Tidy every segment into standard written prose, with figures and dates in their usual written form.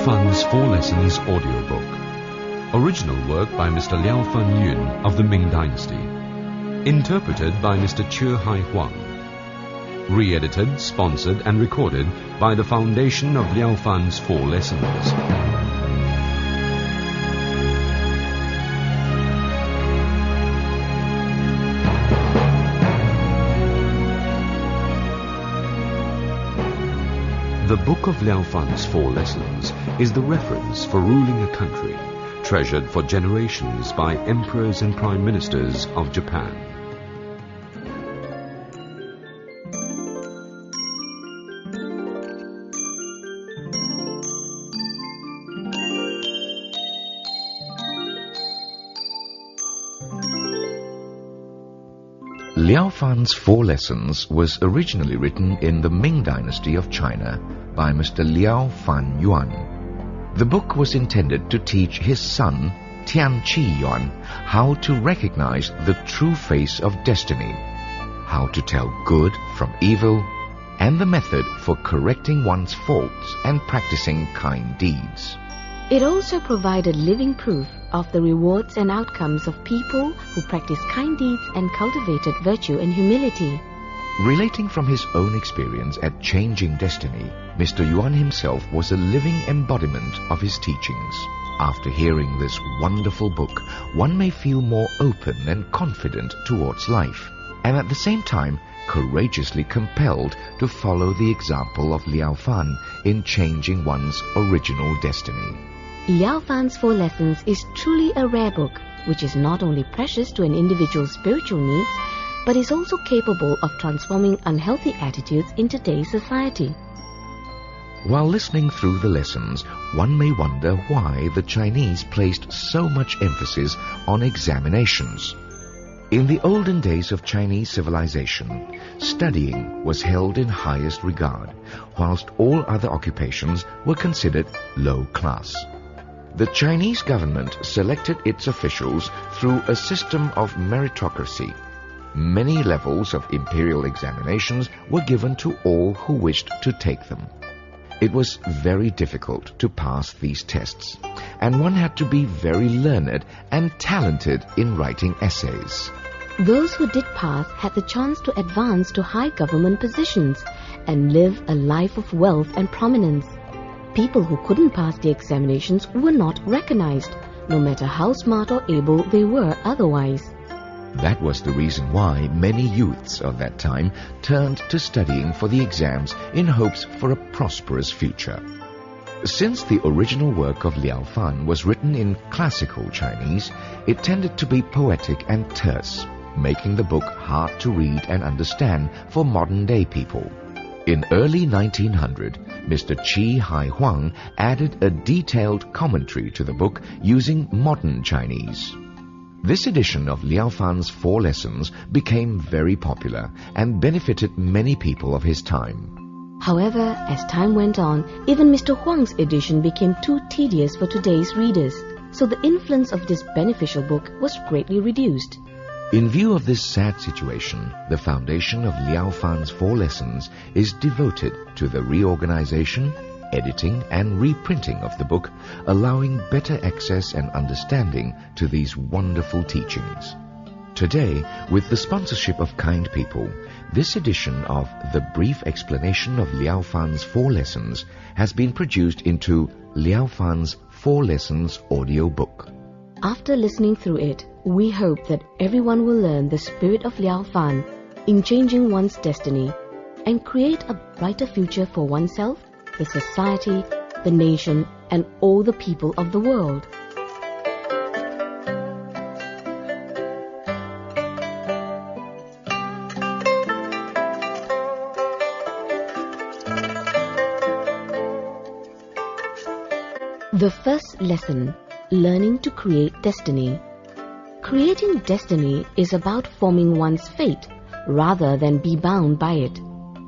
Liao-Fan's 4 Lessons audiobook. Original work by Mr. Liao-Fan Yuan of the Ming Dynasty. Interpreted by Mr. Tien-Chi Yuan. Re-edited, sponsored and recorded by the Foundation of Liao-Fan's 4 Lessons. The Book of Liao-Fan's 4 Lessons is the reference for ruling a country, treasured for generations by emperors and prime ministers of Japan. Liao-Fan's 4 Lessons was originally written in the Ming Dynasty of China by Mr. Liao-Fan Yuan. The book was intended to teach his son, Tien-Chi Yuan, how to recognize the true face of destiny, how to tell good from evil, and the method for correcting one's faults and practicing kind deeds. It also provided living proof of the rewards and outcomes of people who practice kind deeds and cultivated virtue and humility. Relating from his own experience at changing destiny, Mr. Yuan himself was a living embodiment of his teachings. After hearing this wonderful book, one may feel more open and confident towards life, and at the same time courageously compelled to follow the example of Liao-Fan in changing one's original destiny. Liao-Fan's 4 Lessons is truly a rare book, which is not only precious to an individual's spiritual needs, but is also capable of transforming unhealthy attitudes in today's society. While listening through the lessons, one may wonder why the Chinese placed so much emphasis on examinations. In the olden days of Chinese civilization, studying was held in highest regard, whilst all other occupations were considered low class. The Chinese government selected its officials through a system of meritocracy. Many levels of imperial examinations were given to all who wished to take them. It was very difficult to pass these tests, and one had to be very learned and talented in writing essays. Those who did pass had the chance to advance to high government positions and live a life of wealth and prominence. People who couldn't pass the examinations were not recognized, no matter how smart or able they were otherwise. That was the reason why many youths of that time turned to studying for the exams in hopes for a prosperous future. Since the original work of Liao-Fan was written in classical Chinese, it tended to be poetic and terse, making the book hard to read and understand for modern-day people. In early 1900, Mr. Tien-Chi Yuan added a detailed commentary to the book using modern Chinese. This edition of Liao-Fan's 4 Lessons became very popular and benefited many people of his time. However, as time went on, even Mr. Huang's edition became too tedious for today's readers, so the influence of this beneficial book was greatly reduced. In view of this sad situation, the foundation of Liao-Fan's 4 Lessons is devoted to the reorganization, editing and reprinting of the book, allowing better access and understanding to these wonderful teachings. Today, with the sponsorship of kind people, this edition of The Brief Explanation of Liao-Fan's 4 Lessons has been produced into Liao-Fan's 4 Lessons audio book. After listening through it, we hope that everyone will learn the spirit of Liao-Fan in changing one's destiny and create a brighter future for oneself, the society, the nation, and all the people of the world. The first lesson, learning to create destiny. Creating destiny is about forming one's fate rather than be bound by it.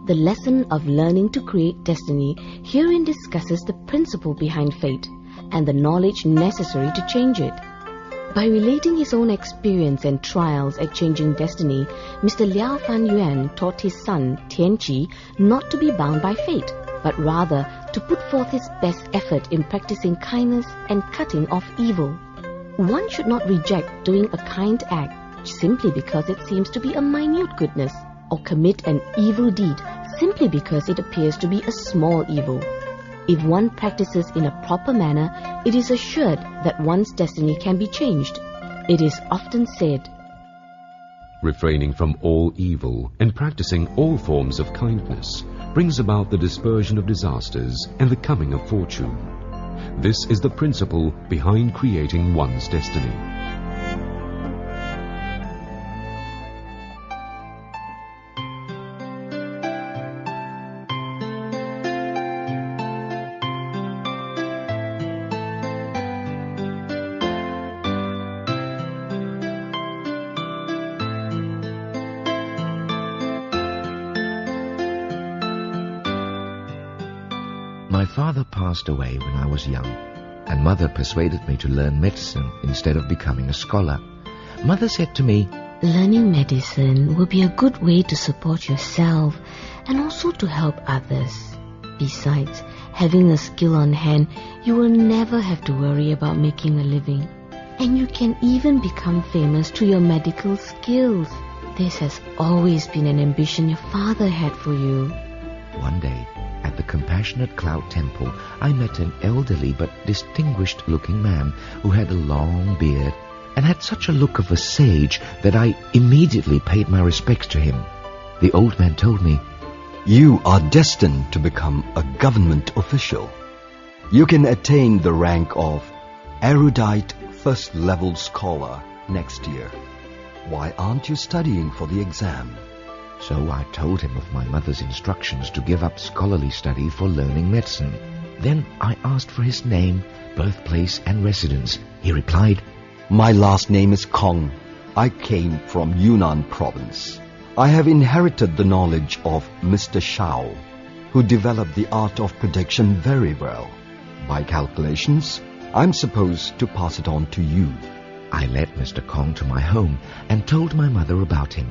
The lesson of learning to create destiny herein discusses the principle behind fate and the knowledge necessary to change it. By relating his own experience and trials at changing destiny, Mr. Liao-Fan Yuan taught his son, Tien-Chi, not to be bound by fate, but rather to put forth his best effort in practicing kindness and cutting off evil. One should not reject doing a kind act simply because it seems to be a minute goodness, or commit an evil deed simply because it appears to be a small evil. If one practices in a proper manner, it is assured that one's destiny can be changed. It is often said, refraining from all evil and practicing all forms of kindness brings about the dispersion of disasters and the coming of fortune. This is the principle behind creating one's destiny. My father passed away when I was young, and Mother persuaded me to learn medicine instead of becoming a scholar. Mother said to me, learning medicine will be a good way to support yourself and also to help others. Besides, having a skill on hand, you will never have to worry about making a living. And you can even become famous through your medical skills. This has always been an ambition your father had for you. One day, at the Compassionate Cloud Temple, I met an elderly but distinguished-looking man who had a long beard and had such a look of a sage that I immediately paid my respects to him. The old man told me, "You are destined to become a government official. You can attain the rank of erudite first-level scholar next year. Why aren't you studying for the exam?" So I told him of my mother's instructions to give up scholarly study for learning medicine. Then I asked for his name, birthplace and residence. He replied, "My last name is Kong. I came from Yunnan province. I have inherited the knowledge of Mr. Shao, who developed the art of prediction very well. By calculations, I'm supposed to pass it on to you." I led Mr. Kong to my home and told my mother about him.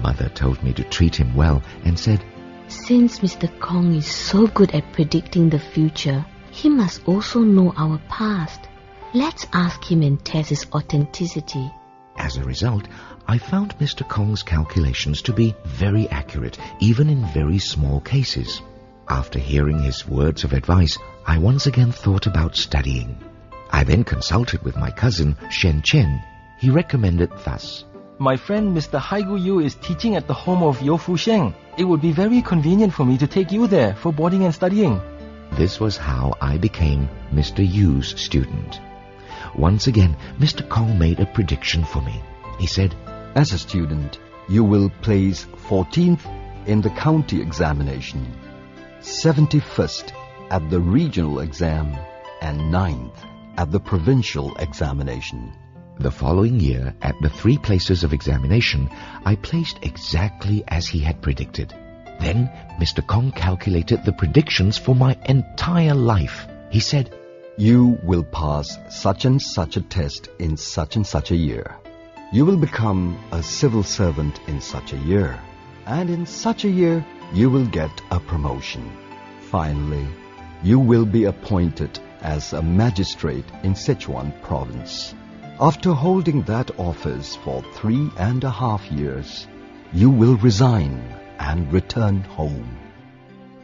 Mother told me to treat him well and said, Since Mr. Kong is so good at predicting the future, he must also know our past. Let's ask him and test his authenticity. As a result, I found Mr. Kong's calculations to be very accurate, even in very small cases. After hearing his words of advice, I once again thought about studying. I then consulted with my cousin, Shen Chen. He recommended thus, "My friend Mr. Haigu Yu is teaching at the home of Yo Fu Sheng. It would be very convenient for me to take you there for boarding and studying." This was how I became Mr. Yu's student. Once again, Mr. Kong made a prediction for me. He said, "As a student, you will place 14th in the county examination, 71st at the regional exam, and 9th at the provincial examination." The following year, at the 3 places of examination, I placed exactly as he had predicted. Then Mr. Kong calculated the predictions for my entire life. He said, "You will pass such and such a test in such and such a year. You will become a civil servant in such a year. And in such a year, you will get a promotion. Finally, you will be appointed as a magistrate in Sichuan province. After holding that office for 3.5 years, you will resign and return home.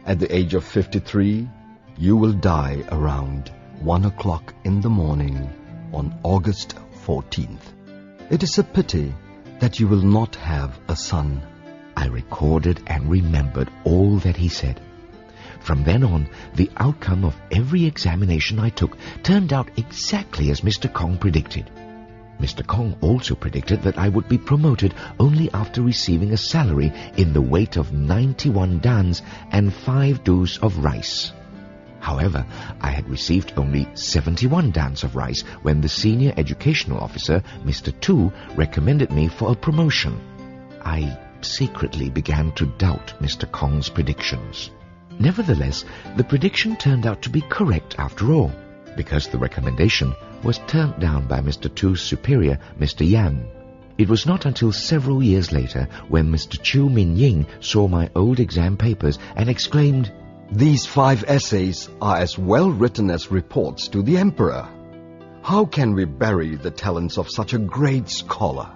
At the age of 53, you will die around 1 o'clock in the morning on August 14th. It is a pity that you will not have a son." I recorded and remembered all that he said. From then on, the outcome of every examination I took turned out exactly as Mr. Kong predicted. Mr. Kong also predicted that I would be promoted only after receiving a salary in the weight of 91 dans and 5 dus of rice. However, I had received only 71 dans of rice when the senior educational officer, Mr. Tu, recommended me for a promotion. I secretly began to doubt Mr. Kong's predictions. Nevertheless, the prediction turned out to be correct after all, because the recommendation was turned down by Mr. Tu's superior, Mr. Yang. It was not until several years later when Mr. Chu Min-ying saw my old exam papers and exclaimed, These 5 essays are as well written as reports to the emperor. How can we bury the talents of such a great scholar?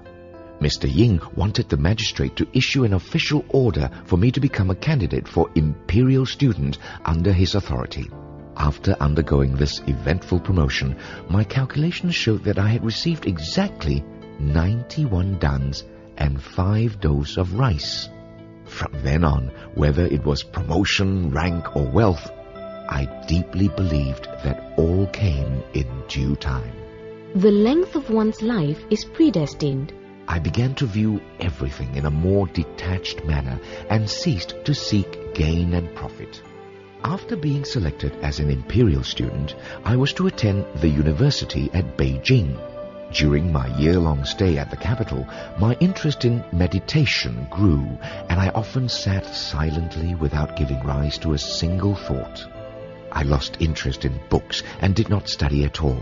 Mr. Ying wanted the magistrate to issue an official order for me to become a candidate for imperial student under his authority. After undergoing this eventful promotion, my calculations showed that I had received exactly 91 duns and 5 doughs of rice. From then on, whether it was promotion, rank, or wealth, I deeply believed that all came in due time. The length of one's life is predestined. I began to view everything in a more detached manner and ceased to seek gain and profit. After being selected as an imperial student, I was to attend the university at Beijing. During my year-long stay at the capital, my interest in meditation grew, and I often sat silently without giving rise to a single thought. I lost interest in books and did not study at all.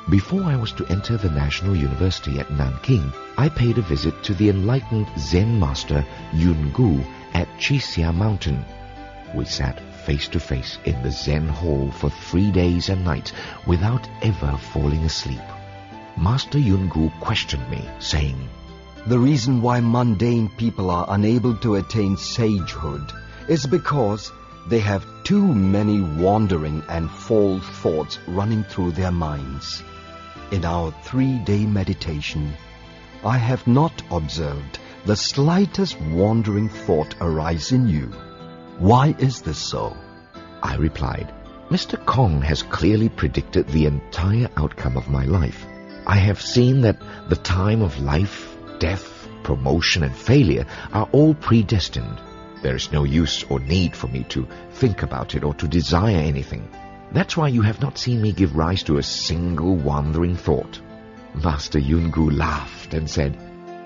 Before I was to enter the National University at Nanking, I paid a visit to the enlightened Zen master Yun Gu at Qixia Mountain. We sat face to face in the Zen hall for 3 days and nights without ever falling asleep. Master Yun Gu questioned me, saying, The reason why mundane people are unable to attain sagehood is because they have too many wandering and false thoughts running through their minds. In our 3-day meditation, I have not observed the slightest wandering thought arise in you. Why is this so? I replied, Mr. Kong has clearly predicted the entire outcome of my life. I have seen that the time of life, death, promotion, and failure are all predestined. There is no use or need for me to think about it or to desire anything. That's why you have not seen me give rise to a single wandering thought. Master Yun Gu laughed and said,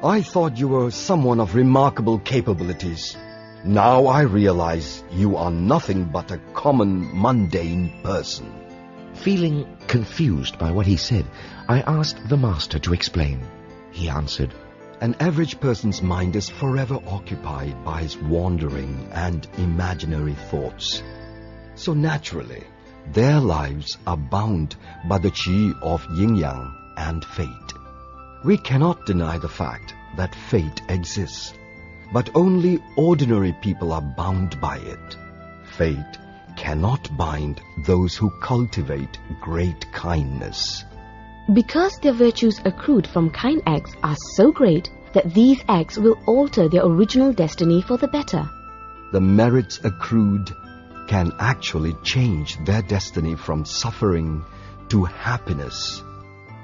I thought you were someone of remarkable capabilities. Now I realize you are nothing but a common, mundane person. Feeling confused by what he said, I asked the master to explain. He answered, An average person's mind is forever occupied by his wandering and imaginary thoughts. So naturally, their lives are bound by the qi of yin-yang and fate. We cannot deny the fact that fate exists, but only ordinary people are bound by it. Fate cannot bind those who cultivate great kindness. Because their virtues accrued from kind acts are so great that these acts will alter their original destiny for the better. The merits accrued can actually change their destiny from suffering to happiness,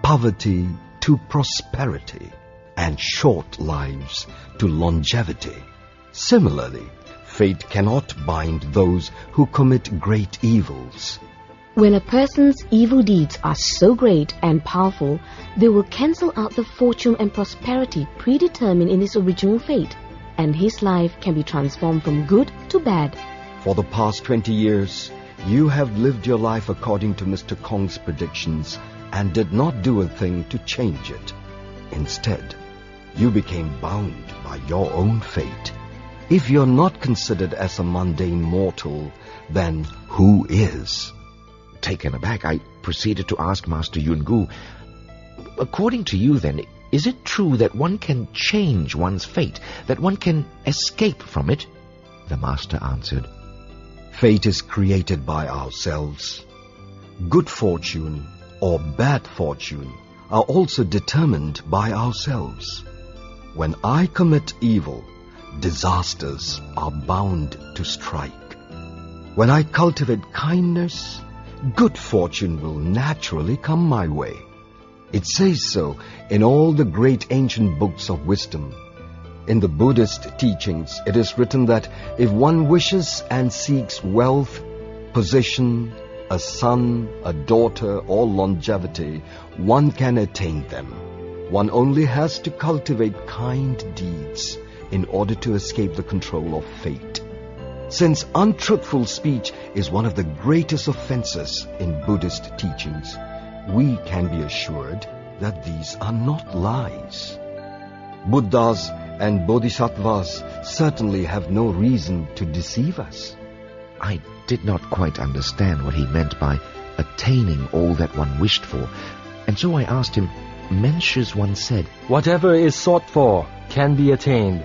poverty to prosperity, and short lives to longevity. Similarly, fate cannot bind those who commit great evils. When a person's evil deeds are so great and powerful, they will cancel out the fortune and prosperity predetermined in his original fate, and his life can be transformed from good to bad. For the past 20 years, you have lived your life according to Mr. Kong's predictions and did not do a thing to change it. Instead, you became bound by your own fate. If you're not considered as a mundane mortal, then who is? Taken aback, I proceeded to ask Master Yun Gu, according to you then, is it true that one can change one's fate, that one can escape from it? The master answered, Fate is created by ourselves. Good fortune or bad fortune are also determined by ourselves. When I commit evil, disasters are bound to strike. When I cultivate kindness, good fortune will naturally come my way. It says so in all the great ancient books of wisdom. In the Buddhist teachings, it is written that if one wishes and seeks wealth, position, a son, a daughter, or longevity, one can attain them. One only has to cultivate kind deeds in order to escape the control of fate. Since untruthful speech is one of the greatest offenses in Buddhist teachings, we can be assured that these are not lies. Buddhas and Bodhisattvas certainly have no reason to deceive us. I did not quite understand what he meant by attaining all that one wished for, and so I asked him, Mencius once said, Whatever is sought for can be attained.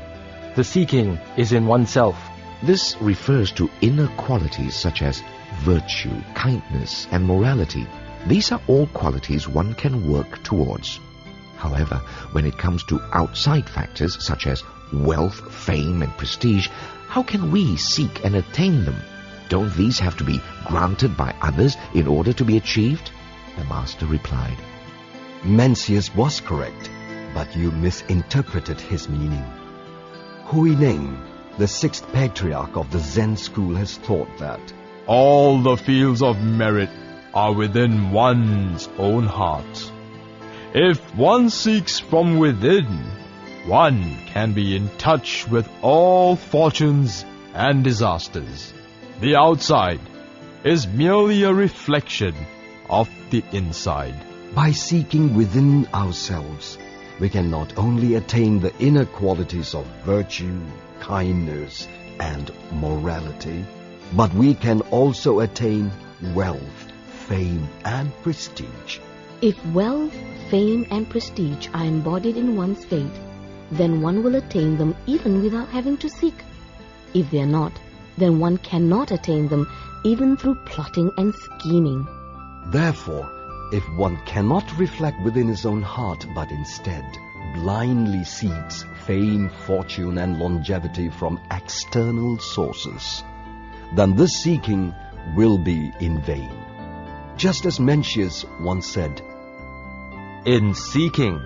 The seeking is in oneself. This refers to inner qualities such as virtue, kindness, and morality. These are all qualities one can work towards. However, when it comes to outside factors such as wealth, fame, and prestige, how can we seek and attain them? Don't these have to be granted by others in order to be achieved? The master replied, Mencius was correct, but you misinterpreted his meaning. Hui Ning, the sixth patriarch of the Zen school, has thought that all the fields of merit are within one's own heart. If one seeks from within, one can be in touch with all fortunes and disasters. The outside is merely a reflection of the inside. by seeking within ourselves, we can not only attain the inner qualities of virtue, kindness, and morality, but we can also attain wealth, fame, and prestige. If wealth, fame, and prestige are embodied in one's fate, then one will attain them even without having to seek. If they are not, then one cannot attain them even through plotting and scheming. Therefore, if one cannot reflect within his own heart, but instead blindly seeks fame, fortune, and longevity from external sources, then this seeking will be in vain. Just as Mencius once said, In seeking,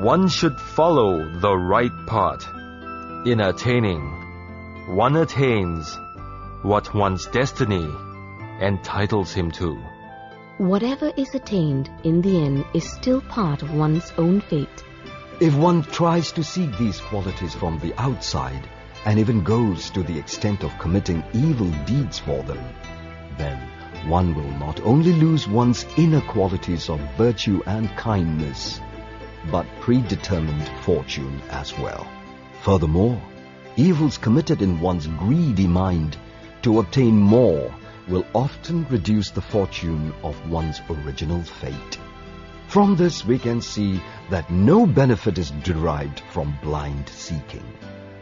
one should follow the right path. In attaining, one attains what one's destiny entitles him to. Whatever is attained in the end is still part of one's own fate. if one tries to seek these qualities from the outside, and even goes to the extent of committing evil deeds for them, then one will not only lose one's inner qualities of virtue and kindness, but predetermined fortune as well. Furthermore, evils committed in one's greedy mind to obtain more will often reduce the fortune of one's original fate. From this we can see that no benefit is derived from blind seeking.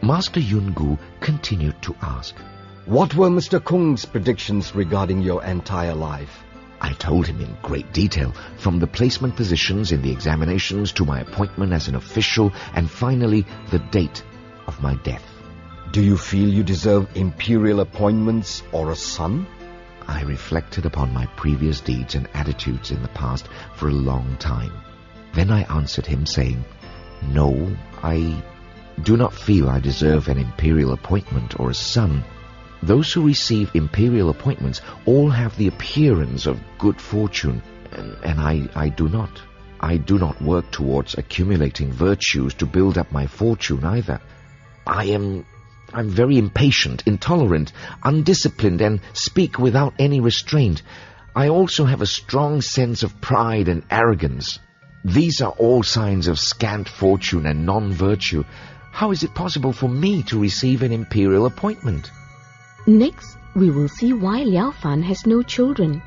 Master Yungu continued to ask, What were Mr. Kung's predictions regarding your entire life? I told him in great detail, from the placement positions in the examinations to my appointment as an official, and finally the date of my death. Do you feel you deserve imperial appointments or a son? I reflected upon my previous deeds and attitudes in the past for a long time. Then I answered him saying, No, I do not feel I deserve an imperial appointment or a son. Those who receive imperial appointments all have the appearance of good fortune, and I do not. I do not work towards accumulating virtues to build up my fortune either. I'm very impatient, intolerant, undisciplined, and speak without any restraint. I also have a strong sense of pride and arrogance. These are all signs of scant fortune and non-virtue. How is it possible for me to receive an imperial appointment? Next, we will see why Liao-Fan has no children.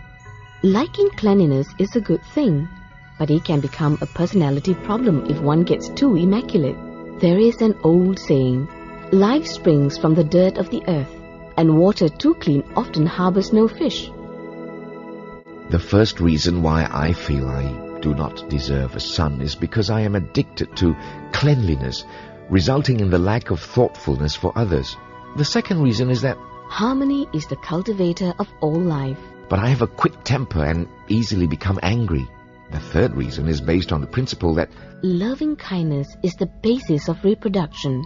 Liking cleanliness is a good thing, but it can become a personality problem if one gets too immaculate. There is an old saying, life springs from the dirt of the earth, and water too clean often harbors no fish. The first reason why I feel I do not deserve a son is because I am addicted to cleanliness, resulting in the lack of thoughtfulness for others. The second reason is that Harmony is the cultivator of all life. but I have a quick temper and easily become angry. The third reason is based on the principle that Loving kindness is the basis of reproduction,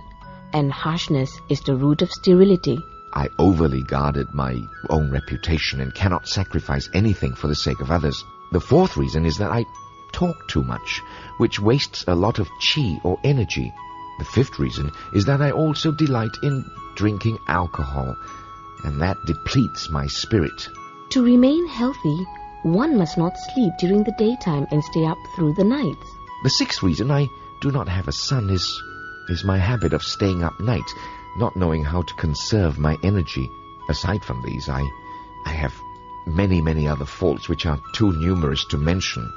and harshness is the root of sterility. I overly guarded my own reputation and cannot sacrifice anything for the sake of others. The fourth reason is that I talk too much, which wastes a lot of chi or energy. The fifth reason is that I also delight in drinking alcohol, and that depletes my spirit. To remain healthy, one must not sleep during the daytime and stay up through the nights. The sixth reason I do not have a son is my habit of staying up nights, not knowing how to conserve my energy. Aside from these, I have many other faults which are too numerous to mention,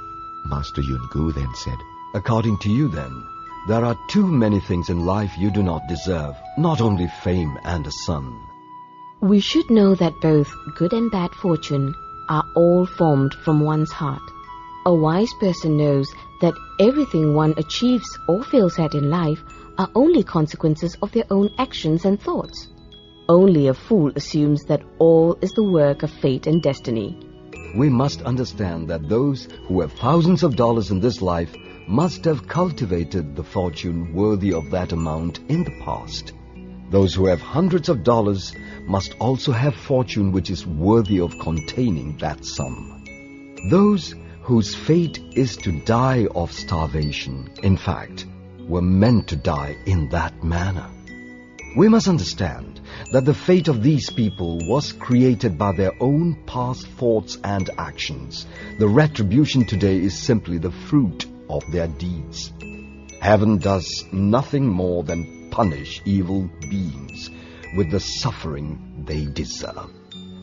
Master Yungu then said. According to you, then, there are too many things in life you do not deserve, not only fame and a son. We should know that both good and bad fortune are all formed from one's heart. A wise person knows that everything one achieves or fails at in life are only consequences of their own actions and thoughts. Only a fool assumes that all is the work of fate and destiny. We must understand that those who have thousands of dollars in this life must have cultivated the fortune worthy of that amount in the past. Those who have hundreds of dollars must also have fortune which is worthy of containing that sum. Those whose fate is to die of starvation, in fact, were meant to die in that manner. We must understand that the fate of these people was created by their own past thoughts and actions. The retribution today is simply the fruit of their deeds. Heaven does nothing more than punish evil beings with the suffering they deserve,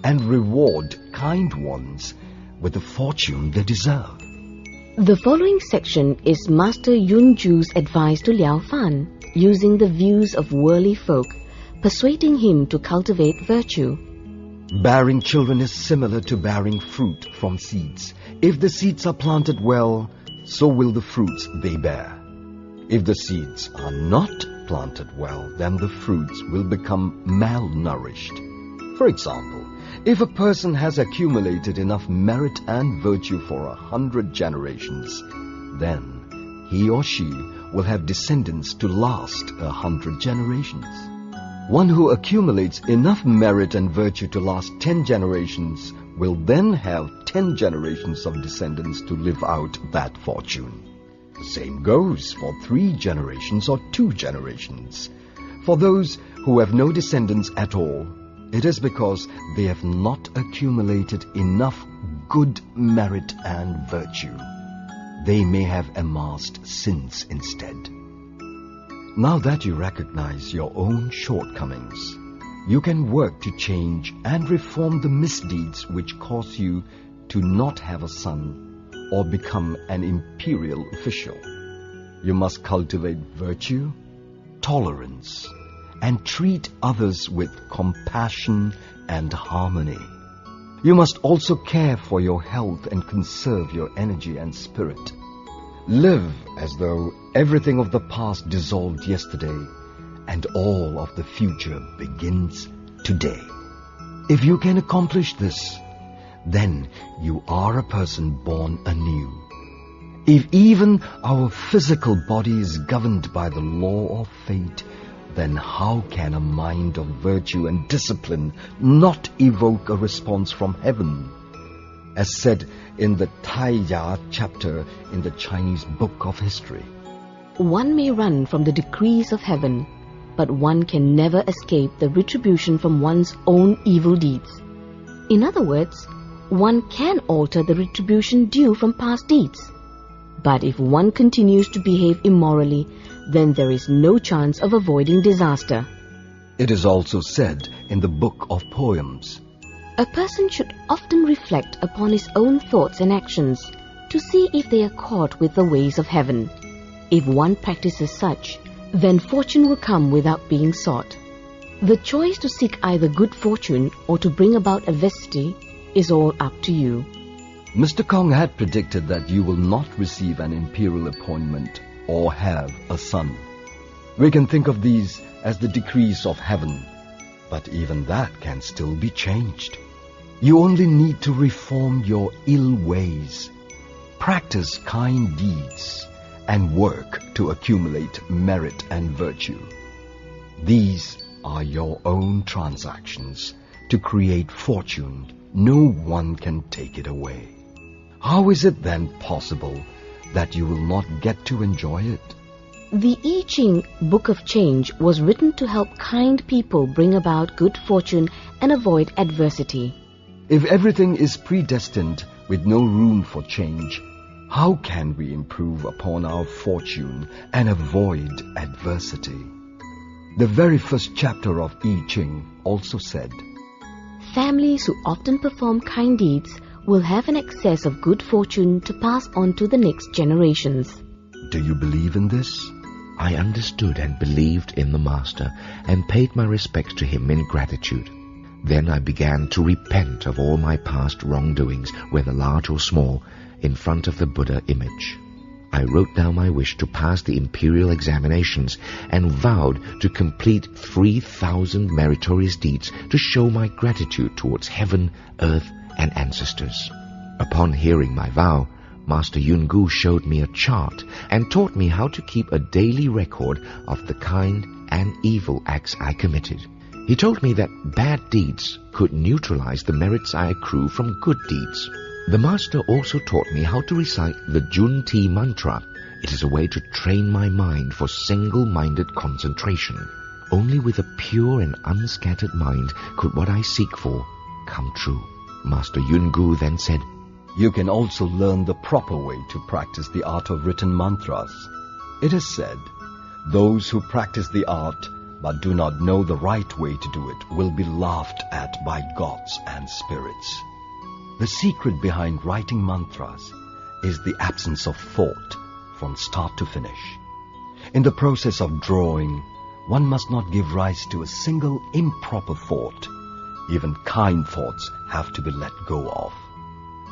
and reward kind ones with the fortune they deserve. The following section is Master Yunju's advice to Liao-Fan, using the views of worldly folk, persuading him to cultivate virtue. Bearing children is similar to bearing fruit from seeds. If the seeds are planted well, so will the fruits they bear. If the seeds are not planted well, then the fruits will become malnourished. For example, if a person has accumulated enough merit and virtue for 100 generations, then he or she will have descendants to last 100 generations. One who accumulates enough merit and virtue to last 10 generations will then have 10 generations of descendants to live out that fortune. The same goes for 3 generations or 2 generations. For those who have no descendants at all, it is because they have not accumulated enough good merit and virtue. They may have amassed sins instead. Now that you recognize your own shortcomings, you can work to change and reform the misdeeds which cause you to not have a son or become an imperial official. You must cultivate virtue, tolerance, and treat others with compassion and harmony. You must also care for your health and conserve your energy and spirit. Live as though everything of the past dissolved yesterday and all of the future begins today. If you can accomplish this, then you are a person born anew. If even our physical body is governed by the law of fate, then how can a mind of virtue and discipline not evoke a response from heaven? As said in the Tai Ya chapter in the Chinese book of history. One may run from the decrees of heaven, but one can never escape the retribution from one's own evil deeds. In other words, one can alter the retribution due from past deeds. But if one continues to behave immorally, then there is no chance of avoiding disaster. It is also said in the book of poems, A person should often reflect upon his own thoughts and actions to see if they accord with the ways of heaven. If one practices such, then fortune will come without being sought. The choice to seek either good fortune or to bring about adversity is all up to you. Mr. Kong had predicted that you will not receive an imperial appointment or have a son. We can think of these as the decrees of heaven, but even that can still be changed. You only need to reform your ill ways, practice kind deeds, and work to accumulate merit and virtue. These are your own transactions to create fortune. No one can take it away. How is it then possible that you will not get to enjoy it? The I Ching Book of Change was written to help kind people bring about good fortune and avoid adversity. If everything is predestined with no room for change, how can we improve upon our fortune and avoid adversity? The very first chapter of I Ching also said, Families who often perform kind deeds will have an excess of good fortune to pass on to the next generations. Do you believe in this? I understood and believed in the Master and paid my respects to him in gratitude. Then I began to repent of all my past wrongdoings, whether large or small, in front of the Buddha image. I wrote down my wish to pass the imperial examinations and vowed to complete 3,000 meritorious deeds to show my gratitude towards heaven, earth, and ancestors. Upon hearing my vow, Master Yungu showed me a chart and taught me how to keep a daily record of the kind and evil acts I committed. He told me that bad deeds could neutralize the merits I accrue from good deeds. The Master also taught me how to recite the Jun-Ti mantra. It is a way to train my mind for single-minded concentration. Only with a pure and unscattered mind could what I seek for come true. Master Yungu then said, You can also learn the proper way to practice the art of written mantras. It is said, those who practice the art but do not know the right way to do it will be laughed at by gods and spirits. The secret behind writing mantras is the absence of thought from start to finish. In the process of drawing, one must not give rise to a single improper thought. Even kind thoughts have to be let go of.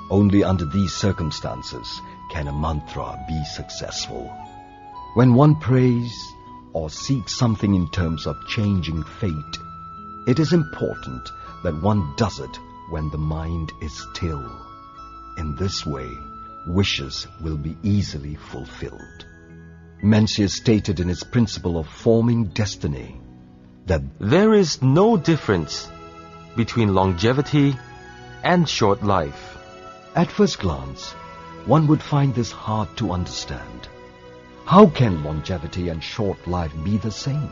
Only under these circumstances can a mantra be successful. When one prays or seeks something in terms of changing fate, it is important that one does it when the mind is still. In this way, wishes will be easily fulfilled. Mencius stated in his principle of forming destiny that There is no difference between longevity and short life. at first glance, one would find this hard to understand. How can longevity and short life be the same?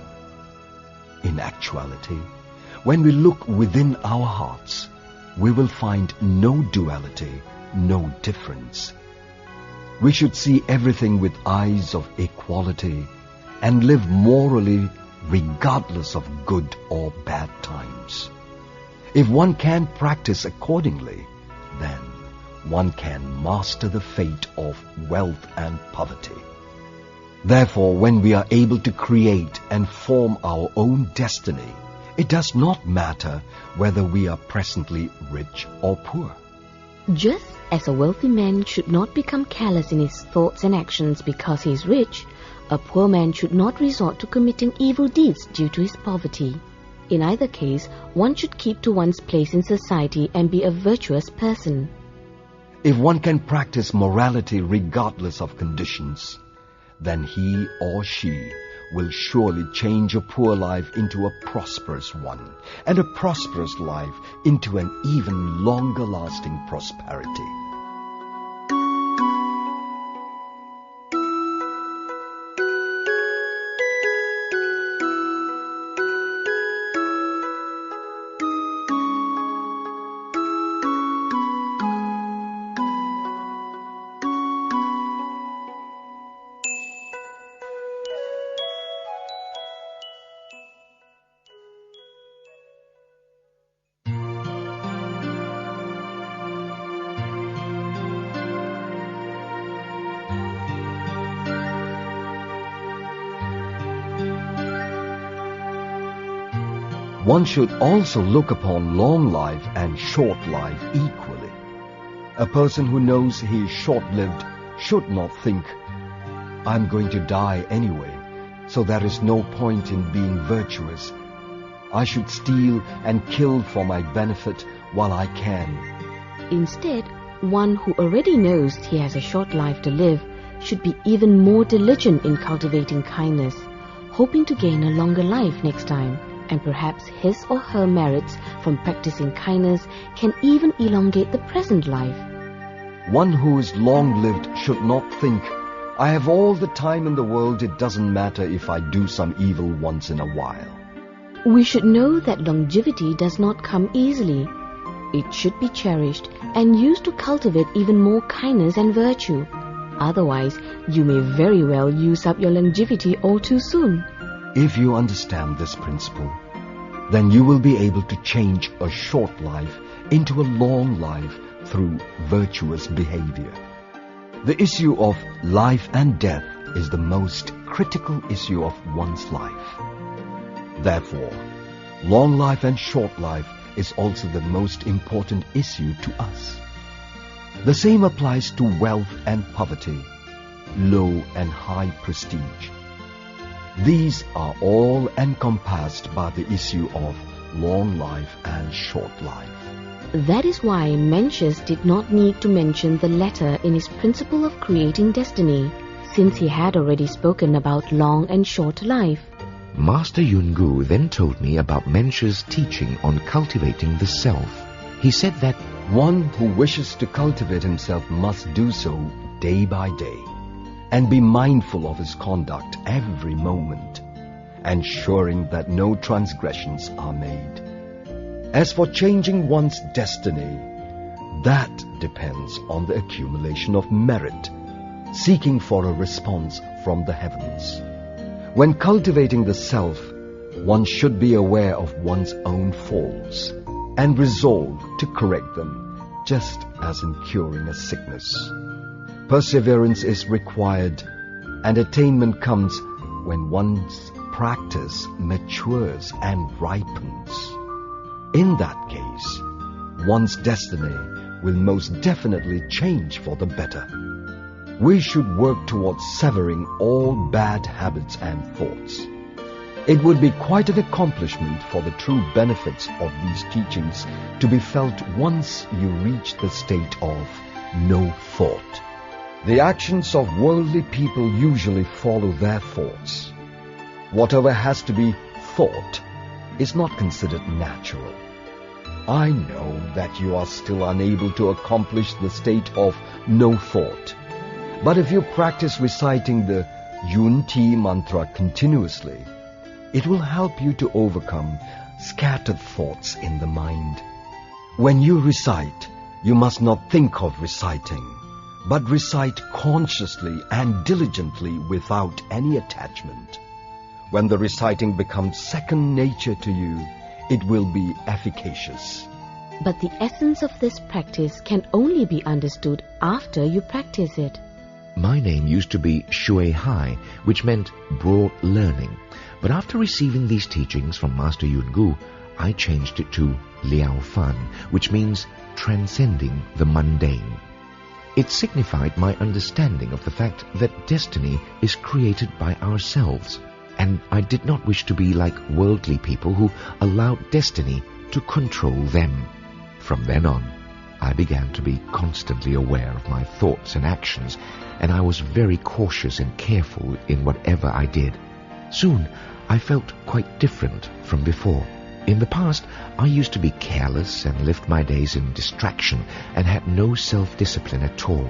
In actuality, when we look within our hearts, we will find no duality, no difference. We should see everything with eyes of equality and live morally regardless of good or bad times. If one can practice accordingly, then one can master the fate of wealth and poverty. Therefore, when we are able to create and form our own destiny, it does not matter whether we are presently rich or poor. Just as a wealthy man should not become careless in his thoughts and actions because he is rich, a poor man should not resort to committing evil deeds due to his poverty. In either case, one should keep to one's place in society and be a virtuous person. If one can practice morality regardless of conditions, then he or she will surely change a poor life into a prosperous one, and a prosperous life into an even longer-lasting prosperity. One should also look upon long life and short life equally. A person who knows he is short-lived should not think, I'm going to die anyway, so there is no point in being virtuous. I should steal and kill for my benefit while I can. Instead, one who already knows he has a short life to live should be even more diligent in cultivating kindness, hoping to gain a longer life next time, and perhaps his or her merits from practicing kindness can even elongate the present life. One who is long-lived should not think, I have all the time in the world, it doesn't matter if I do some evil once in a while. We should know that longevity does not come easily. It should be cherished and used to cultivate even more kindness and virtue. Otherwise, you may very well use up your longevity all too soon. If you understand this principle, then you will be able to change a short life into a long life through virtuous behavior. The issue of life and death is the most critical issue of one's life. Therefore, long life and short life is also the most important issue to us. The same applies to wealth and poverty, low and high prestige. These are all encompassed by the issue of long life and short life. That is why Mencius did not need to mention the latter in his principle of creating destiny, since he had already spoken about long and short life. Master Yungu then told me about Mencius' teaching on cultivating the self. He said that one who wishes to cultivate himself must do so day by day, and be mindful of his conduct every moment, ensuring that no transgressions are made. As for changing one's destiny, that depends on the accumulation of merit, seeking for a response from the heavens. When cultivating the self, one should be aware of one's own faults and resolve to correct them, just as in curing a sickness. Perseverance is required, and attainment comes when one's practice matures and ripens. In that case, one's destiny will most definitely change for the better. We should work towards severing all bad habits and thoughts. It would be quite an accomplishment for the true benefits of these teachings to be felt once you reach the state of no thought. The actions of worldly people usually follow their thoughts. Whatever has to be thought is not considered natural. I know that you are still unable to accomplish the state of no thought. But if you practice reciting the Yun Ti mantra continuously, it will help you to overcome scattered thoughts in the mind. When you recite, you must not think of reciting, but recite consciously and diligently without any attachment. When the reciting becomes second nature to you, it will be efficacious. But the essence of this practice can only be understood after you practice it. my name used to be Shui Hai, which meant broad learning. But after receiving these teachings from Master Yungu, I changed it to Liao-Fan, which means transcending the mundane. It signified my understanding of the fact that destiny is created by ourselves, and I did not wish to be like worldly people who allowed destiny to control them. From then on, I began to be constantly aware of my thoughts and actions, and I was very cautious and careful in whatever I did. Soon, I felt quite different from before. In the past, I used to be careless and lived my days in distraction and had no self-discipline at all.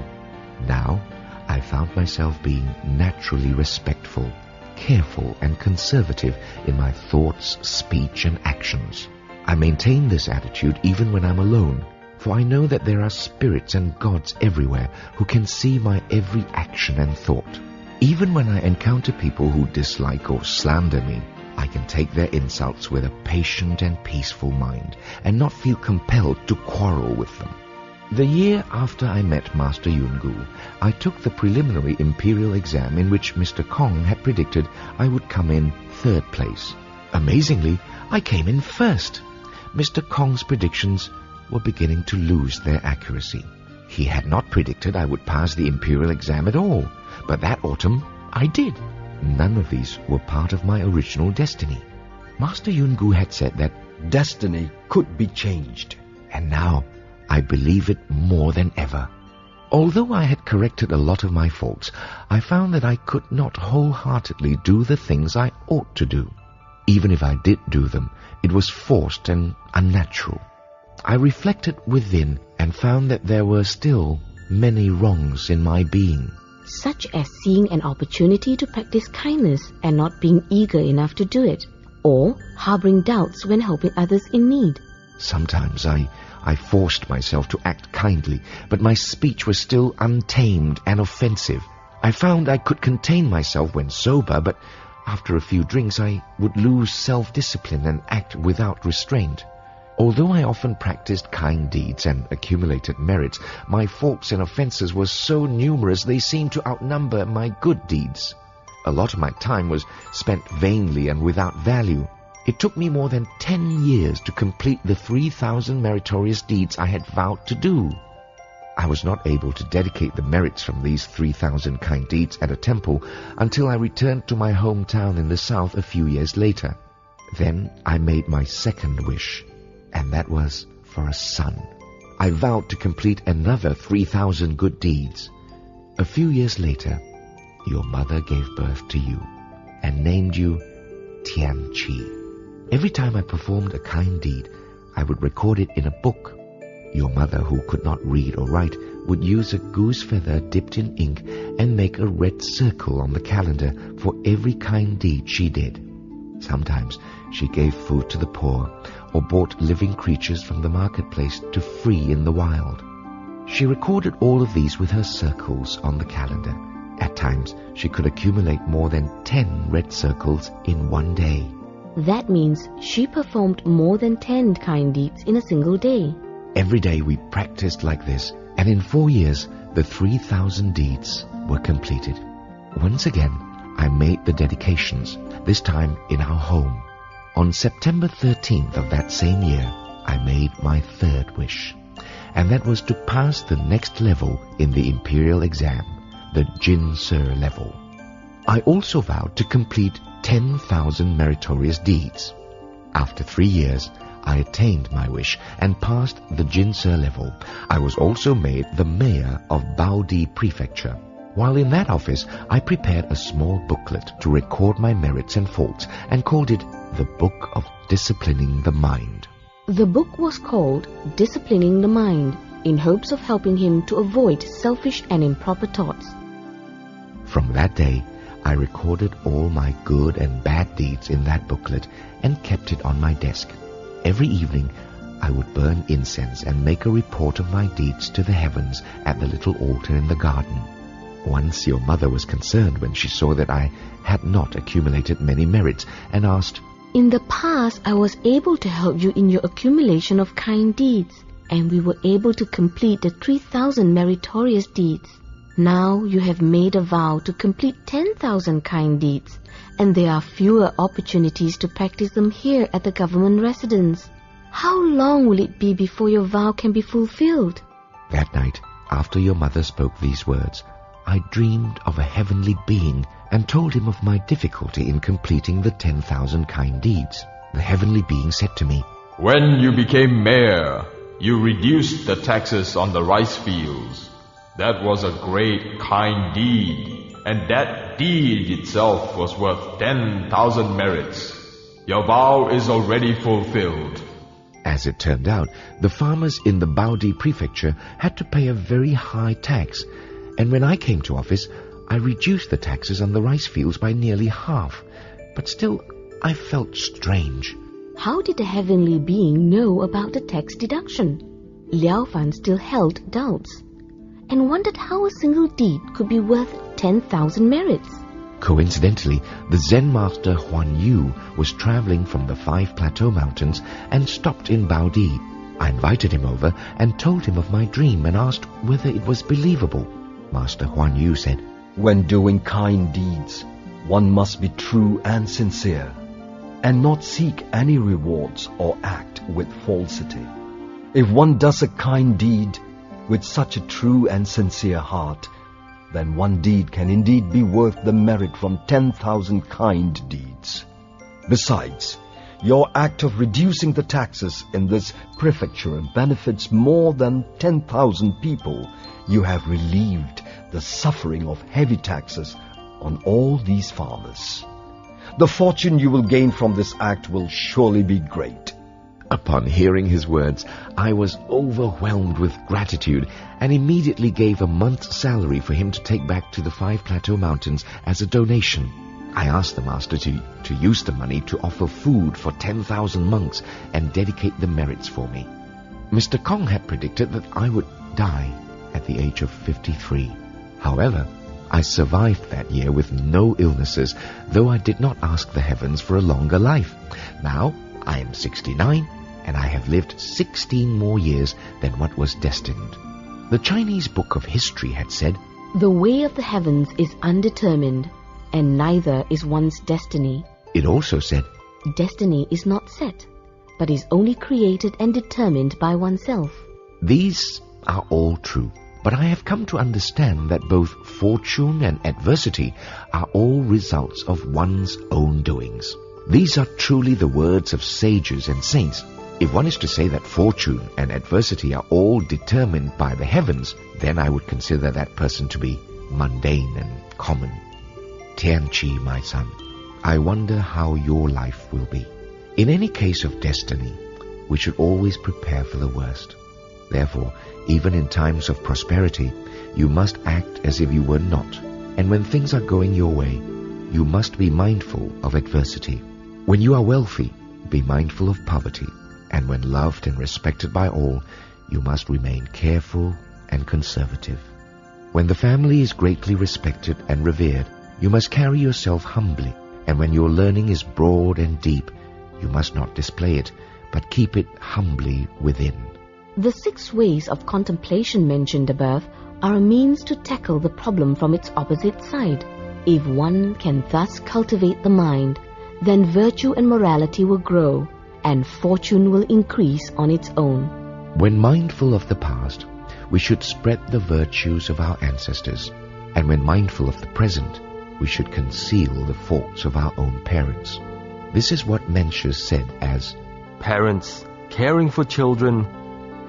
Now, I found myself being naturally respectful, careful and conservative in my thoughts, speech and actions. I maintain this attitude even when I'm alone, for I know that there are spirits and gods everywhere who can see my every action and thought. Even when I encounter people who dislike or slander me, I can take their insults with a patient and peaceful mind and not feel compelled to quarrel with them. The year after I met Master Yungu, I took the preliminary imperial exam in which Mr. Kong had predicted I would come in third place. Amazingly, I came in first. Mr. Kong's predictions were beginning to lose their accuracy. He had not predicted I would pass the imperial exam at all, but that autumn I did. None of these were part of my original destiny. Master Yungu had said that destiny could be changed, and now I believe it more than ever. Although I had corrected a lot of my faults, I found that I could not wholeheartedly do the things I ought to do. Even if I did do them, it was forced and unnatural. I reflected within and found that there were still many wrongs in my being, such as seeing an opportunity to practice kindness and not being eager enough to do it, or harboring doubts when helping others in need. Sometimes I forced myself to act kindly, but my speech was still untamed and offensive. I found I could contain myself when sober, but After a few drinks, I would lose self-discipline and act without restraint. Although I often practiced kind deeds and accumulated merits, my faults and offenses were so numerous they seemed to outnumber my good deeds. A lot of my time was spent vainly and without value. It took me more than 10 years to complete the 3,000 meritorious deeds I had vowed to do. I was not able to dedicate the merits from these 3,000 kind deeds at a temple until I returned to my hometown in the south a few years later. Then I made my second wish, and that was for a son. I vowed to complete another 3,000 good deeds. A few years later, your mother gave birth to you and named you Tien-Chi. Every time I performed a kind deed, I would record it in a book. Your mother, who could not read or write, would use a goose feather dipped in ink and make a red circle on the calendar for every kind deed she did. Sometimes she gave food to the poor or bought living creatures from the marketplace to free in the wild. She recorded all of these with her circles on the calendar. At times, she could accumulate more than 10 red circles in one day. That means she performed more than 10 kind deeds in a single day. Every day we practiced like this, and in 4 years, the 3,000 deeds were completed. Once again, I made the dedications, this time in our home. On September 13th of that same year, I made my third wish, and that was to pass the next level in the imperial exam, the Jin Sir level. I also vowed to complete 10,000 meritorious deeds. After 3 years, I attained my wish and passed the Jin Sir level. I was also made the mayor of Baodi Prefecture. While in that office, I prepared a small booklet to record my merits and faults and called it the Book of Disciplining the Mind. The book was called Disciplining the Mind, in hopes of helping him to avoid selfish and improper thoughts. From that day, I recorded all my good and bad deeds in that booklet and kept it on my desk. Every evening, I would burn incense and make a report of my deeds to the heavens at the little altar in the garden. Once your mother was concerned when she saw that I had not accumulated many merits and asked, In the past, I was able to help you in your accumulation of kind deeds, and we were able to complete the 3,000 meritorious deeds. Now you have made a vow to complete 10,000 kind deeds, and there are fewer opportunities to practice them here at the government residence. How long will it be before your vow can be fulfilled? That night, after your mother spoke these words, I dreamed of a heavenly being and told him of my difficulty in completing the 10,000 kind deeds. The heavenly being said to me, When you became mayor, you reduced the taxes on the rice fields. That was a great kind deed, and that deed itself was worth 10,000 merits. Your vow is already fulfilled. As it turned out, the farmers in the Baodi Prefecture had to pay a very high tax, and when I came to office, I reduced the taxes on the rice fields by nearly half. But still, I felt strange. How did the heavenly being know about the tax deduction? Liao-Fan still held doubts, and wondered how a single deed could be worth 10,000 merits. Coincidentally, the Zen master Huan Yu was traveling from the 5 Plateau Mountains and stopped in Baodi. I invited him over and told him of my dream and asked whether it was believable. Master Huan Yu said, When doing kind deeds, one must be true and sincere, and not seek any rewards or act with falsity. If one does a kind deed with such a true and sincere heart, then one deed can indeed be worth the merit from 10,000 kind deeds. Besides, your act of reducing the taxes in this prefecture benefits more than 10,000 people. You have relieved the suffering of heavy taxes on all these farmers. The fortune you will gain from this act will surely be great. Upon hearing his words, I was overwhelmed with gratitude and immediately gave a month's salary for him to take back to the 5 Plateau Mountains as a donation. I asked the master to use the money to offer food for 10,000 monks and dedicate the merits for me. Mr. Kong had predicted that I would die at the age of 53. However, I survived that year with no illnesses, though I did not ask the heavens for a longer life. Now I am 69, and I have lived 16 more years than what was destined. The Chinese book of history had said, The way of the heavens is undetermined, and neither is one's destiny. It also said, Destiny is not set, but is only created and determined by oneself. These are all true, but I have come to understand that both fortune and adversity are all results of one's own doings. These are truly the words of sages and saints. If one is to say that fortune and adversity are all determined by the heavens, then I would consider that person to be mundane and common. Tien-Chi, my son, I wonder how your life will be. In any case of destiny, we should always prepare for the worst. Therefore, even in times of prosperity, you must act as if you were not. And when things are going your way, you must be mindful of adversity. When you are wealthy, be mindful of poverty. And when loved and respected by all, you must remain careful and conservative. When the family is greatly respected and revered, you must carry yourself humbly. And when your learning is broad and deep, you must not display it, but keep it humbly within. The 6 ways of contemplation mentioned above are a means to tackle the problem from its opposite side. If one can thus cultivate the mind, then virtue and morality will grow, and fortune will increase on its own. When mindful of the past, we should spread the virtues of our ancestors, and when mindful of the present, we should conceal the faults of our own parents. This is what Mencius said as, Parents caring for children,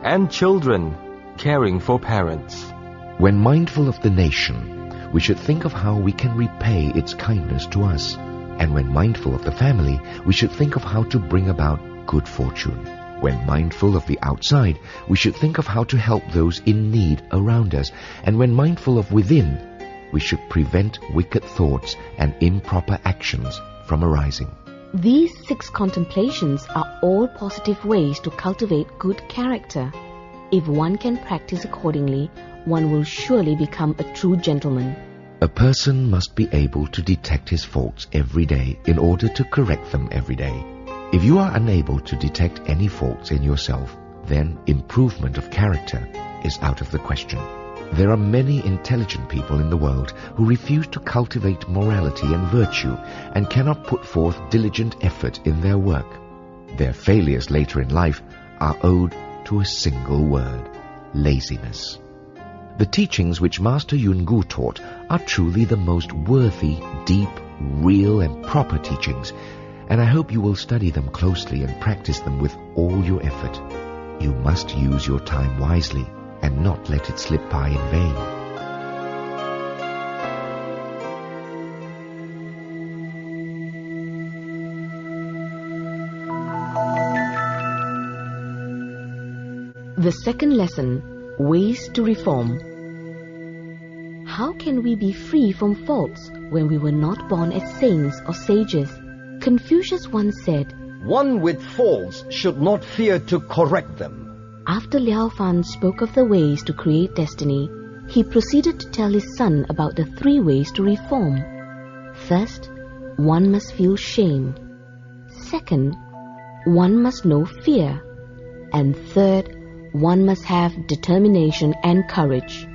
and children caring for parents. When mindful of the nation, we should think of how we can repay its kindness to us. And when mindful of the family, we should think of how to bring about good fortune. When mindful of the outside, we should think of how to help those in need around us. And when mindful of within, we should prevent wicked thoughts and improper actions from arising. These 6 contemplations are all positive ways to cultivate good character. If one can practice accordingly, one will surely become a true gentleman. A person must be able to detect his faults every day in order to correct them every day. If you are unable to detect any faults in yourself, then improvement of character is out of the question. There are many intelligent people in the world who refuse to cultivate morality and virtue and cannot put forth diligent effort in their work. Their failures later in life are owed to a single word: laziness. The teachings which Master Yun Gu taught are truly the most worthy, deep, real and proper teachings, and I hope you will study them closely and practice them with all your effort. You must use your time wisely and not let it slip by in vain. The second lesson, Ways to Reform. How can we be free from faults when we were not born as saints or sages? Confucius once said, One with faults should not fear to correct them. After Liao-Fan spoke of the ways to create destiny, he proceeded to tell his son about the 3 ways to reform. First, one must feel shame. Second, one must know fear. And third, one must have determination and courage.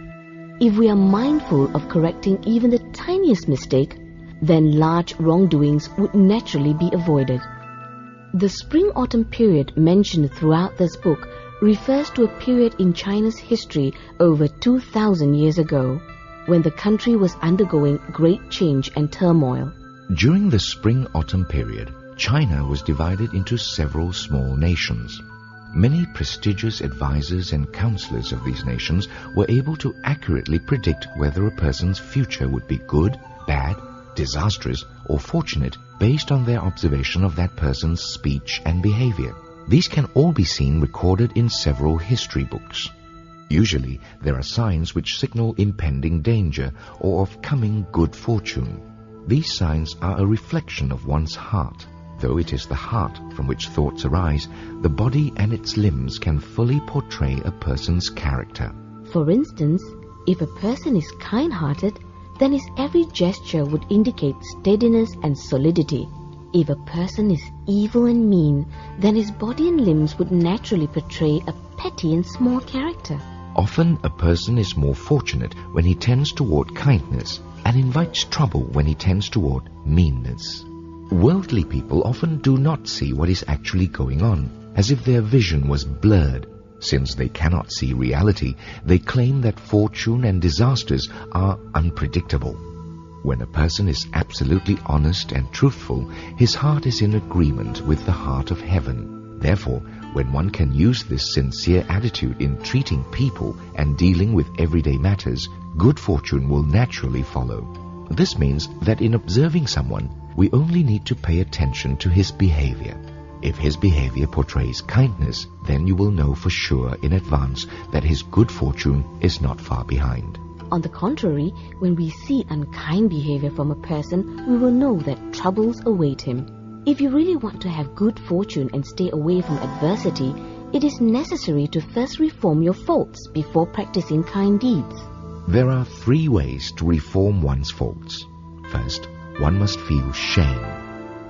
If we are mindful of correcting even the tiniest mistake, then large wrongdoings would naturally be avoided. The spring-autumn period mentioned throughout this book refers to a period in China's history over 2,000 years ago, when the country was undergoing great change and turmoil. During the spring-autumn period, China was divided into several small nations. Many prestigious advisors and counselors of these nations were able to accurately predict whether a person's future would be good, bad, disastrous, or fortunate based on their observation of that person's speech and behavior. These can all be seen recorded in several history books. Usually, there are signs which signal impending danger or of coming good fortune. These signs are a reflection of one's heart. Though it is the heart from which thoughts arise, the body and its limbs can fully portray a person's character. For instance, if a person is kind-hearted, then his every gesture would indicate steadiness and solidity. If a person is evil and mean, then his body and limbs would naturally portray a petty and small character. Often a person is more fortunate when he tends toward kindness and invites trouble when he tends toward meanness. Worldly people often do not see what is actually going on, as if their vision was blurred. Since they cannot see reality, they claim that fortune and disasters are unpredictable. When a person is absolutely honest and truthful, his heart is in agreement with the heart of heaven. Therefore, when one can use this sincere attitude in treating people and dealing with everyday matters, good fortune will naturally follow. This means that in observing someone, we only need to pay attention to his behavior. If his behavior portrays kindness, then you will know for sure in advance that his good fortune is not far behind. On the contrary, when we see unkind behavior from a person, we will know that troubles await him. If you really want to have good fortune and stay away from adversity, it is necessary to first reform your faults before practicing kind deeds. There are 3 ways to reform one's faults. First, one must feel shame.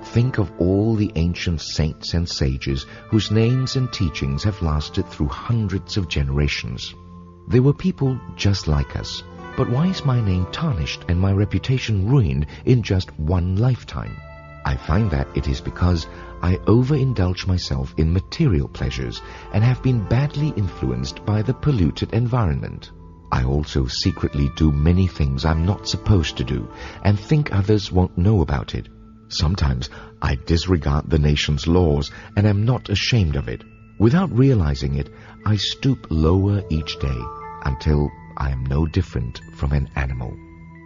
Think of all the ancient saints and sages whose names and teachings have lasted through hundreds of generations. They were people just like us. But why is my name tarnished and my reputation ruined in just one lifetime? I find that it is because I overindulge myself in material pleasures and have been badly influenced by the polluted environment. I also secretly do many things I'm not supposed to do and think others won't know about it. Sometimes I disregard the nation's laws and am not ashamed of it. Without realizing it, I stoop lower each day until I am no different from an animal.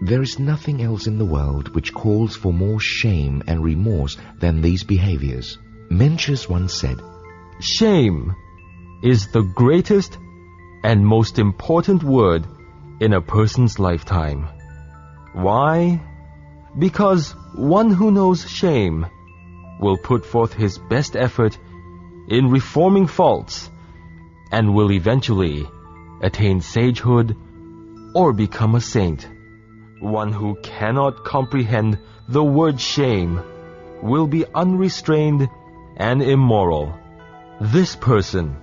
There is nothing else in the world which calls for more shame and remorse than these behaviors. Mencius once said, Shame is the greatest and most important word in a person's lifetime. Why? Because one who knows shame will put forth his best effort in reforming faults and will eventually attain sagehood or become a saint. One who cannot comprehend the word shame will be unrestrained and immoral. This person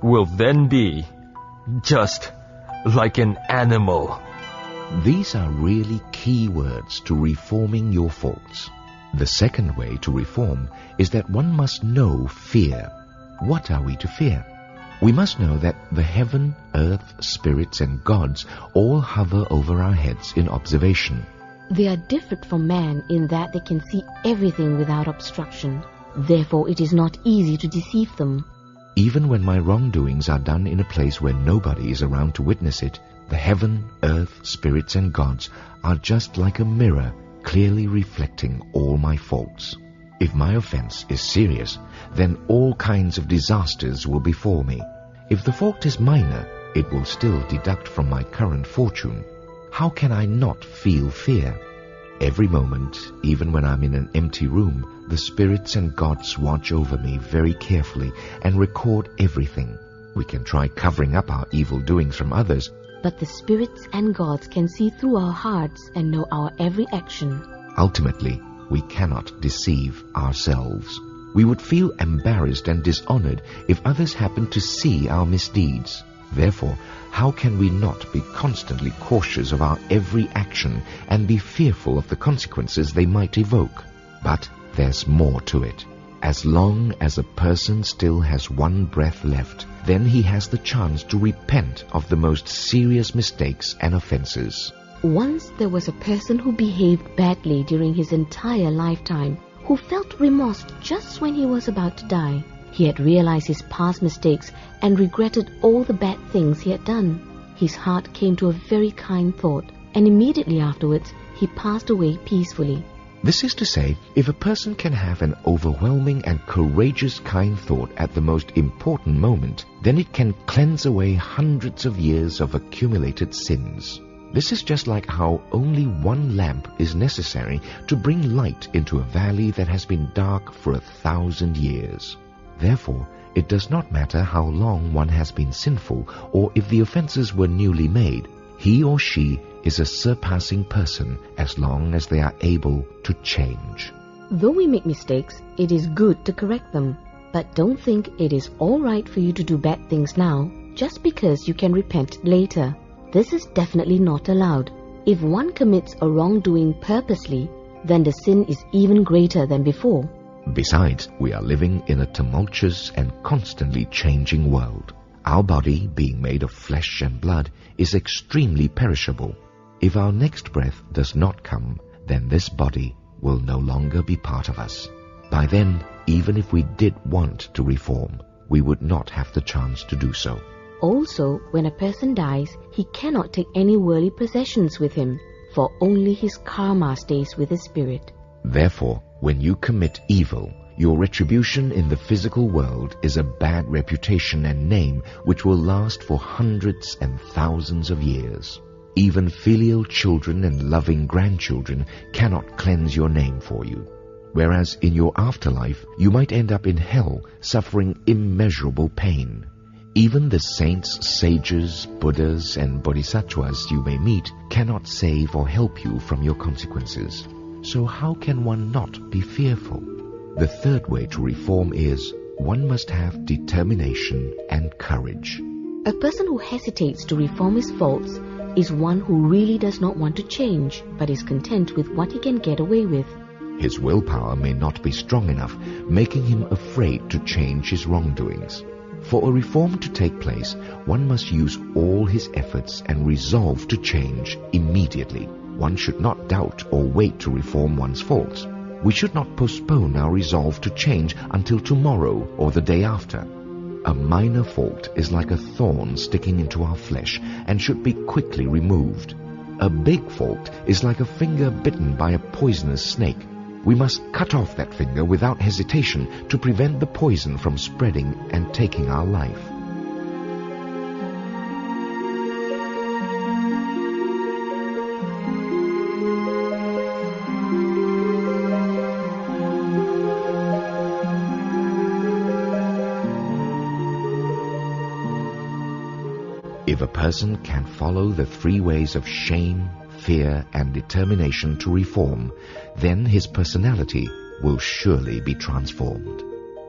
will then be just like an animal. These are really key words to reforming your faults. The second way to reform is that one must know fear. What are we to fear? We must know that the heaven, earth, spirits and gods all hover over our heads in observation. They are different from man in that they can see everything without obstruction. Therefore, it is not easy to deceive them. Even when my wrongdoings are done in a place where nobody is around to witness it, the heaven, earth, spirits and gods are just like a mirror, clearly reflecting all my faults. If my offense is serious, then all kinds of disasters will befall me. If the fault is minor, it will still deduct from my current fortune. How can I not feel fear? Every moment, even when I'm in an empty room, the spirits and gods watch over me very carefully and record everything. We can try covering up our evil doings from others, but the spirits and gods can see through our hearts and know our every action. Ultimately, we cannot deceive ourselves. We would feel embarrassed and dishonored if others happened to see our misdeeds. Therefore, how can we not be constantly cautious of our every action and be fearful of the consequences they might evoke? But there's more to it. As long as a person still has one breath left, then he has the chance to repent of the most serious mistakes and offenses. Once there was a person who behaved badly during his entire lifetime, who felt remorse just when he was about to die. He had realized his past mistakes and regretted all the bad things he had done. His heart came to a very kind thought, and immediately afterwards he passed away peacefully. This is to say, if a person can have an overwhelming and courageous kind thought at the most important moment, then it can cleanse away hundreds of years of accumulated sins. This is just like how only one lamp is necessary to bring light into a valley that has been dark for 1,000 years. Therefore, it does not matter how long one has been sinful or if the offenses were newly made. He or she is a surpassing person as long as they are able to change. Though we make mistakes, it is good to correct them. But don't think it is all right for you to do bad things now, just because you can repent later. This is definitely not allowed. If one commits a wrongdoing purposely, then the sin is even greater than before. Besides, we are living in a tumultuous and constantly changing world. Our body, being made of flesh and blood, is extremely perishable. If our next breath does not come, then this body will no longer be part of us. By then, even if we did want to reform, we would not have the chance to do so. Also, when a person dies, he cannot take any worldly possessions with him, for only his karma stays with his spirit. Therefore, when you commit evil, your retribution in the physical world is a bad reputation and name which will last for hundreds and thousands of years. Even filial children and loving grandchildren cannot cleanse your name for you. Whereas in your afterlife, you might end up in hell suffering immeasurable pain. Even the saints, sages, Buddhas and Bodhisattvas you may meet cannot save or help you from your consequences. So how can one not be fearful? The third way to reform is, one must have determination and courage. A person who hesitates to reform his faults is one who really does not want to change, but is content with what he can get away with. His willpower may not be strong enough, making him afraid to change his wrongdoings. For a reform to take place, one must use all his efforts and resolve to change immediately. One should not doubt or wait to reform one's faults. We should not postpone our resolve to change until tomorrow or the day after. A minor fault is like a thorn sticking into our flesh and should be quickly removed. A big fault is like a finger bitten by a poisonous snake. We must cut off that finger without hesitation to prevent the poison from spreading and taking our life. If a person can follow the three ways of shame, fear and determination to reform, then his personality will surely be transformed.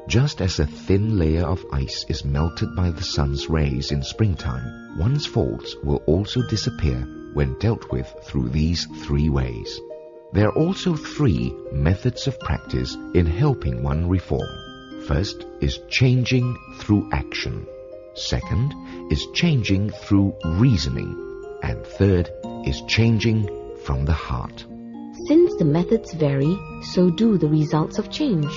Just as a thin layer of ice is melted by the sun's rays in springtime, one's faults will also disappear when dealt with through these three ways. There are also three methods of practice in helping one reform. First is changing through action. Second is changing through reasoning. And third is changing from the heart. Since the methods vary, so do the results of change.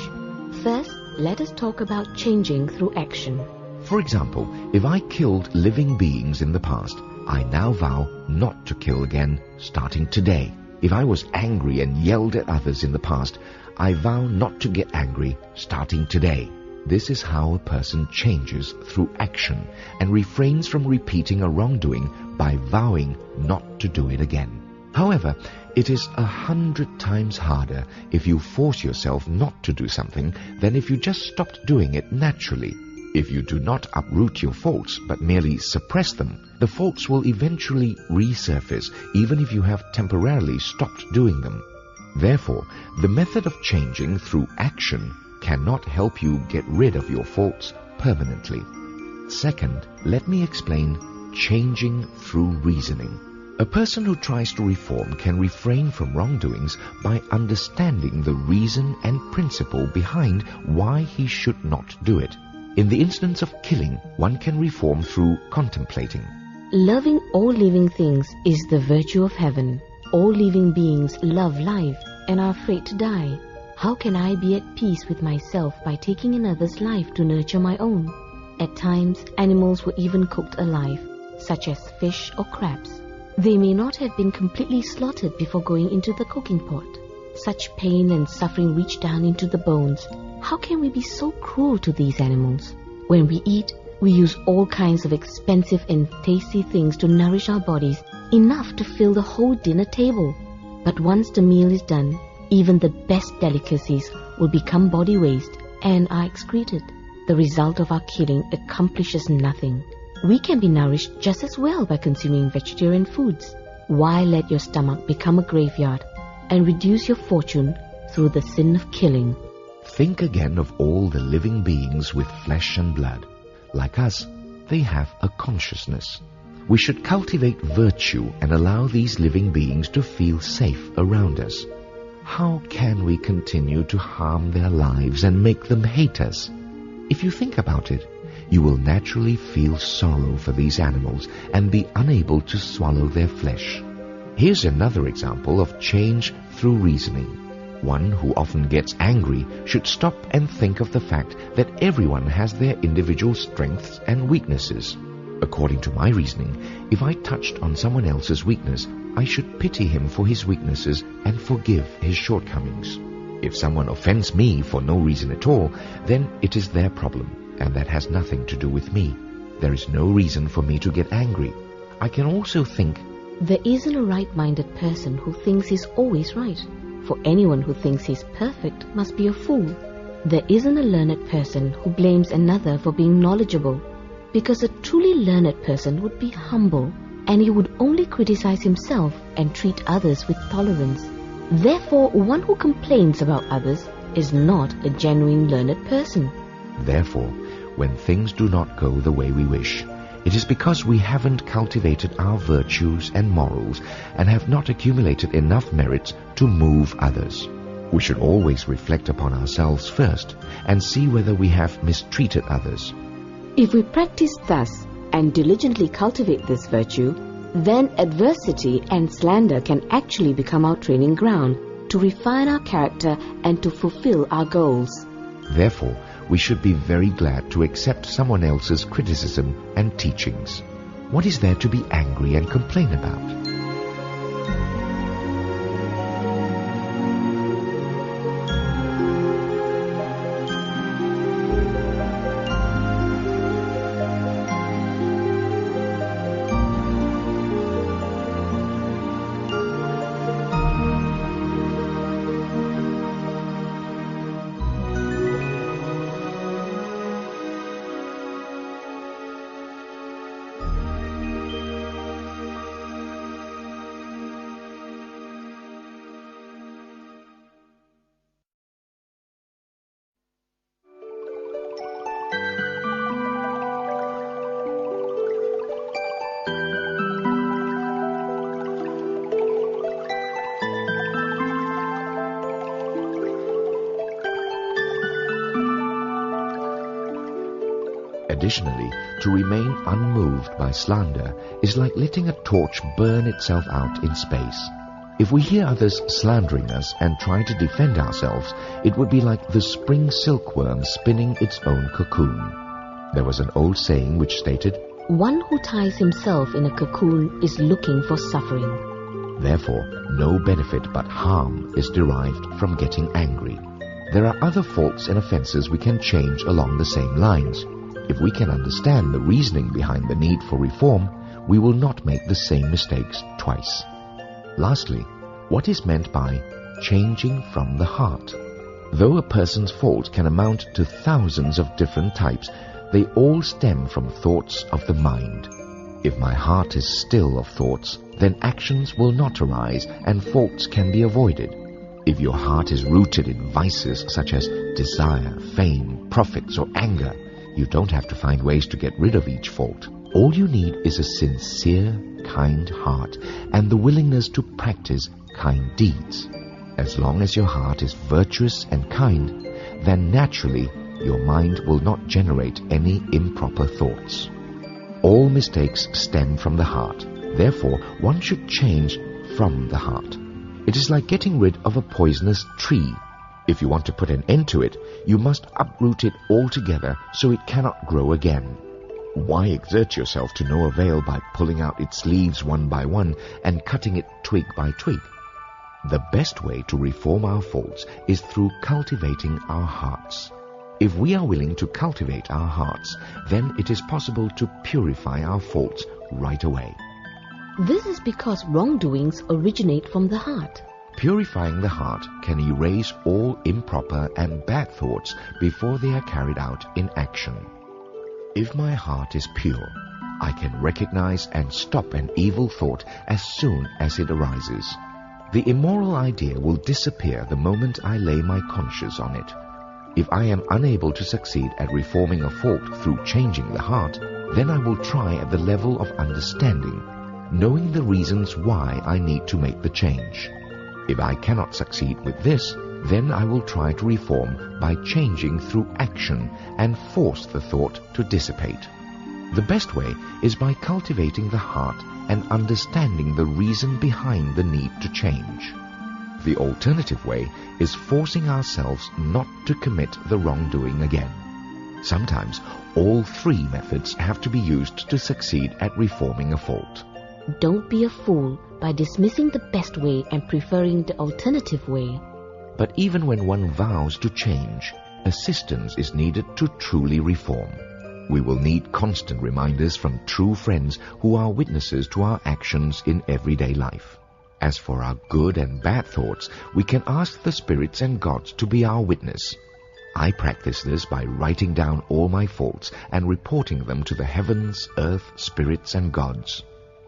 First, let us talk about changing through action. For example, if I killed living beings in the past, I now vow not to kill again starting today. If I was angry and yelled at others in the past, I vow not to get angry starting today. This is how a person changes through action and refrains from repeating a wrongdoing by vowing not to do it again. However, it is 100 times harder if you force yourself not to do something than if you just stopped doing it naturally. If you do not uproot your faults but merely suppress them, the faults will eventually resurface even if you have temporarily stopped doing them. Therefore, the method of changing through action cannot help you get rid of your faults permanently. Second, let me explain changing through reasoning. A person who tries to reform can refrain from wrongdoings by understanding the reason and principle behind why he should not do it. In the instance of killing, one can reform through contemplating. Loving all living things is the virtue of heaven. All living beings love life and are afraid to die. How can I be at peace with myself by taking another's life to nurture my own? At times, animals were even cooked alive, such as fish or crabs. They may not have been completely slaughtered before going into the cooking pot. Such pain and suffering reach down into the bones. How can we be so cruel to these animals? When we eat, we use all kinds of expensive and tasty things to nourish our bodies, enough to fill the whole dinner table. But once the meal is done, even the best delicacies will become body waste and are excreted. The result of our killing accomplishes nothing. We can be nourished just as well by consuming vegetarian foods. Why let your stomach become a graveyard and reduce your fortune through the sin of killing? Think again of all the living beings with flesh and blood. Like us, they have a consciousness. We should cultivate virtue and allow these living beings to feel safe around us. How can we continue to harm their lives and make them hate us? If you think about it, you will naturally feel sorrow for these animals and be unable to swallow their flesh. Here's another example of change through reasoning. One who often gets angry should stop and think of the fact that everyone has their individual strengths and weaknesses. According to my reasoning, if I touched on someone else's weakness, I should pity him for his weaknesses and forgive his shortcomings. If someone offends me for no reason at all, then it is their problem, and that has nothing to do with me. There is no reason for me to get angry. I can also think, there isn't a right-minded person who thinks he's always right, for anyone who thinks he's perfect must be a fool. There isn't a learned person who blames another for being knowledgeable, because a truly learned person would be humble, and he would only criticize himself and treat others with tolerance. Therefore, one who complains about others is not a genuine learned person. Therefore, when things do not go the way we wish, it is because we haven't cultivated our virtues and morals and have not accumulated enough merits to move others. We should always reflect upon ourselves first and see whether we have mistreated others. If we practice thus and diligently cultivate this virtue, then adversity and slander can actually become our training ground to refine our character and to fulfill our goals. Therefore, we should be very glad to accept someone else's criticism and teachings. What is there to be angry and complain about? Additionally, to remain unmoved by slander is like letting a torch burn itself out in space. If we hear others slandering us and try to defend ourselves, it would be like the spring silkworm spinning its own cocoon. There was an old saying which stated, "One who ties himself in a cocoon is looking for suffering." Therefore, no benefit but harm is derived from getting angry. There are other faults and offenses we can change along the same lines. If we can understand the reasoning behind the need for reform, we will not make the same mistakes twice. Lastly, what is meant by changing from the heart? Though a person's faults can amount to thousands of different types, they all stem from thoughts of the mind. If my heart is still of thoughts, then actions will not arise and faults can be avoided. If your heart is rooted in vices such as desire, fame, profits, or anger, you don't have to find ways to get rid of each fault. All you need is a sincere, kind heart and the willingness to practice kind deeds. As long as your heart is virtuous and kind, then naturally your mind will not generate any improper thoughts. All mistakes stem from the heart. Therefore, one should change from the heart. It is like getting rid of a poisonous tree. If you want to put an end to it, you must uproot it altogether so it cannot grow again. Why exert yourself to no avail by pulling out its leaves one by one and cutting it twig by twig? The best way to reform our faults is through cultivating our hearts. If we are willing to cultivate our hearts, then it is possible to purify our faults right away. This is because wrongdoings originate from the heart. Purifying the heart can erase all improper and bad thoughts before they are carried out in action. If my heart is pure, I can recognize and stop an evil thought as soon as it arises. The immoral idea will disappear the moment I lay my conscience on it. If I am unable to succeed at reforming a fault through changing the heart, then I will try at the level of understanding, knowing the reasons why I need to make the change. If I cannot succeed with this, then I will try to reform by changing through action and force the thought to dissipate. The best way is by cultivating the heart and understanding the reason behind the need to change. The alternative way is forcing ourselves not to commit the wrongdoing again. Sometimes all three methods have to be used to succeed at reforming a fault. Don't be a fool by dismissing the best way and preferring the alternative way. But even when one vows to change, assistance is needed to truly reform. We will need constant reminders from true friends who are witnesses to our actions in everyday life. As for our good and bad thoughts, we can ask the spirits and gods to be our witness. I practice this by writing down all my faults and reporting them to the heavens, earth, spirits and gods.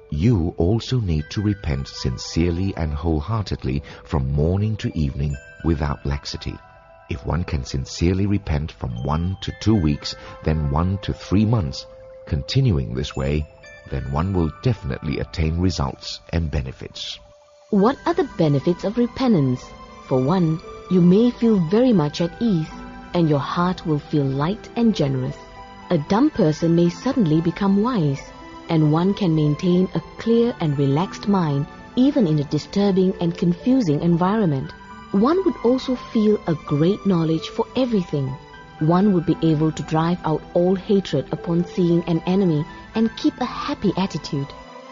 You also need to repent sincerely and wholeheartedly from morning to evening without laxity. If one can sincerely repent from 1 to 2 weeks, then 1 to 3 months, continuing this way, then one will definitely attain results and benefits. What are the benefits of repentance? For one, you may feel very much at ease, and your heart will feel light and generous. A dumb person may suddenly become wise, and one can maintain a clear and relaxed mind even in a disturbing and confusing environment. One would also feel a great knowledge for everything. One would be able to drive out all hatred upon seeing an enemy and keep a happy attitude.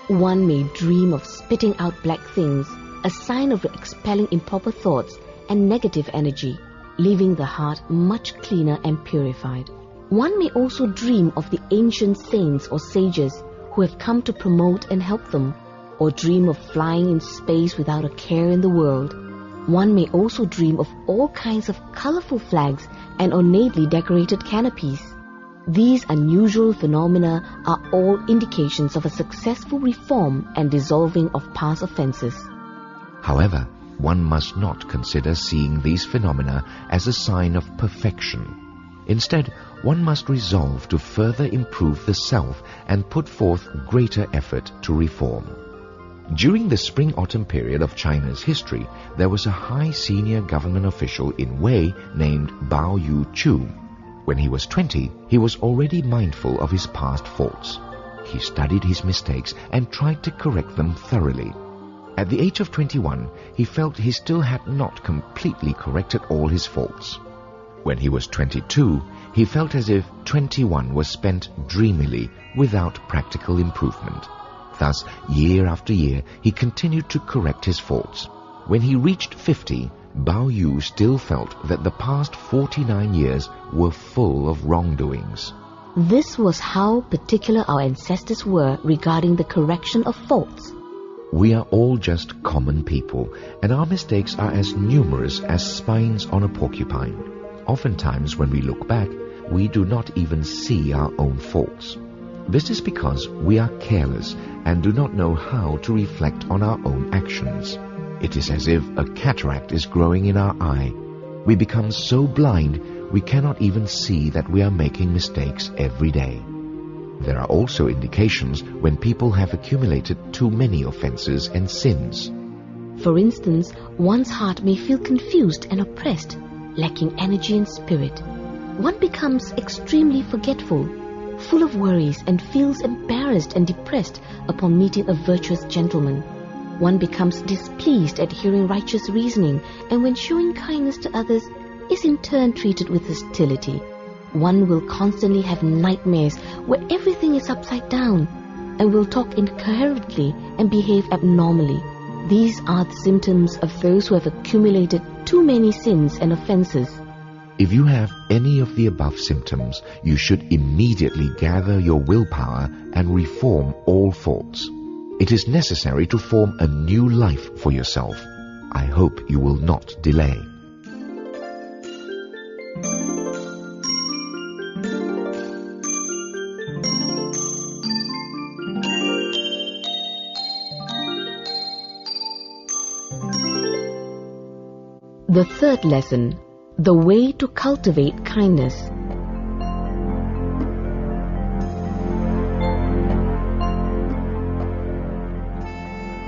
One may dream of spitting out black things, a sign of expelling improper thoughts and negative energy, leaving the heart much cleaner and purified. One may also dream of the ancient saints or sages who have come to promote and help them, or dream of flying in space without a care in the world. One may also dream of all kinds of colorful flags and ornately decorated canopies. These unusual phenomena are all indications of a successful reform and dissolving of past offenses. However, one must not consider seeing these phenomena as a sign of perfection. Instead, one must resolve to further improve the self and put forth greater effort to reform. During the spring-autumn period of China's history, there was a high senior government official in Wei named Bao Yu-chu. When he was 20, he was already mindful of his past faults. He studied his mistakes and tried to correct them thoroughly. At the age of 21, he felt he still had not completely corrected all his faults. When he was 22, he felt as if 21 was spent dreamily without practical improvement. Thus, year after year, he continued to correct his faults. When he reached 50, Bao Yu still felt that the past 49 years were full of wrongdoings. This was how particular our ancestors were regarding the correction of faults. We are all just common people, and our mistakes are as numerous as spines on a porcupine. Oftentimes, when we look back, we do not even see our own faults. This is because we are careless and do not know how to reflect on our own actions. It is as if a cataract is growing in our eye. We become so blind we cannot even see that we are making mistakes every day. There are also indications when people have accumulated too many offenses and sins. For instance, one's heart may feel confused and oppressed, lacking energy and spirit. One becomes extremely forgetful, full of worries, and feels embarrassed and depressed upon meeting a virtuous gentleman. One becomes displeased at hearing righteous reasoning, and when showing kindness to others, is in turn treated with hostility. One will constantly have nightmares where everything is upside down, and will talk incoherently and behave abnormally. These are the symptoms of those who have accumulated too many sins and offenses. If you have any of the above symptoms, you should immediately gather your willpower and reform all faults. It is necessary to form a new life for yourself. I hope you will not delay. The third lesson, the way to cultivate kindness.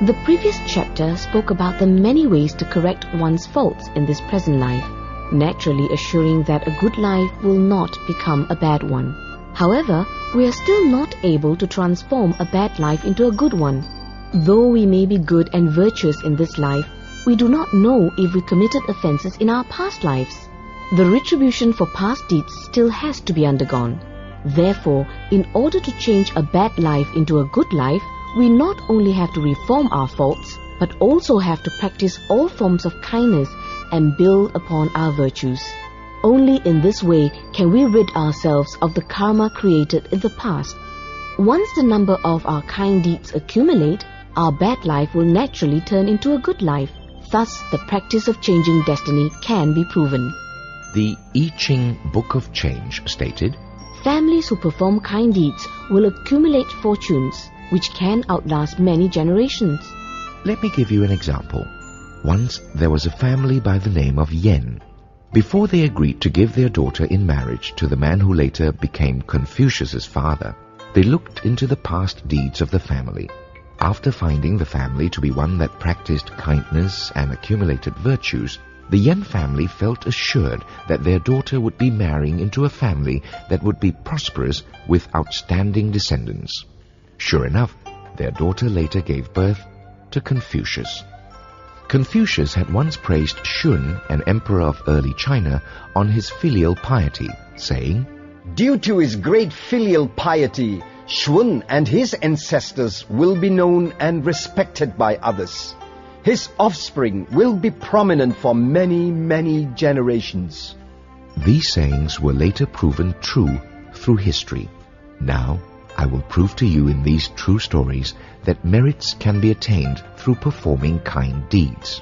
The previous chapter spoke about the many ways to correct one's faults in this present life, naturally assuring that a good life will not become a bad one. However, we are still not able to transform a bad life into a good one. Though we may be good and virtuous in this life, we do not know if we committed offenses in our past lives. The retribution for past deeds still has to be undergone. Therefore, in order to change a bad life into a good life, we not only have to reform our faults, but also have to practice all forms of kindness and build upon our virtues. Only in this way can we rid ourselves of the karma created in the past. Once the number of our kind deeds accumulate, our bad life will naturally turn into a good life. Thus, the practice of changing destiny can be proven. The I Ching Book of Change stated, Families who perform kind deeds will accumulate fortunes, which can outlast many generations. Let me give you an example. Once there was a family by the name of Yen. Before they agreed to give their daughter in marriage to the man who later became Confucius's father, they looked into the past deeds of the family. After finding the family to be one that practiced kindness and accumulated virtues, the Yen family felt assured that their daughter would be marrying into a family that would be prosperous with outstanding descendants. Sure enough, their daughter later gave birth to Confucius. Confucius had once praised Shun, an emperor of early China, on his filial piety, saying, Due to his great filial piety, Shun and his ancestors will be known and respected by others. His offspring will be prominent for many, many generations. These sayings were later proven true through history. Now, I will prove to you in these true stories that merits can be attained through performing kind deeds.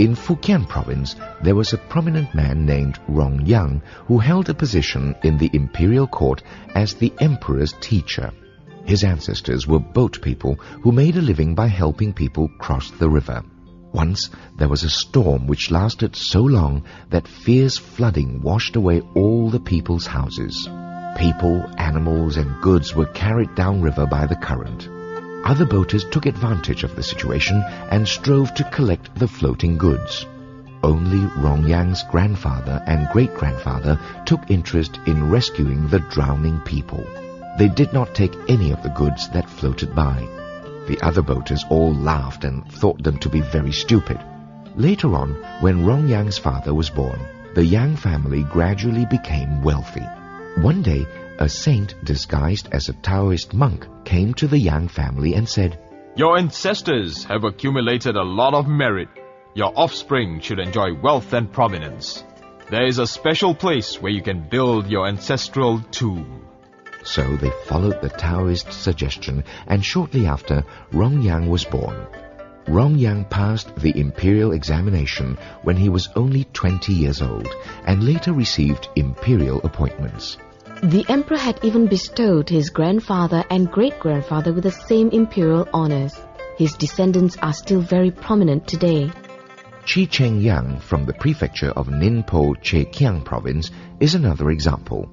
In Fujian province, there was a prominent man named Rong Yang who held a position in the imperial court as the emperor's teacher. His ancestors were boat people who made a living by helping people cross the river. Once there was a storm which lasted so long that fierce flooding washed away all the people's houses. People, animals, and goods were carried downriver by the current. Other boaters took advantage of the situation and strove to collect the floating goods. Only Rong Yang's grandfather and great-grandfather took interest in rescuing the drowning people. They did not take any of the goods that floated by. The other boaters all laughed and thought them to be very stupid. Later on, when Rong Yang's father was born, the Yang family gradually became wealthy. One day, a saint disguised as a Taoist monk came to the Yang family and said, Your ancestors have accumulated a lot of merit. Your offspring should enjoy wealth and prominence. There is a special place where you can build your ancestral tomb. So they followed the Taoist suggestion, and shortly after, Rong Yang was born. Rong Yang passed the imperial examination when he was only 20 years old, and later received imperial appointments. The emperor had even bestowed his grandfather and great-grandfather with the same imperial honors. His descendants are still very prominent today. Chi Cheng Yang from the prefecture of Ningpo, Zhejiang province is another example.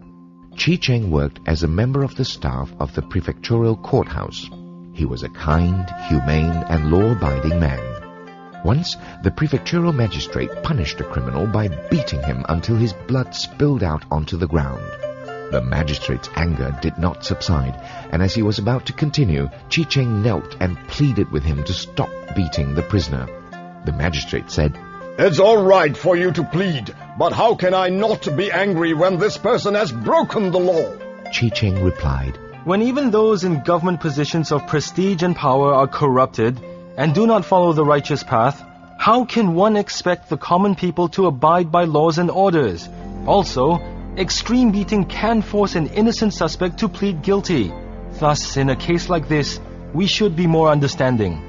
Chi Cheng worked as a member of the staff of the prefectural courthouse. He was a kind, humane, and law-abiding man. Once, the prefectural magistrate punished a criminal by beating him until his blood spilled out onto the ground. The magistrate's anger did not subside, and as he was about to continue, Chi Cheng knelt and pleaded with him to stop beating the prisoner. The magistrate said, It's all right for you to plead, but how can I not be angry when this person has broken the law? Chi Cheng replied, When even those in government positions of prestige and power are corrupted and do not follow the righteous path, how can one expect the common people to abide by laws and orders? Also, extreme beating can force an innocent suspect to plead guilty. Thus, in a case like this, we should be more understanding.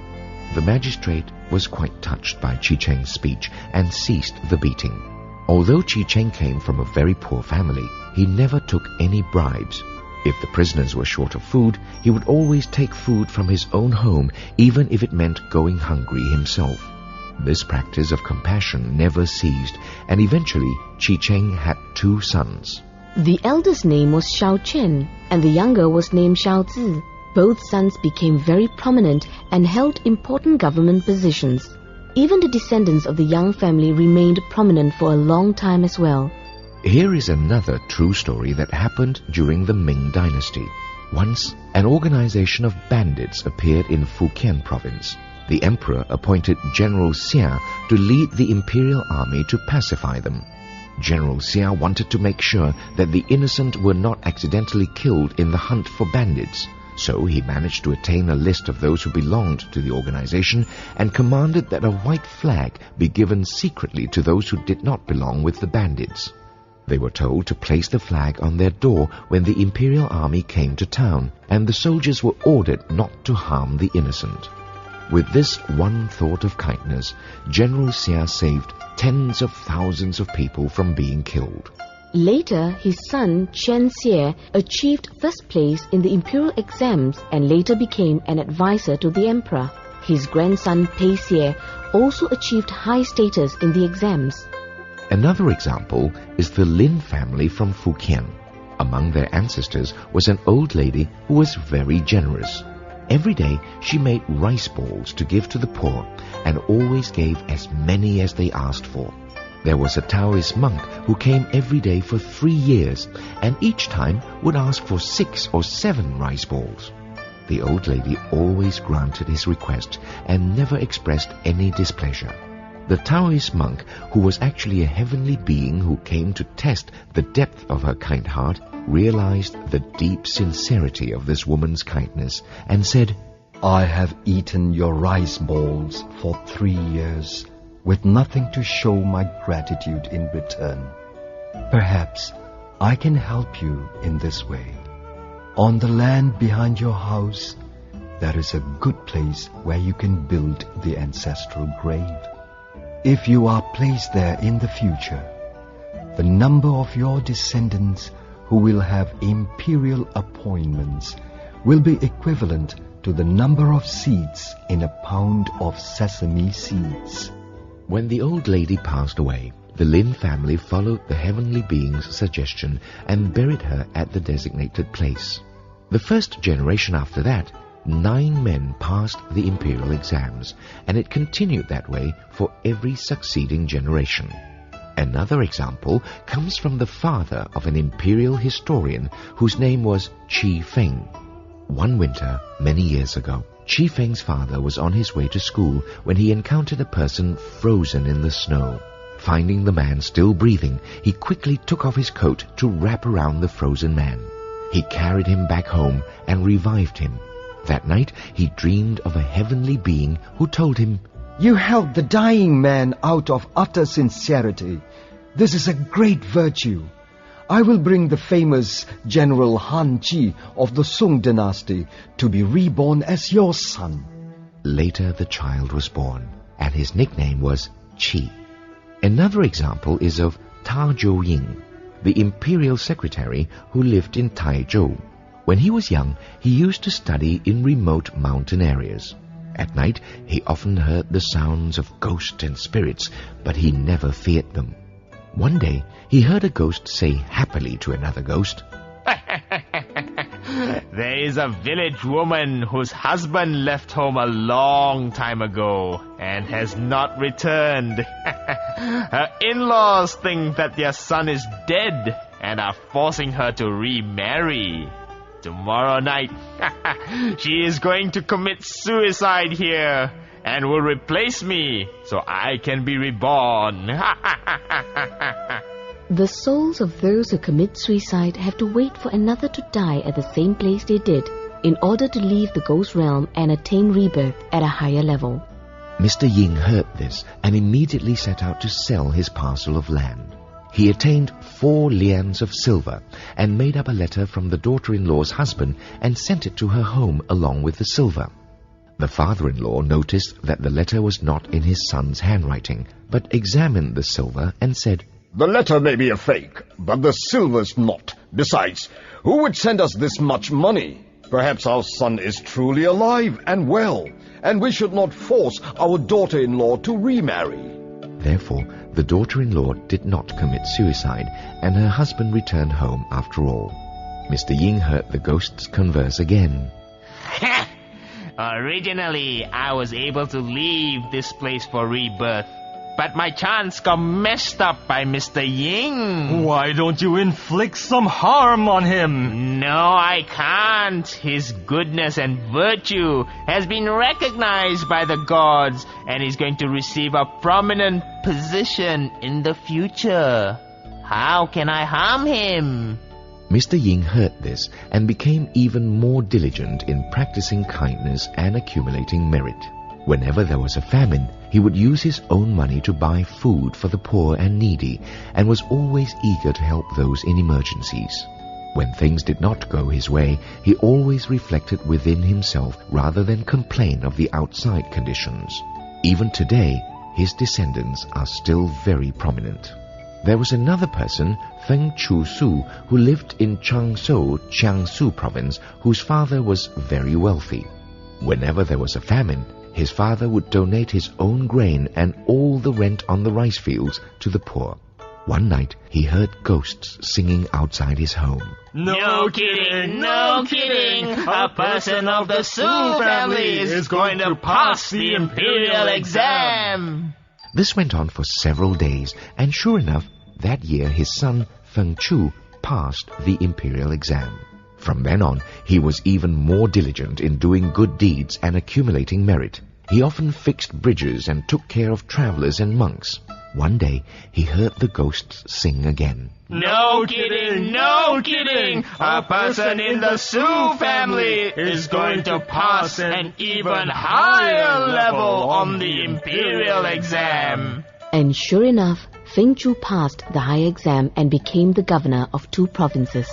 The magistrate was quite touched by Chi Cheng's speech and ceased the beating. Although Chi Cheng came from a very poor family, he never took any bribes. If the prisoners were short of food, he would always take food from his own home, even if it meant going hungry himself. This practice of compassion never ceased, and eventually Qi Cheng had 2 sons. The eldest name was Shao Chen, and the younger was named Shao Zi. Both sons became very prominent and held important government positions. Even the descendants of the Yang family remained prominent for a long time as well. Here is another true story that happened during the Ming Dynasty. Once, an organization of bandits appeared in Fujian province. The emperor appointed General Xia to lead the imperial army to pacify them. General Xia wanted to make sure that the innocent were not accidentally killed in the hunt for bandits. So he managed to attain a list of those who belonged to the organization and commanded that a white flag be given secretly to those who did not belong with the bandits. They were told to place the flag on their door when the imperial army came to town, and the soldiers were ordered not to harm the innocent. With this one thought of kindness, General Xia saved tens of thousands of people from being killed. Later, his son Chen Xie achieved first place in the imperial exams and later became an advisor to the emperor. His grandson Pei Xie also achieved high status in the exams. Another example is the Lin family from Fujian. Among their ancestors was an old lady who was very generous. Every day she made rice balls to give to the poor and always gave as many as they asked for. There was a Taoist monk who came every day for 3 years and each time would ask for 6 or 7 rice balls. The old lady always granted his request and never expressed any displeasure. The Taoist monk, who was actually a heavenly being who came to test the depth of her kind heart, realized the deep sincerity of this woman's kindness and said, I have eaten your rice balls for 3 years with nothing to show my gratitude in return. Perhaps I can help you in this way. On the land behind your house, there is a good place where you can build the ancestral grave. If you are placed there in the future, the number of your descendants who will have imperial appointments will be equivalent to the number of seeds in a pound of sesame seeds. When the old lady passed away, the Lin family followed the heavenly being's suggestion and buried her at the designated place. The first generation after that, 9 men passed the imperial exams, and it continued that way for every succeeding generation. Another example comes from the father of an imperial historian whose name was Qi Feng. One winter, many years ago, Qi Feng's father was on his way to school when he encountered a person frozen in the snow. Finding the man still breathing, he quickly took off his coat to wrap around the frozen man. He carried him back home and revived him. That night, he dreamed of a heavenly being who told him, You helped the dying man out of utter sincerity. This is a great virtue. I will bring the famous General Han Ji of the Song Dynasty to be reborn as your son. Later, the child was born, and his nickname was Qi. Another example is of Ta Zhou-ying, the imperial secretary who lived in Taizhou. When he was young, he used to study in remote mountain areas. At night, he often heard the sounds of ghosts and spirits, but he never feared them. One day, he heard a ghost say happily to another ghost, There is a village woman whose husband left home a long time ago and has not returned. Her in-laws think that their son is dead and are forcing her to remarry. Tomorrow night, she is going to commit suicide here and will replace me so I can be reborn. The souls of those who commit suicide have to wait for another to die at the same place they did in order to leave the ghost realm and attain rebirth at a higher level. Mr. Ying heard this and immediately set out to sell his parcel of land. He attained 4 lians of silver and made up a letter from the daughter-in-law's husband and sent it to her home along with the silver. The father-in-law noticed that the letter was not in his son's handwriting, but examined the silver and said, The letter may be a fake, but the silver's not. Besides, who would send us this much money? Perhaps our son is truly alive and well, and we should not force our daughter-in-law to remarry. Therefore, the daughter-in-law did not commit suicide, and her husband returned home after all. Mr. Ying heard the ghosts converse again. Originally, I was able to leave this place for rebirth, but my chance got messed up by Mr. Ying. Why don't you inflict some harm on him? No, I can't. His goodness and virtue has been recognized by the gods, and he's going to receive a prominent position in the future. How can I harm him? Mr. Ying heard this and became even more diligent in practicing kindness and accumulating merit. Whenever there was a famine, he would use his own money to buy food for the poor and needy, and was always eager to help those in emergencies. When things did not go his way, he always reflected within himself rather than complain of the outside conditions. Even today, his descendants are still very prominent. There was another person, Feng Chu-su, who lived in Changsou, Jiangsu province, whose father was very wealthy. Whenever there was a famine, his father would donate his own grain and all the rent on the rice fields to the poor. One night, he heard ghosts singing outside his home. No kidding, no kidding. A person of the Su family is going to pass the imperial exam. This went on for several days, and sure enough, that year his son, Feng Chu, passed the imperial exam. From then on, he was even more diligent in doing good deeds and accumulating merit. He often fixed bridges and took care of travelers and monks. One day, he heard the ghosts sing again. No kidding, no kidding. A person in the Su family is going to pass an even higher level on the imperial exam. And sure enough, Feng Chu passed the high exam and became the governor of 2 provinces.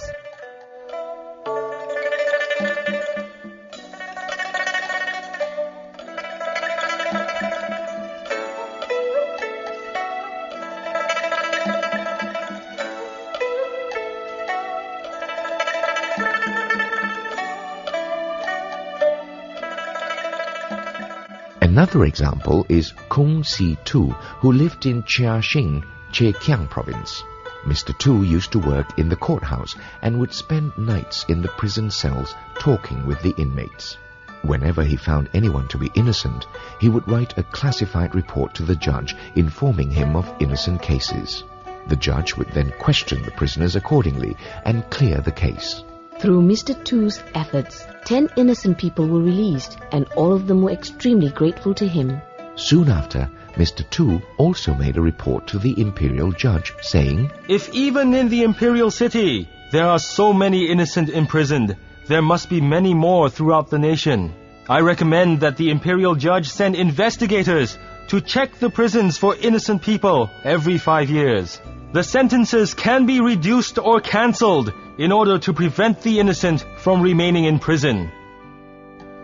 Another example is Kong Si Tu, who lived in Jiaxing, Zhejiang province. Mr. Tu used to work in the courthouse and would spend nights in the prison cells talking with the inmates. Whenever he found anyone to be innocent, he would write a classified report to the judge informing him of innocent cases. The judge would then question the prisoners accordingly and clear the case. Through Mr. Tu's efforts, 10 innocent people were released, and all of them were extremely grateful to him. Soon after, Mr. Tu also made a report to the imperial judge, saying, If even in the imperial city there are so many innocent imprisoned, there must be many more throughout the nation. I recommend that the imperial judge send investigators to check the prisons for innocent people every 5 years. The sentences can be reduced or cancelled in order to prevent the innocent from remaining in prison.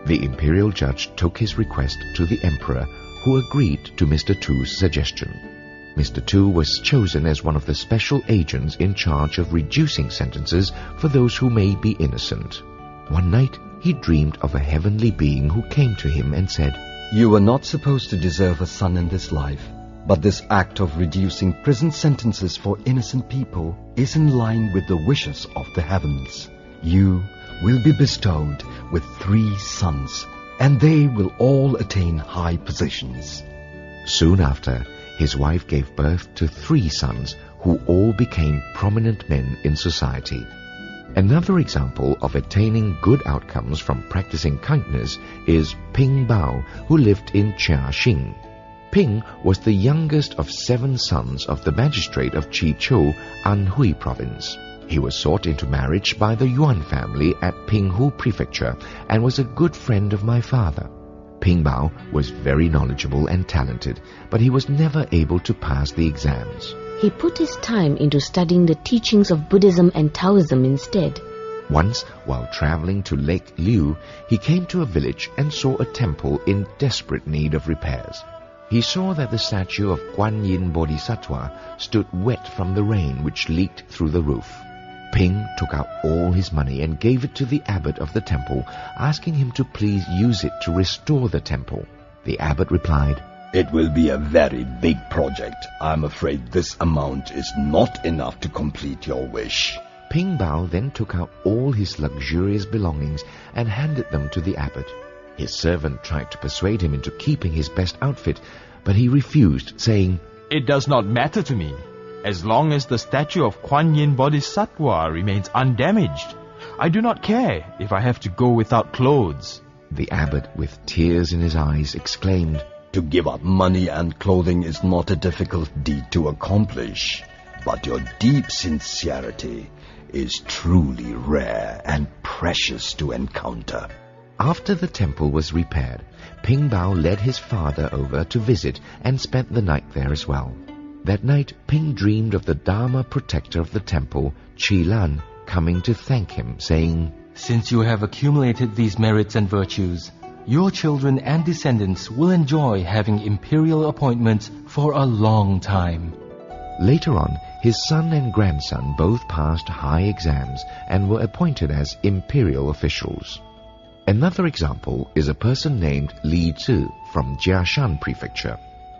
The imperial judge took his request to the emperor, who agreed to Mr. Tu's suggestion. Mr. Tu was chosen as one of the special agents in charge of reducing sentences for those who may be innocent. One night, he dreamed of a heavenly being who came to him and said, You were not supposed to deserve a son in this life, but this act of reducing prison sentences for innocent people is in line with the wishes of the heavens. You will be bestowed with 3 sons, and they will all attain high positions. Soon after, his wife gave birth to 3 sons, who all became prominent men in society. Another example of attaining good outcomes from practicing kindness is Ping Bao, who lived in Jiaxing. Ping was the youngest of 7 sons of the magistrate of Chiqiu, Anhui province. He was sought into marriage by the Yuan family at Pinghu prefecture and was a good friend of my father. Ping Bao was very knowledgeable and talented, but he was never able to pass the exams. He put his time into studying the teachings of Buddhism and Taoism instead. Once, while traveling to Lake Liu, he came to a village and saw a temple in desperate need of repairs. He saw that the statue of Guan Yin Bodhisattva stood wet from the rain which leaked through the roof. Ping took out all his money and gave it to the abbot of the temple, asking him to please use it to restore the temple. The abbot replied, "It will be a very big project. I'm afraid this amount is not enough to complete your wish." Ping Bao then took out all his luxurious belongings and handed them to the abbot. His servant tried to persuade him into keeping his best outfit, but he refused, saying, It does not matter to me. As long as the statue of Kuan Yin Bodhisattva remains undamaged, I do not care if I have to go without clothes. The abbot, with tears in his eyes, exclaimed, To give up money and clothing is not a difficult deed to accomplish, but your deep sincerity is truly rare and precious to encounter. After the temple was repaired, Ping Bao led his father over to visit and spent the night there as well. That night, Ping dreamed of the Dharma protector of the temple, Chi Lan, coming to thank him, saying, Since you have accumulated these merits and virtues, your children and descendants will enjoy having imperial appointments for a long time. Later on, his son and grandson both passed high exams and were appointed as imperial officials. Another example is a person named Li Zi from Jiashan Prefecture.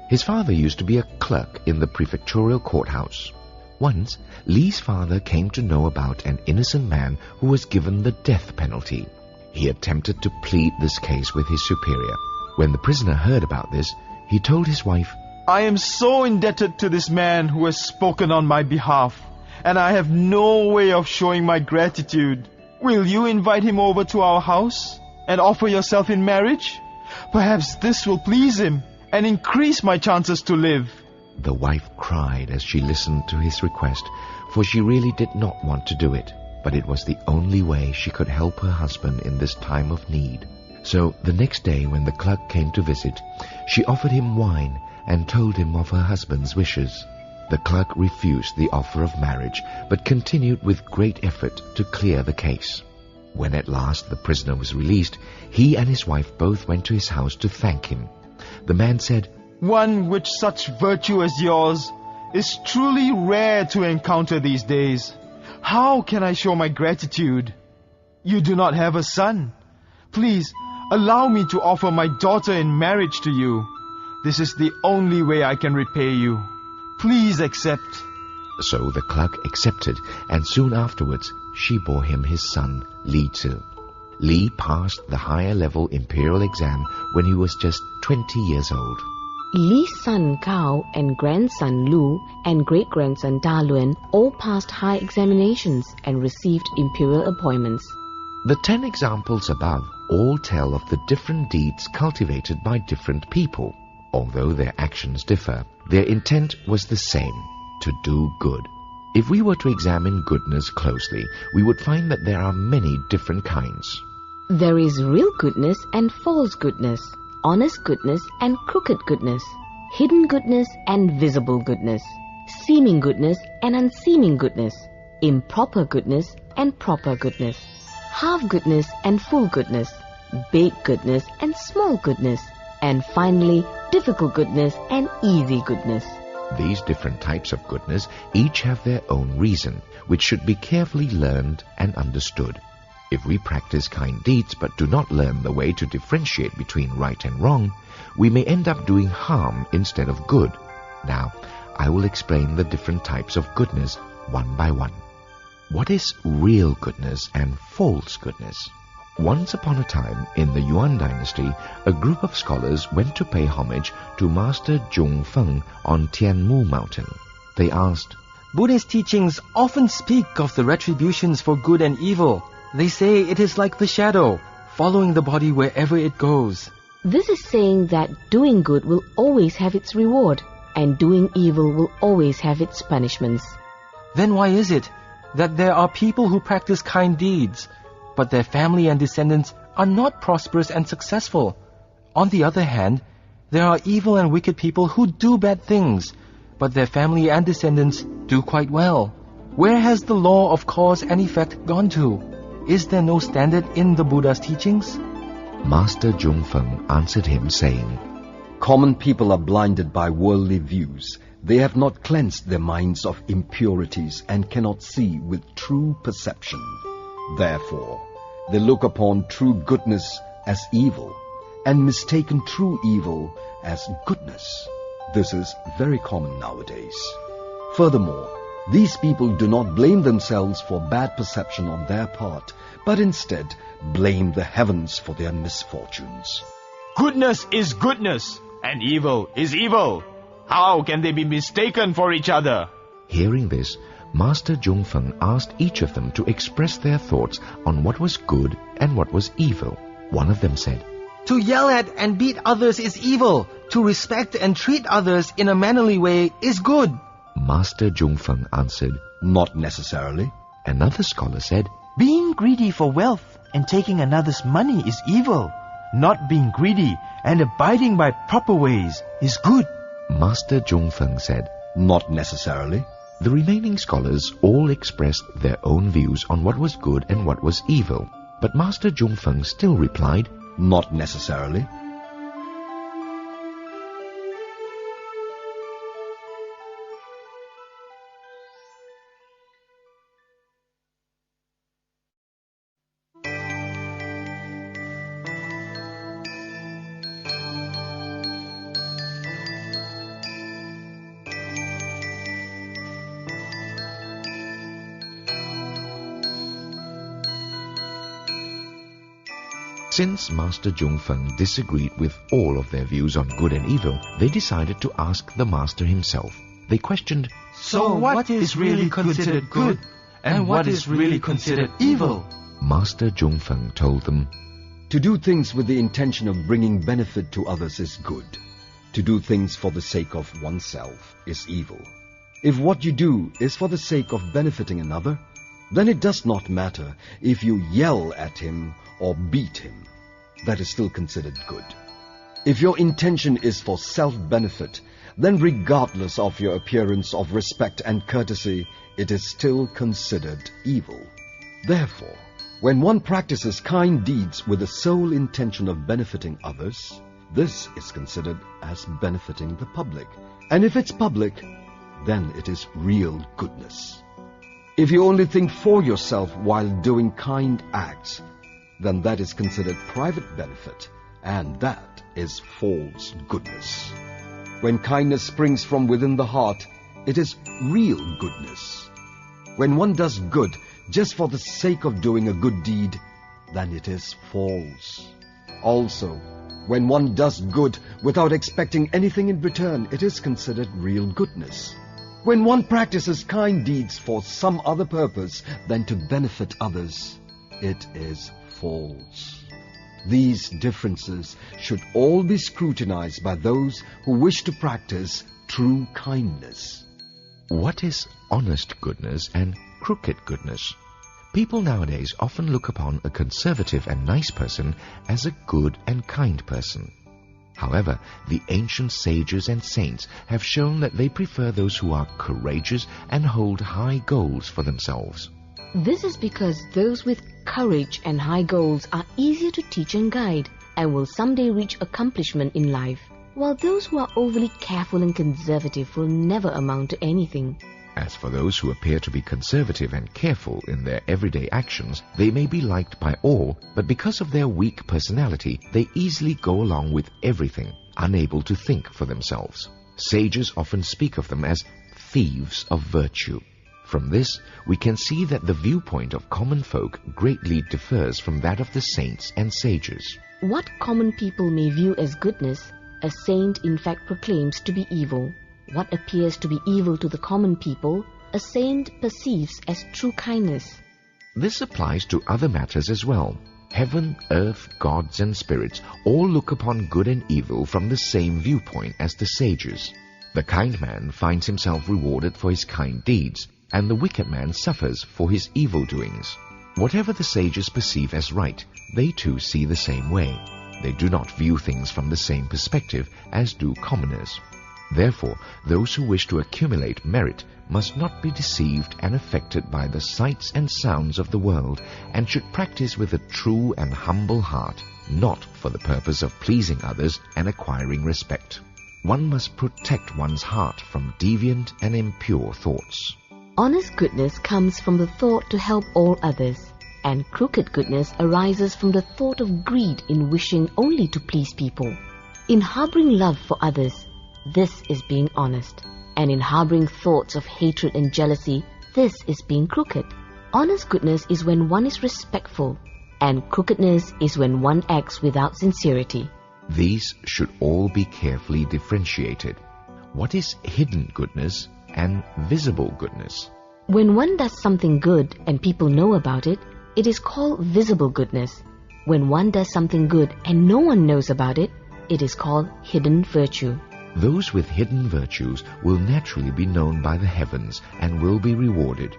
His father used to be a clerk in the prefectural courthouse. Once, Li's father came to know about an innocent man who was given the death penalty. He attempted to plead this case with his superior. When the prisoner heard about this, he told his wife, I am so indebted to this man who has spoken on my behalf, and I have no way of showing my gratitude. Will you invite him over to our house and offer yourself in marriage? Perhaps this will please him and increase my chances to live. The wife cried as she listened to his request, for she really did not want to do it, but it was the only way she could help her husband in this time of need. So the next day when the clerk came to visit, she offered him wine and told him of her husband's wishes. The clerk refused the offer of marriage, but continued with great effort to clear the case. When at last the prisoner was released, he and his wife both went to his house to thank him. The man said, One with such virtue as yours is truly rare to encounter these days. How can I show my gratitude? You do not have a son. Please, allow me to offer my daughter in marriage to you. This is the only way I can repay you. Please accept. So the clerk accepted, and soon afterwards she bore him his son, Li Zi. Li passed the higher level imperial exam when he was just 20 years old. Li's son Gao and grandson Lu and great-grandson Da Luan all passed high examinations and received imperial appointments. The 10 examples above all tell of the different deeds cultivated by different people. Although their actions differ, their intent was the same, to do good. If we were to examine goodness closely, we would find that there are many different kinds. There is real goodness and false goodness, honest goodness and crooked goodness, hidden goodness and visible goodness, seeming goodness and unseeming goodness, improper goodness and proper goodness, half goodness and full goodness, big goodness and small goodness, and finally, difficult goodness and easy goodness. These different types of goodness each have their own reason, which should be carefully learned and understood. If we practice kind deeds but do not learn the way to differentiate between right and wrong, we may end up doing harm instead of good. Now, I will explain the different types of goodness one by one. What is real goodness and false goodness? Once upon a time, in the Yuan Dynasty, a group of scholars went to pay homage to Master Zhong Feng on Tianmu Mountain. They asked, Buddhist teachings often speak of the retributions for good and evil. They say it is like the shadow, following the body wherever it goes. This is saying that doing good will always have its reward, and doing evil will always have its punishments. Then why is it that there are people who practice kind deeds, but their family and descendants are not prosperous and successful? On the other hand, there are evil and wicked people who do bad things, but their family and descendants do quite well. Where has the law of cause and effect gone to? Is there no standard in the Buddha's teachings? Master Zhong Feng answered him saying, Common people are blinded by worldly views. They have not cleansed their minds of impurities and cannot see with true perception. Therefore, they look upon true goodness as evil and mistaken true evil as goodness. This is very common nowadays. Furthermore, these people do not blame themselves for bad perception on their part, but instead blame the heavens for their misfortunes. Goodness is goodness, and evil is evil. How can they be mistaken for each other? Hearing this, Master Zhongfeng asked each of them to express their thoughts on what was good and what was evil. One of them said, To yell at and beat others is evil. To respect and treat others in a mannerly way is good. Master Zhongfeng answered, Not necessarily. Another scholar said, Being greedy for wealth and taking another's money is evil. Not being greedy and abiding by proper ways is good. Master Zhongfeng said, Not necessarily. The remaining scholars all expressed their own views on what was good and what was evil, but Master Zhongfeng still replied, Not necessarily. Since Master Zhongfeng disagreed with all of their views on good and evil, they decided to ask the Master himself. They questioned, So what is really considered good and what is really considered evil? Master Zhongfeng told them, To do things with the intention of bringing benefit to others is good. To do things for the sake of oneself is evil. If what you do is for the sake of benefiting another, then it does not matter if you yell at him or beat him. That is still considered good. If your intention is for self-benefit, then regardless of your appearance of respect and courtesy, it is still considered evil. Therefore, when one practices kind deeds with the sole intention of benefiting others, this is considered as benefiting the public. And if it's public, then it is real goodness. If you only think for yourself while doing kind acts, then that is considered private benefit, and that is false goodness. When kindness springs from within the heart, it is real goodness. When one does good just for the sake of doing a good deed, then it is false. Also, when one does good without expecting anything in return, it is considered real goodness. When one practices kind deeds for some other purpose than to benefit others, it is false. These differences should all be scrutinized by those who wish to practice true kindness. What is honest goodness and crooked goodness? People nowadays often look upon a conservative and nice person as a good and kind person. However, the ancient sages and saints have shown that they prefer those who are courageous and hold high goals for themselves. This is because those with courage and high goals are easier to teach and guide and will someday reach accomplishment in life, while those who are overly careful and conservative will never amount to anything. As for those who appear to be conservative and careful in their everyday actions, they may be liked by all, but because of their weak personality, they easily go along with everything, unable to think for themselves. Sages often speak of them as thieves of virtue. From this, we can see that the viewpoint of common folk greatly differs from that of the saints and sages. What common people may view as goodness, a saint in fact proclaims to be evil. What appears to be evil to the common people, a saint perceives as true kindness. This applies to other matters as well. Heaven, earth, gods and spirits all look upon good and evil from the same viewpoint as the sages. The kind man finds himself rewarded for his kind deeds, and the wicked man suffers for his evil doings. Whatever the sages perceive as right, they too see the same way. They do not view things from the same perspective as do commoners. Therefore, those who wish to accumulate merit must not be deceived and affected by the sights and sounds of the world, and should practice with a true and humble heart, not for the purpose of pleasing others and acquiring respect. one must protect one's heart from deviant and impure thoughts. Honest goodness comes from the thought to help all others, and crooked goodness arises from the thought of greed in wishing only to please people. In harboring love for others, this is being honest, and in harboring thoughts of hatred and jealousy, this is being crooked. Honest goodness is when one is respectful, and crookedness is when one acts without sincerity. These should all be carefully differentiated. What is hidden goodness and visible goodness? When one does something good and people know about it, it is called visible goodness. When one does something good and no one knows about it, it is called hidden virtue. Those with hidden virtues will naturally be known by the heavens and will be rewarded.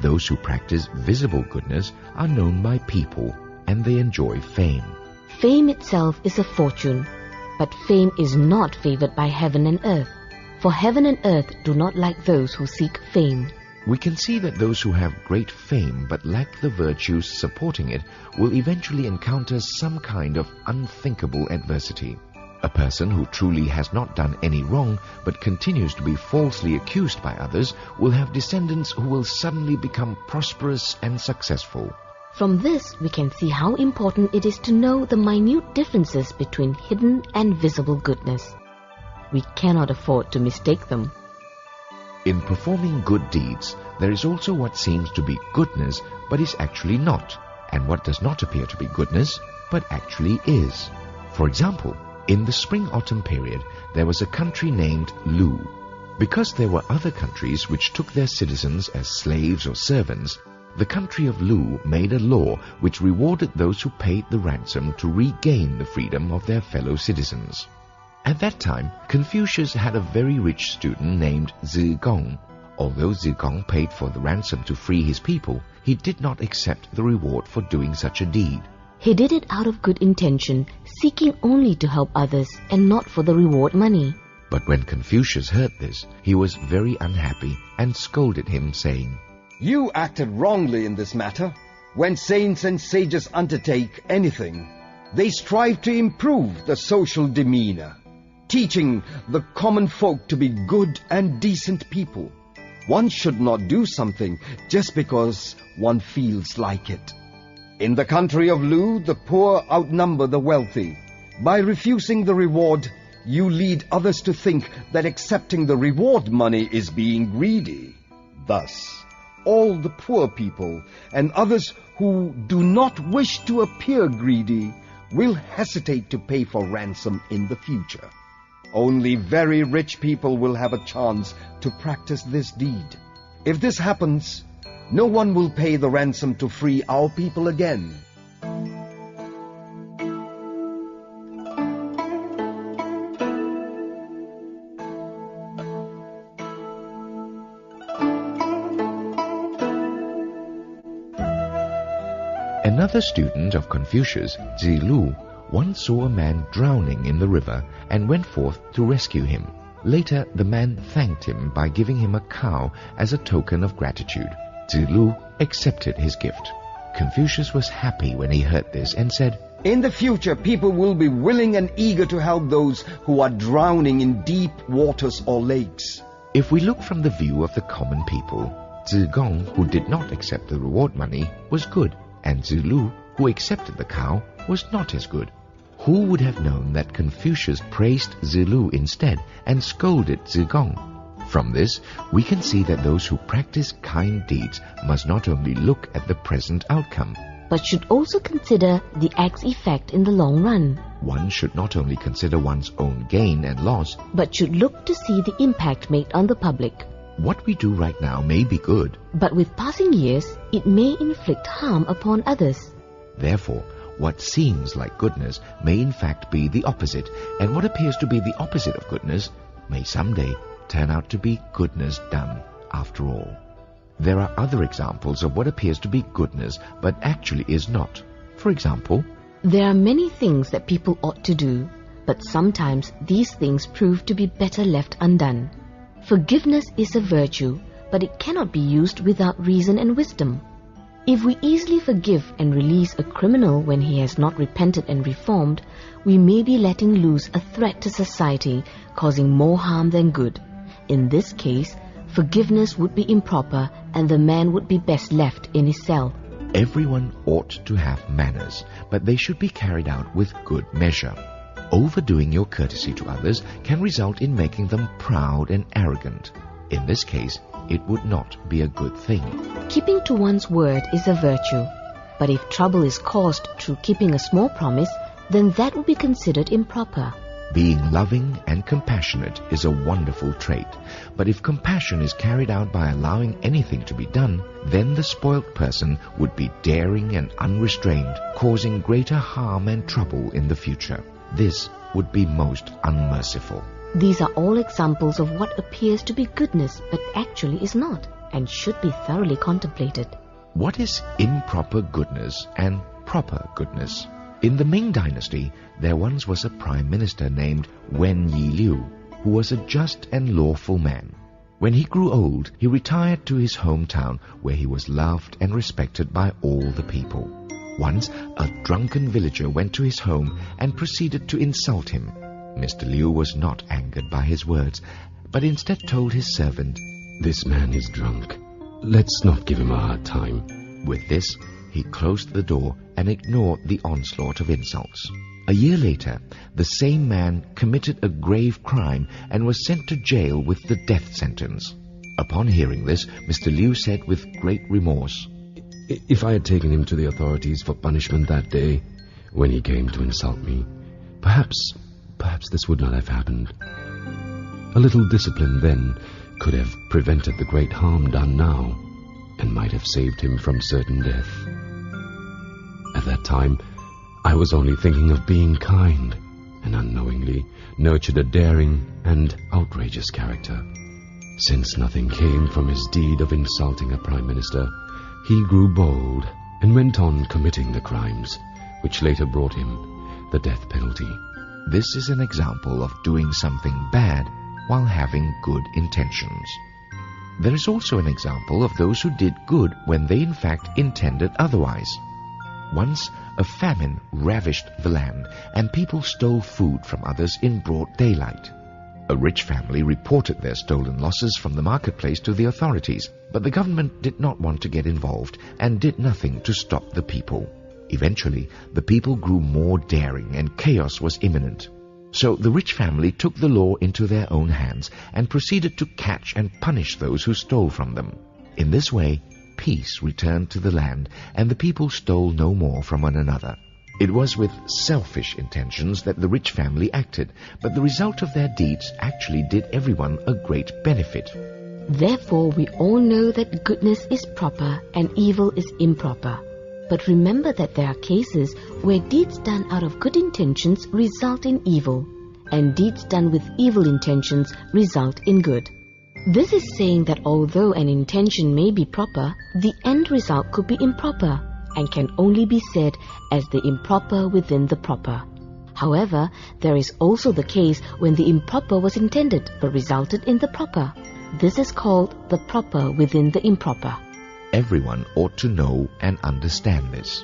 Those who practice visible goodness are known by people, and they enjoy fame. Fame itself is a fortune, but fame is not favored by heaven and earth, for heaven and earth do not like those who seek fame. We can see that those who have great fame but lack the virtues supporting it will eventually encounter some kind of unthinkable adversity. A person who truly has not done any wrong but continues to be falsely accused by others will have descendants who will suddenly become prosperous and successful. From this, we can see how important it is to know the minute differences between hidden and visible goodness. We cannot afford to mistake them. In performing good deeds, there is also what seems to be goodness but is actually not, and what does not appear to be goodness but actually is. For example, in the spring-autumn period, there was a country named Lu. Because there were other countries which took their citizens as slaves or servants, the country of Lu made a law which rewarded those who paid the ransom to regain the freedom of their fellow citizens. At that time, Confucius had a very rich student named Zigong. Although Zigong paid for the ransom to free his people, he did not accept the reward for doing such a deed. He did it out of good intention, seeking only to help others and not for the reward money. But when Confucius heard this, he was very unhappy and scolded him, saying, You acted wrongly in this matter. When saints and sages undertake anything, they strive to improve the social demeanor, teaching the common folk to be good and decent people. One should not do something just because one feels like it. In the country of Lu, the poor outnumber the wealthy. By refusing the reward, you lead others to think that accepting the reward money is being greedy. Thus, all the poor people and others who do not wish to appear greedy will hesitate to pay for ransom in the future. Only very rich people will have a chance to practice this deed. If this happens, no one will pay the ransom to free our people again. Another student of Confucius, Zilu, once saw a man drowning in the river and went forth to rescue him. Later, the man thanked him by giving him a cow as a token of gratitude. Zilu accepted his gift. Confucius was happy when he heard this and said, In the future, people will be willing and eager to help those who are drowning in deep waters or lakes. If we look from the view of the common people, Zigong, who did not accept the reward money, was good, and Zilu, who accepted the cow, was not as good. Who would have known that Confucius praised Zilu instead and scolded Zigong? From this, we can see that those who practice kind deeds must not only look at the present outcome, but should also consider the act's effect in the long run. One should not only consider one's own gain and loss, but should look to see the impact made on the public. What we do right now may be good, but with passing years, it may inflict harm upon others. Therefore, what seems like goodness may in fact be the opposite, and what appears to be the opposite of goodness may someday turn out to be goodness done after all. There are other examples of what appears to be goodness but actually is not. For example, there are many things that people ought to do, but sometimes these things prove to be better left undone. Forgiveness is a virtue, but it cannot be used without reason and wisdom. If we easily forgive and release a criminal when he has not repented and reformed, we may be letting loose a threat to society, causing more harm than good. In this case, forgiveness would be improper and the man would be best left in his cell. Everyone ought to have manners, but they should be carried out with good measure. Overdoing your courtesy to others can result in making them proud and arrogant. In this case, it would not be a good thing. Keeping to one's word is a virtue, but if trouble is caused through keeping a small promise, then that would be considered improper. Being loving and compassionate is a wonderful trait, but if compassion is carried out by allowing anything to be done, then the spoilt person would be daring and unrestrained, causing greater harm and trouble in the future. This would be most unmerciful. These are all examples of what appears to be goodness but actually is not, and should be thoroughly contemplated. What is improper goodness and proper goodness? In the Ming Dynasty, there once was a prime minister named Wen Yi-liu, who was a just and lawful man. When he grew old, he retired to his hometown, where he was loved and respected by all the people. Once, a drunken villager went to his home and proceeded to insult him. Mr. Liu was not angered by his words, but instead told his servant, "This man is drunk. Let's not give him a hard time." With this, he closed the door and ignored the onslaught of insults. A year later, the same man committed a grave crime and was sent to jail with the death sentence. Upon hearing this, Mr. Liu said with great remorse, "If I had taken him to the authorities for punishment that day, when he came to insult me, perhaps this would not have happened. A little discipline then could have prevented the great harm done now, and might have saved him from certain death. At that time, I was only thinking of being kind, and unknowingly nurtured a daring and outrageous character. Since nothing came from his deed of insulting a prime minister, he grew bold and went on committing the crimes, which later brought him the death penalty." This is an example of doing something bad while having good intentions. There is also an example of those who did good when they in fact intended otherwise. Once, a famine ravished the land, and people stole food from others in broad daylight. A rich family reported their stolen losses from the marketplace to the authorities, but the government did not want to get involved and did nothing to stop the people. Eventually, the people grew more daring and chaos was imminent. So the rich family took the law into their own hands and proceeded to catch and punish those who stole from them. In this way, peace returned to the land and the people stole no more from one another. It was with selfish intentions that the rich family acted, but the result of their deeds actually did everyone a great benefit. Therefore, we all know that goodness is proper and evil is improper. But remember that there are cases where deeds done out of good intentions result in evil, and deeds done with evil intentions result in good. This is saying that although an intention may be proper, the end result could be improper, and can only be said as the improper within the proper. However, there is also the case when the improper was intended but resulted in the proper. This is called the proper within the improper. Everyone ought to know and understand this.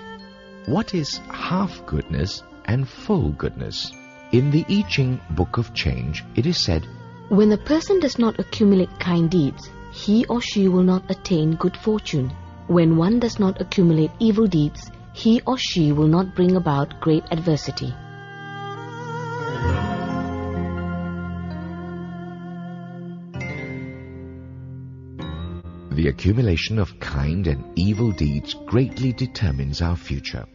What is half goodness and full goodness? In the I Ching Book of Change, it is said, "When a person does not accumulate kind deeds, he or she will not attain good fortune. When one does not accumulate evil deeds, he or she will not bring about great adversity." The accumulation of kind and evil deeds greatly determines our future.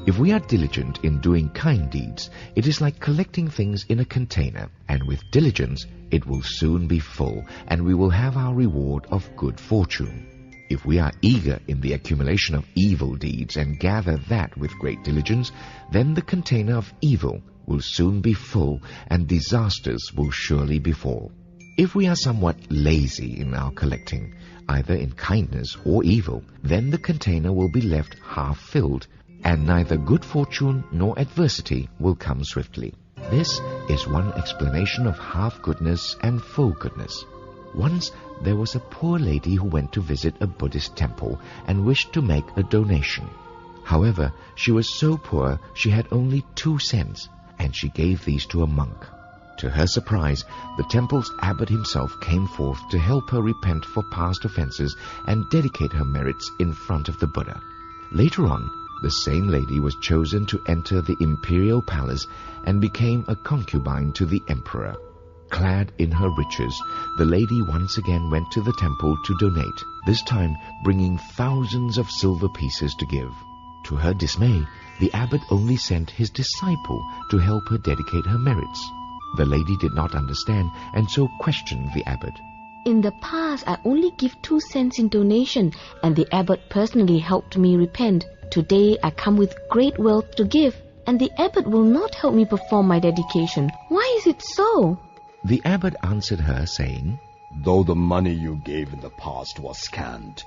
If we are diligent in doing kind deeds, it is like collecting things in a container, and with diligence it will soon be full, and we will have our reward of good fortune. If we are eager in the accumulation of evil deeds and gather that with great diligence, then the container of evil will soon be full, and disasters will surely befall. If we are somewhat lazy in our collecting, either in kindness or evil, then the container will be left half filled, and neither good fortune nor adversity will come swiftly. This is one explanation of half goodness and full goodness. Once there was a poor lady who went to visit a Buddhist temple and wished to make a donation. However, she was so poor she had only 2 cents, and she gave these to a monk. To her surprise, the temple's abbot himself came forth to help her repent for past offenses and dedicate her merits in front of the Buddha. Later on, the same lady was chosen to enter the imperial palace and became a concubine to the emperor. Clad in her riches, the lady once again went to the temple to donate, this time bringing thousands of silver pieces to give. To her dismay, the abbot only sent his disciple to help her dedicate her merits. The lady did not understand and so questioned the abbot. In the past, I only give 2 cents in donation, and the abbot personally helped me repent. Today, I come with great wealth to give, and the abbot will not help me perform my dedication. Why is it so? The abbot answered her, saying, Though the money you gave in the past was scant,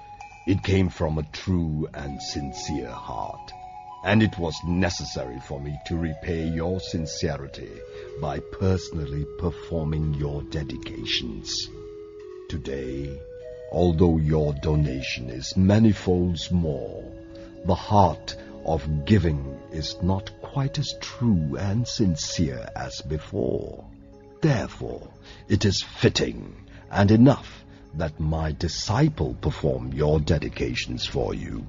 it came from a true and sincere heart, and it was necessary for me to repay your sincerity by personally performing your dedications. Today, although your donation is many folds more, the heart of giving is not quite as true and sincere as before. Therefore, it is fitting and enough that my disciple perform your dedications for you.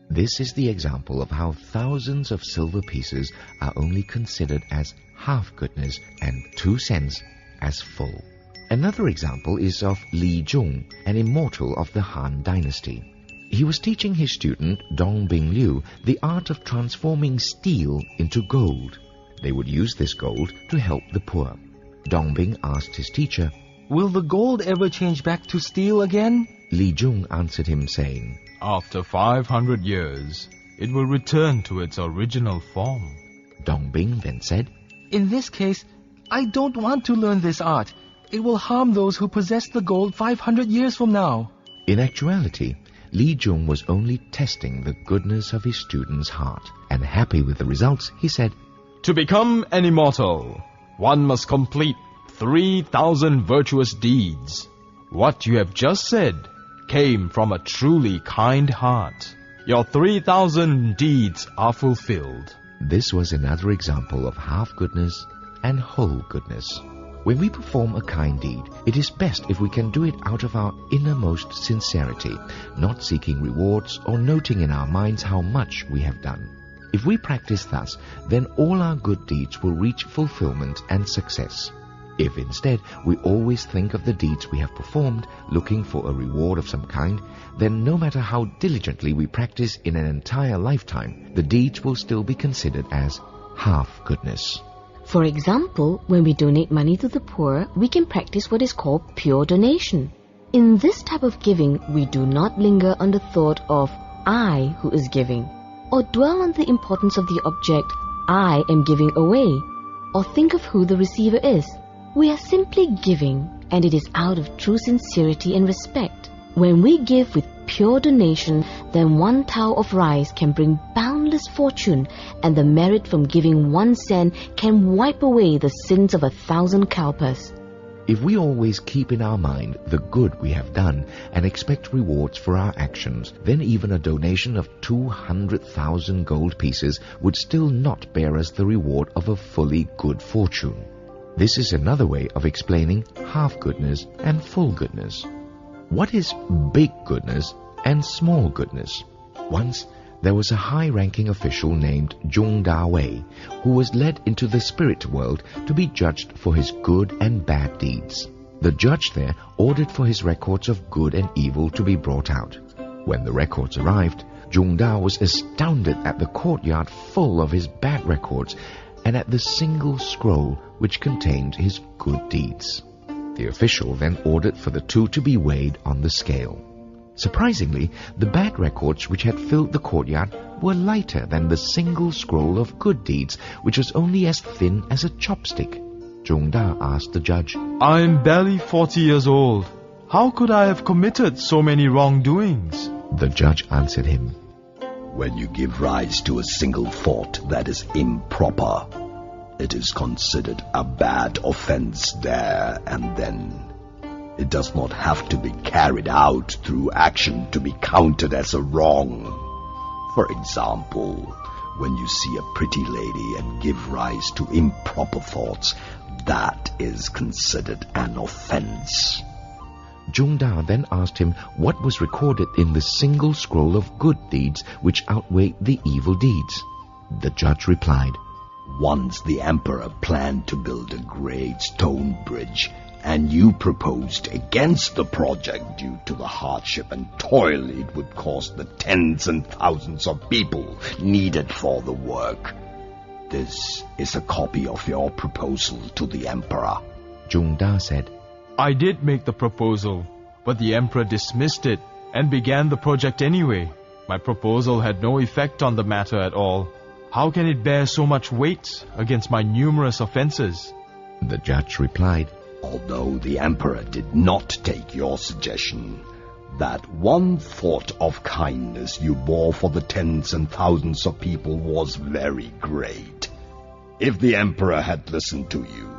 This is the example of how thousands of silver pieces are only considered as half goodness and 2 cents as full. Another example is of Li Zhong, an immortal of the Han Dynasty. He was teaching his student Dongbing Liu the art of transforming steel into gold. They would use this gold to help the poor. Dongbing asked his teacher, Will the gold ever change back to steel again? Li Zhong answered him, saying, After 500 years, it will return to its original form. Dongbing then said, In this case, I don't want to learn this art. It will harm those who possess the gold 500 years from now. In actuality, Li Zhong was only testing the goodness of his student's heart, and happy with the results, he said, To become an immortal, one must complete 3,000 virtuous deeds. What you have just said came from a truly kind heart. Your 3,000 deeds are fulfilled. This was another example of half goodness and whole goodness. When we perform a kind deed, it is best if we can do it out of our innermost sincerity, not seeking rewards or noting in our minds how much we have done. If we practice thus, then all our good deeds will reach fulfillment and success. If instead we always think of the deeds we have performed, looking for a reward of some kind, then no matter how diligently we practice in an entire lifetime, the deeds will still be considered as half goodness. For example, when we donate money to the poor, we can practice what is called pure donation. In this type of giving, we do not linger on the thought of I who is giving, or dwell on the importance of the object I am giving away, or think of who the receiver is. We are simply giving, and it is out of true sincerity and respect. When we give with pure donation, then 1 tau of rice can bring boundless fortune, and the merit from giving 1 cent can wipe away the sins of 1,000 kalpas. If we always keep in our mind the good we have done and expect rewards for our actions, then even a donation of 200,000 gold pieces would still not bear us the reward of a fully good fortune. This is another way of explaining half goodness and full goodness. What is big goodness and small goodness? Once, there was a high-ranking official named Zhong Da Wei, who was led into the spirit world to be judged for his good and bad deeds. The judge there ordered for his records of good and evil to be brought out. When the records arrived, Zhong Da was astounded at the courtyard full of his bad records and at the single scroll which contained his good deeds. The official then ordered for the 2 to be weighed on the scale. Surprisingly, the bad records which had filled the courtyard were lighter than the single scroll of good deeds, which was only as thin as a chopstick. Zhong Da asked the judge, I am barely 40 years old. How could I have committed so many wrongdoings? The judge answered him, When you give rise to a single thought that is improper, it is considered a bad offense there and then. It does not have to be carried out through action to be counted as a wrong. For example, when you see a pretty lady and give rise to improper thoughts, that is considered an offense. Zhong Da then asked him what was recorded in the single scroll of good deeds which outweighed the evil deeds. The judge replied, Once the emperor planned to build a great stone bridge, and you proposed against the project due to the hardship and toil it would cost the tens and thousands of people needed for the work. This is a copy of your proposal to the emperor. Zhong Da said, I did make the proposal, but the emperor dismissed it and began the project anyway. My proposal had no effect on the matter at all. How can it bear so much weight against my numerous offenses? The judge replied, Although the emperor did not take your suggestion, that one thought of kindness you bore for the tens and thousands of people was very great. If the emperor had listened to you,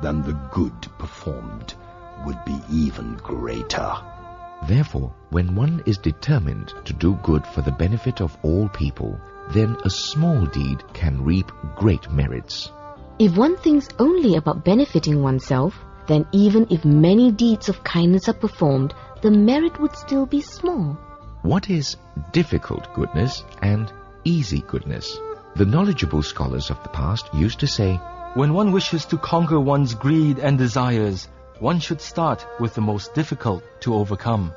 then the good performed would be even greater. Therefore, when one is determined to do good for the benefit of all people, then a small deed can reap great merits. If one thinks only about benefiting oneself, then even if many deeds of kindness are performed, the merit would still be small. What is difficult goodness and easy goodness? The knowledgeable scholars of the past used to say, When one wishes to conquer one's greed and desires, one should start with the most difficult to overcome.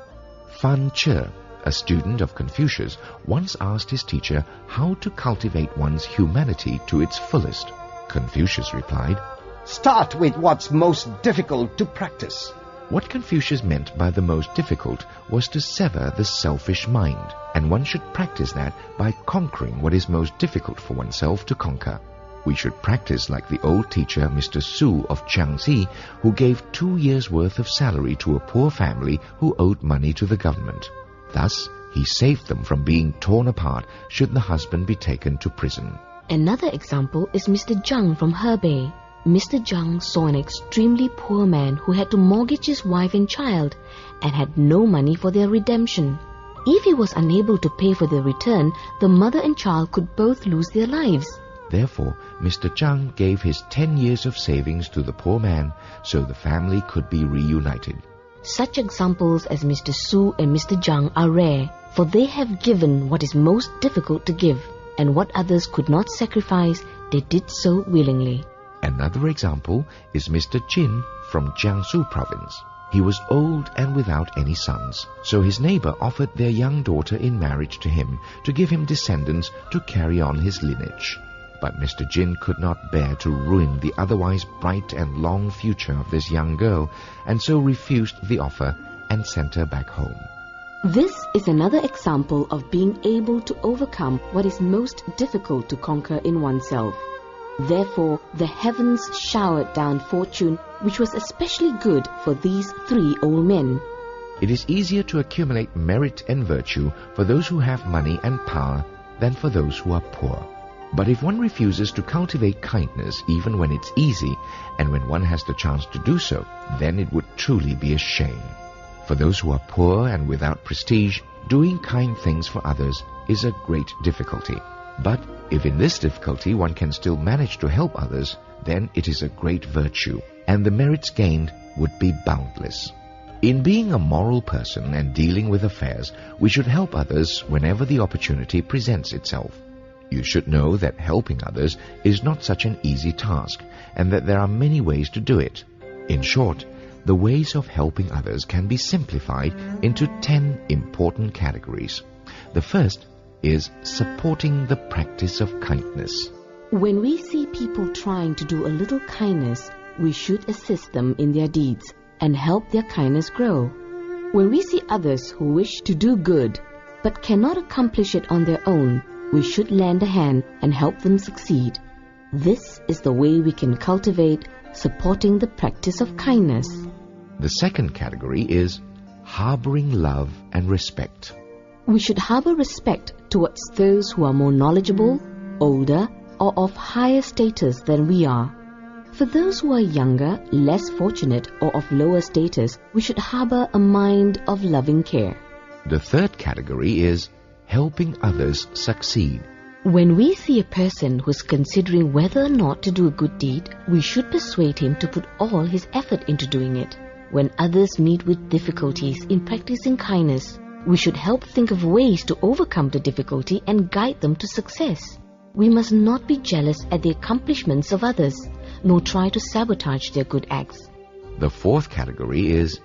Fan Che, a student of Confucius, once asked his teacher how to cultivate one's humanity to its fullest. Confucius replied, Start with what's most difficult to practice. What Confucius meant by the most difficult was to sever the selfish mind, and one should practice that by conquering what is most difficult for oneself to conquer. We should practice like the old teacher Mr. Su of Jiangxi, who gave 2 years' worth of salary to a poor family who owed money to the government. Thus, he saved them from being torn apart should the husband be taken to prison. Another example is Mr. Zhang from Hebei. Mr. Zhang saw an extremely poor man who had to mortgage his wife and child and had no money for their redemption. If he was unable to pay for the return, the mother and child could both lose their lives. Therefore, Mr. Zhang gave his 10 years of savings to the poor man so the family could be reunited. Such examples as Mr. Su and Mr. Zhang are rare, for they have given what is most difficult to give, and what others could not sacrifice, they did so willingly. Another example is Mr. Jin from Jiangsu province. He was old and without any sons, so his neighbor offered their young daughter in marriage to him to give him descendants to carry on his lineage. But Mr. Jin could not bear to ruin the otherwise bright and long future of this young girl, and so refused the offer and sent her back home. This is another example of being able to overcome what is most difficult to conquer in oneself. Therefore, the heavens showered down fortune, which was especially good for these 3 old men. It is easier to accumulate merit and virtue for those who have money and power than for those who are poor. But if one refuses to cultivate kindness even when it's easy, and when one has the chance to do so, then it would truly be a shame. For those who are poor and without prestige, doing kind things for others is a great difficulty. But if in this difficulty one can still manage to help others, then it is a great virtue, and the merits gained would be boundless. In being a moral person and dealing with affairs, we should help others whenever the opportunity presents itself. You should know that helping others is not such an easy task, and that there are many ways to do it. In short, the ways of helping others can be simplified into 10 important categories. The first is supporting the practice of kindness. When we see people trying to do a little kindness, we should assist them in their deeds and help their kindness grow. When we see others who wish to do good but cannot accomplish it on their own, we should lend a hand and help them succeed. This is the way we can cultivate supporting the practice of kindness. The second category is harboring love and respect. We should harbor respect towards those who are more knowledgeable, older, or of higher status than we are. For those who are younger, less fortunate, or of lower status, we should harbor a mind of loving care. The third category is helping others succeed. When we see a person who's considering whether or not to do a good deed, we should persuade him to put all his effort into doing it. When others meet with difficulties in practicing kindness, we should help think of ways to overcome the difficulty and guide them to success. We must not be jealous at the accomplishments of others, nor try to sabotage their good acts. The fourth category is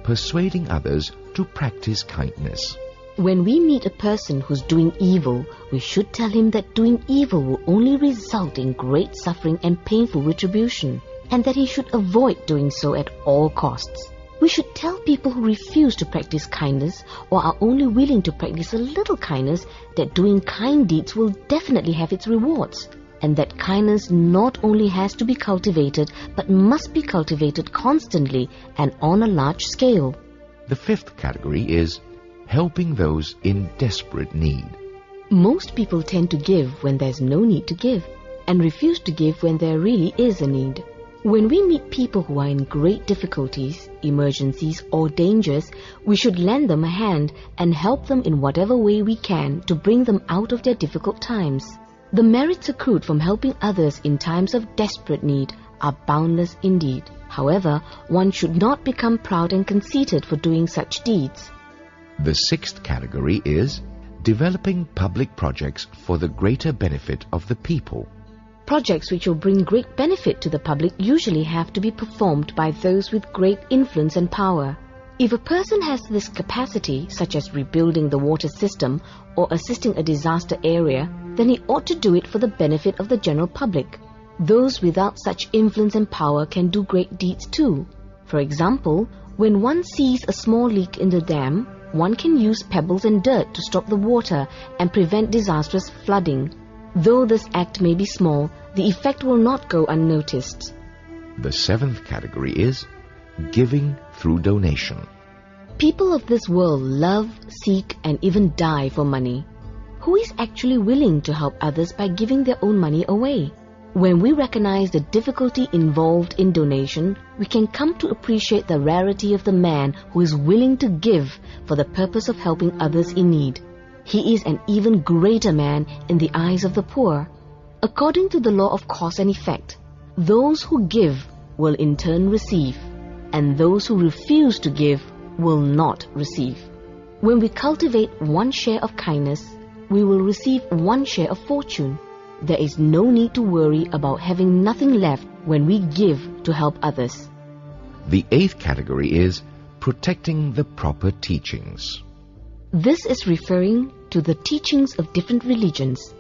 persuading others to practice kindness. When we meet a person who's doing evil, we should tell him that doing evil will only result in great suffering and painful retribution, and that he should avoid doing so at all costs. We should tell people who refuse to practice kindness or are only willing to practice a little kindness that doing kind deeds will definitely have its rewards, and that kindness not only has to be cultivated but must be cultivated constantly and on a large scale. The fifth category is helping those in desperate need. Most people tend to give when there's no need to give, and refuse to give when there really is a need. When we meet people who are in great difficulties, emergencies, or dangers, we should lend them a hand and help them in whatever way we can to bring them out of their difficult times. The merits accrued from helping others in times of desperate need are boundless indeed. However, one should not become proud and conceited for doing such deeds. The sixth category is developing public projects for the greater benefit of the people. Projects which will bring great benefit to the public usually have to be performed by those with great influence and power. If a person has this capacity, such as rebuilding the water system or assisting a disaster area, then he ought to do it for the benefit of the general public. Those without such influence and power can do great deeds too. For example, when one sees a small leak in the dam, one can use pebbles and dirt to stop the water and prevent disastrous flooding. Though this act may be small, the effect will not go unnoticed. The seventh category is giving through donation. People of this world love, seek, and even die for money. Who is actually willing to help others by giving their own money away? When we recognize the difficulty involved in donation, we can come to appreciate the rarity of the man who is willing to give for the purpose of helping others in need. He is an even greater man in the eyes of the poor. According to the law of cause and effect, those who give will in turn receive, and those who refuse to give will not receive. When we cultivate one share of kindness, we will receive one share of fortune. There is no need to worry about having nothing left when we give to help others. The eighth category is protecting the proper teachings. This is referring to the teachings of different religions.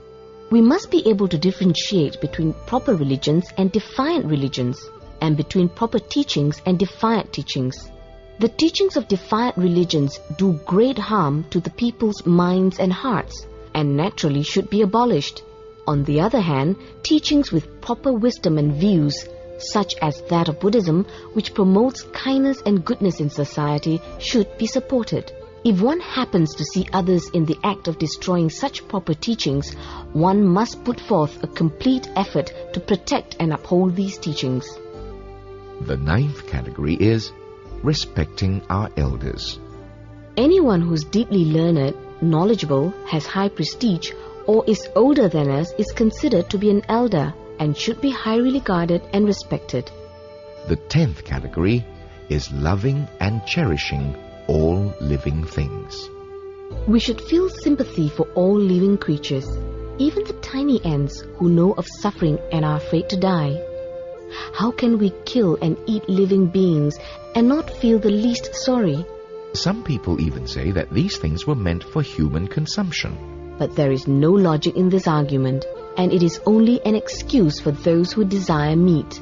We must be able to differentiate between proper religions and defiant religions, and between proper teachings and defiant teachings. The teachings of defiant religions do great harm to the people's minds and hearts, and naturally should be abolished. On the other hand, teachings with proper wisdom and views, such as that of Buddhism, which promotes kindness and goodness in society, should be supported. If one happens to see others in the act of destroying such proper teachings, one must put forth a complete effort to protect and uphold these teachings. The ninth category is respecting our elders. Anyone who is deeply learned, knowledgeable, has high prestige, or is older than us is considered to be an elder and should be highly regarded and respected. The 10th category is loving and cherishing all living things. We should feel sympathy for all living creatures, even the tiny ants who know of suffering and are afraid to die. How can we kill and eat living beings and not feel the least sorry? Some people even say that these things were meant for human consumption. But there is no logic in this argument, and it is only an excuse for those who desire meat.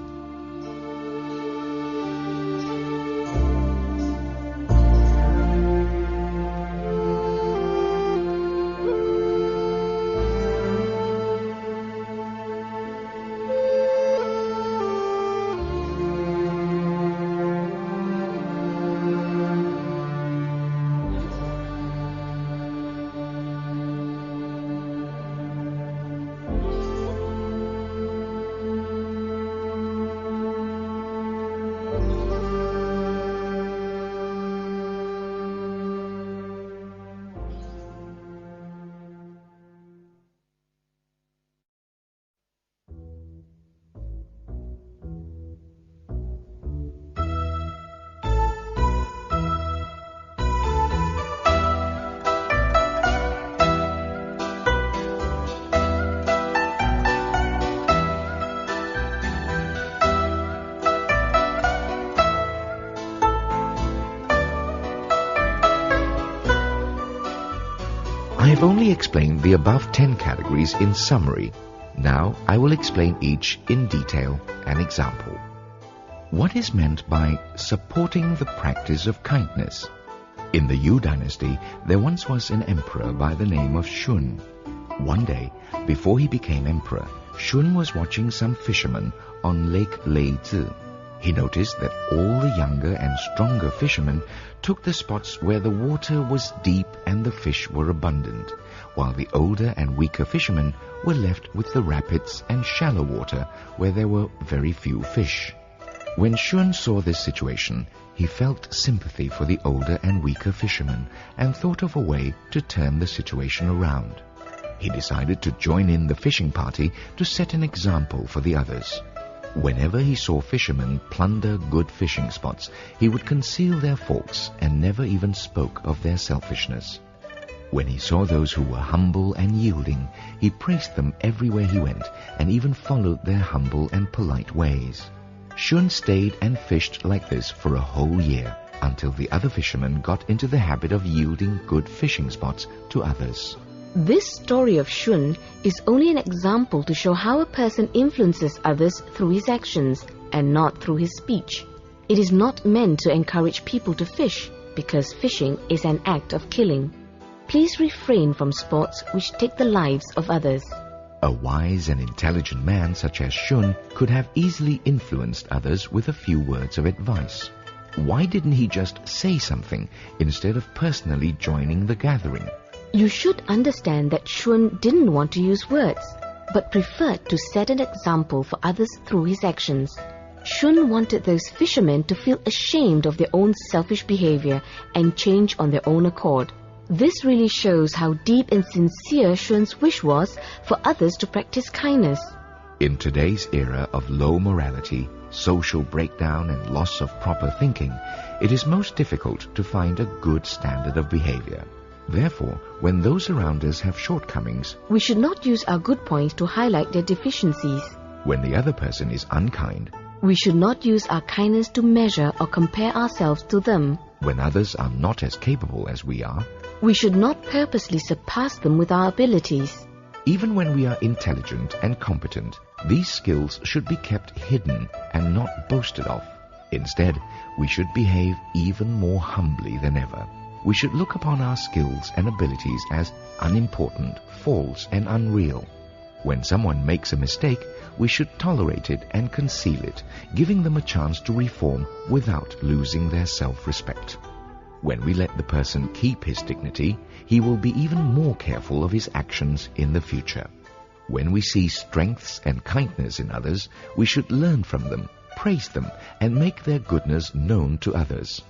already explained the above 10 categories in summary. Now I will explain each in detail and example. What is meant by supporting the practice of kindness? In the Yu Dynasty, there once was an emperor by the name of Shun. One day, before he became emperor, Shun was watching some fishermen on Lake Leizi. He noticed that all the younger and stronger fishermen took the spots where the water was deep and the fish were abundant, while the older and weaker fishermen were left with the rapids and shallow water where there were very few fish. When Shun saw this situation, he felt sympathy for the older and weaker fishermen and thought of a way to turn the situation around. He decided to join in the fishing party to set an example for the others. Whenever he saw fishermen plunder good fishing spots, he would conceal their forks and never even spoke of their selfishness. When he saw those who were humble and yielding, he praised them everywhere he went and even followed their humble and polite ways. Shun stayed and fished like this for a whole year, until the other fishermen got into the habit of yielding good fishing spots to others. This story of Shun is only an example to show how a person influences others through his actions and not through his speech. It is not meant to encourage people to fish, because fishing is an act of killing. Please refrain from sports which take the lives of others. A wise and intelligent man such as Shun could have easily influenced others with a few words of advice. Why didn't he just say something instead of personally joining the gathering? You should understand that Shun didn't want to use words, but preferred to set an example for others through his actions. Shun wanted those fishermen to feel ashamed of their own selfish behavior and change on their own accord. This really shows how deep and sincere Shun's wish was for others to practice kindness. In today's era of low morality, social breakdown and loss of proper thinking, it is most difficult to find a good standard of behavior. Therefore, when those around us have shortcomings, we should not use our good points to highlight their deficiencies. When the other person is unkind, we should not use our kindness to measure or compare ourselves to them. When others are not as capable as we are, we should not purposely surpass them with our abilities. Even when we are intelligent and competent, these skills should be kept hidden and not boasted of. Instead, we should behave even more humbly than ever. We should look upon our skills and abilities as unimportant, false, and unreal. When someone makes a mistake, we should tolerate it and conceal it, giving them a chance to reform without losing their self-respect. When we let the person keep his dignity, he will be even more careful of his actions in the future. When we see strengths and kindness in others, we should learn from them, praise them, and make their goodness known to others.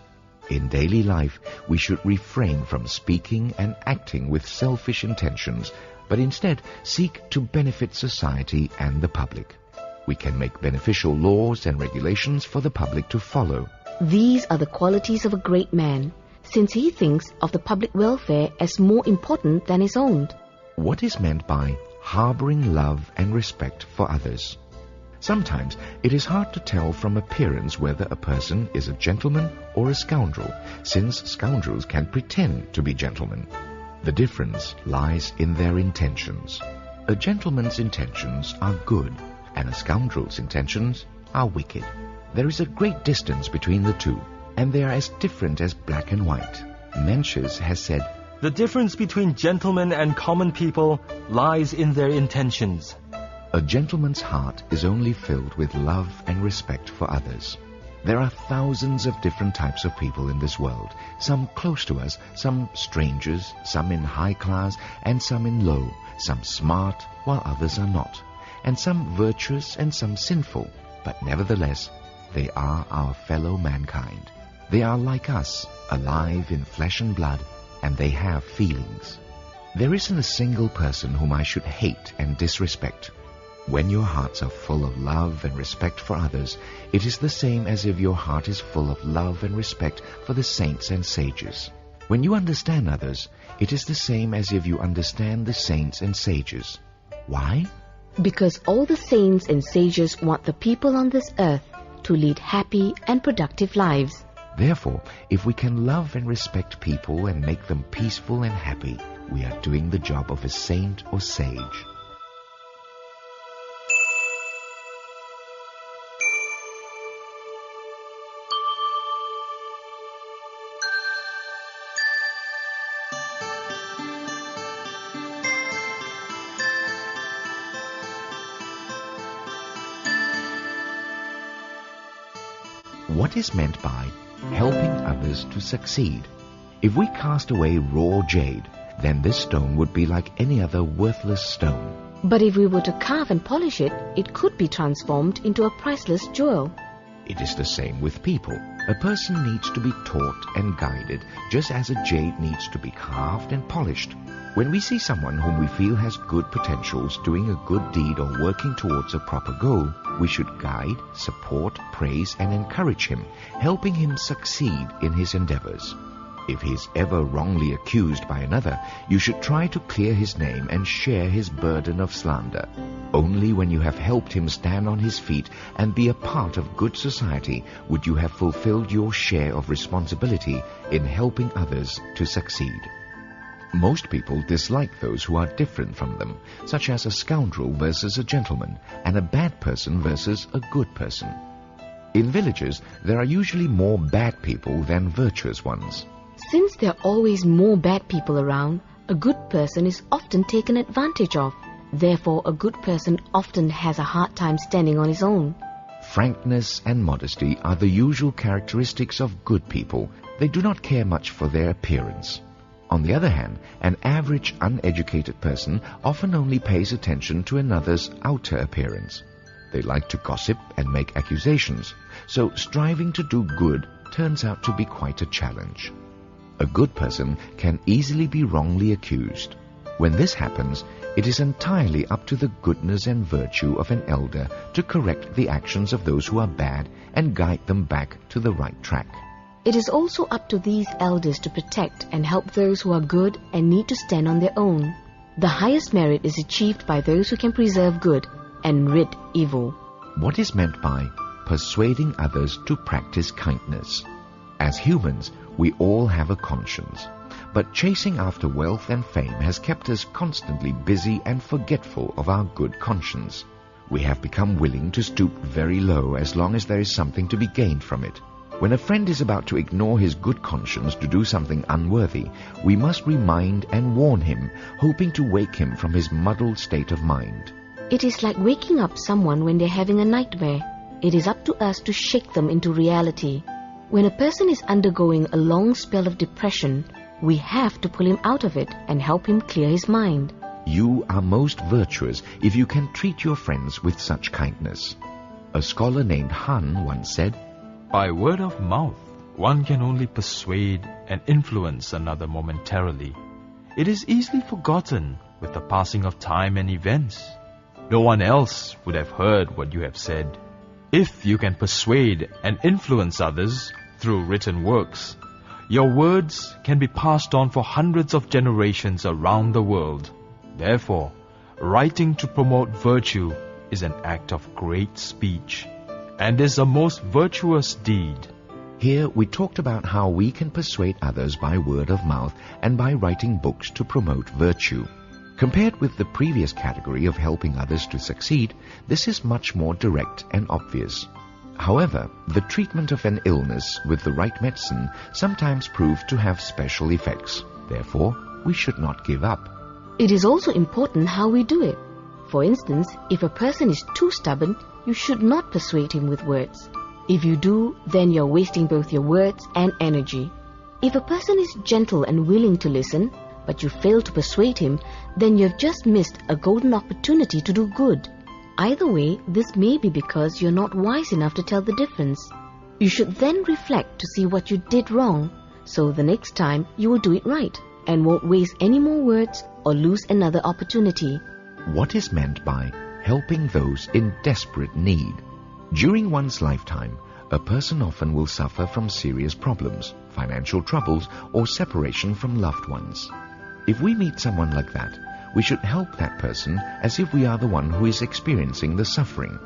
In daily life, we should refrain from speaking and acting with selfish intentions, but instead seek to benefit society and the public. We can make beneficial laws and regulations for the public to follow. These are the qualities of a great man, since he thinks of the public welfare as more important than his own. What is meant by harboring love and respect for others? Sometimes it is hard to tell from appearance whether a person is a gentleman or a scoundrel, since scoundrels can pretend to be gentlemen. The difference lies in their intentions. A gentleman's intentions are good, and a scoundrel's intentions are wicked. There is a great distance between the two, and they are as different as black and white. Mencius has said, "The difference between gentlemen and common people lies in their intentions." A gentleman's heart is only filled with love and respect for others. There are thousands of different types of people in this world, some close to us, some strangers, some in high class and some in low, some smart while others are not, and some virtuous and some sinful, but nevertheless, they are our fellow mankind. They are like us, alive in flesh and blood, and they have feelings. There isn't a single person whom I should hate and disrespect. When your hearts are full of love and respect for others, it is the same as if your heart is full of love and respect for the saints and sages. When you understand others, it is the same as if you understand the saints and sages. Why? Because all the saints and sages want the people on this earth to lead happy and productive lives. Therefore, if we can love and respect people and make them peaceful and happy, we are doing the job of a saint or sage. What is meant by helping others to succeed? If we cast away raw jade, then this stone would be like any other worthless stone. But if we were to carve and polish it, it could be transformed into a priceless jewel. It is the same with people. A person needs to be taught and guided, just as a jade needs to be carved and polished. When we see someone whom we feel has good potentials doing a good deed or working towards a proper goal, we should guide, support, praise and encourage him, helping him succeed in his endeavors. If he is ever wrongly accused by another, you should try to clear his name and share his burden of slander. Only when you have helped him stand on his feet and be a part of good society would you have fulfilled your share of responsibility in helping others to succeed. Most people dislike those who are different from them, such as a scoundrel versus a gentleman, and a bad person versus a good person. In villages, there are usually more bad people than virtuous ones. Since there are always more bad people around, a good person is often taken advantage of. Therefore, a good person often has a hard time standing on his own. Frankness and modesty are the usual characteristics of good people. They do not care much for their appearance. On the other hand, an average uneducated person often only pays attention to another's outer appearance. They like to gossip and make accusations, so striving to do good turns out to be quite a challenge. A good person can easily be wrongly accused. When this happens, it is entirely up to the goodness and virtue of an elder to correct the actions of those who are bad and guide them back to the right track. It is also up to these elders to protect and help those who are good and need to stand on their own. The highest merit is achieved by those who can preserve good and rid evil. What is meant by persuading others to practice kindness? As humans, we all have a conscience, but chasing after wealth and fame has kept us constantly busy and forgetful of our good conscience. We have become willing to stoop very low as long as there is something to be gained from it. When a friend is about to ignore his good conscience to do something unworthy, we must remind and warn him, hoping to wake him from his muddled state of mind. It is like waking up someone when they're having a nightmare. It is up to us to shake them into reality. When a person is undergoing a long spell of depression, we have to pull him out of it and help him clear his mind. You are most virtuous if you can treat your friends with such kindness. A scholar named Han once said, By word of mouth, one can only persuade and influence another momentarily. It is easily forgotten with the passing of time and events. No one else would have heard what you have said. If you can persuade and influence others through written works, your words can be passed on for hundreds of generations around the world. Therefore, writing to promote virtue is an act of great speech and is a most virtuous deed. Here we talked about how we can persuade others by word of mouth and by writing books to promote virtue. Compared with the previous category of helping others to succeed, this is much more direct and obvious. However, the treatment of an illness with the right medicine sometimes proves to have special effects. Therefore, we should not give up. It is also important how we do it. For instance, if a person is too stubborn, you should not persuade him with words. If you do, then you're wasting both your words and energy. If a person is gentle and willing to listen, but you fail to persuade him, then you've just missed a golden opportunity to do good. Either way, this may be because you're not wise enough to tell the difference. You should then reflect to see what you did wrong, so the next time you will do it right and won't waste any more words or lose another opportunity. What is meant by helping those in desperate need? During one's lifetime, a person often will suffer from serious problems, financial troubles, or separation from loved ones. If we meet someone like that, we should help that person as if we are the one who is experiencing the suffering.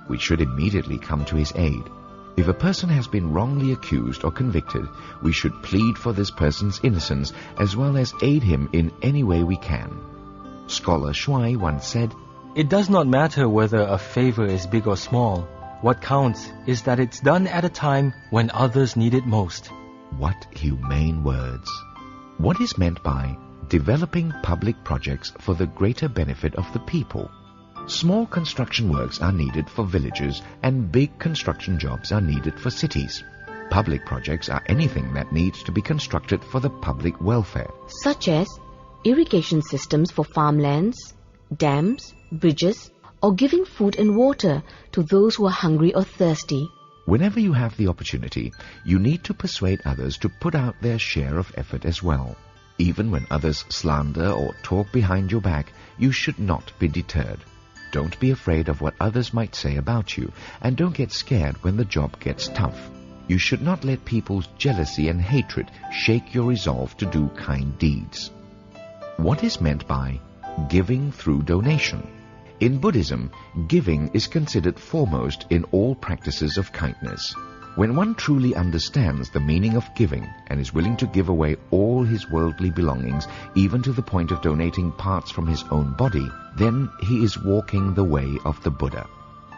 We should immediately come to his aid. If a person has been wrongly accused or convicted, we should plead for this person's innocence as well as aid him in any way we can. Scholar Shuai once said, It does not matter whether a favor is big or small. What counts is that it's done at a time when others need it most. What humane words! What is meant by developing public projects for the greater benefit of the people? Small construction works are needed for villages and big construction jobs are needed for cities. Public projects are anything that needs to be constructed for the public welfare. Such as irrigation systems for farmlands, dams, bridges, or giving food and water to those who are hungry or thirsty. Whenever you have the opportunity, you need to persuade others to put out their share of effort as well. Even when others slander or talk behind your back, you should not be deterred. Don't be afraid of what others might say about you, and don't get scared when the job gets tough. You should not let people's jealousy and hatred shake your resolve to do kind deeds. What is meant by giving through donation? In Buddhism, giving is considered foremost in all practices of kindness. When one truly understands the meaning of giving and is willing to give away all his worldly belongings, even to the point of donating parts from his own body, then he is walking the way of the Buddha.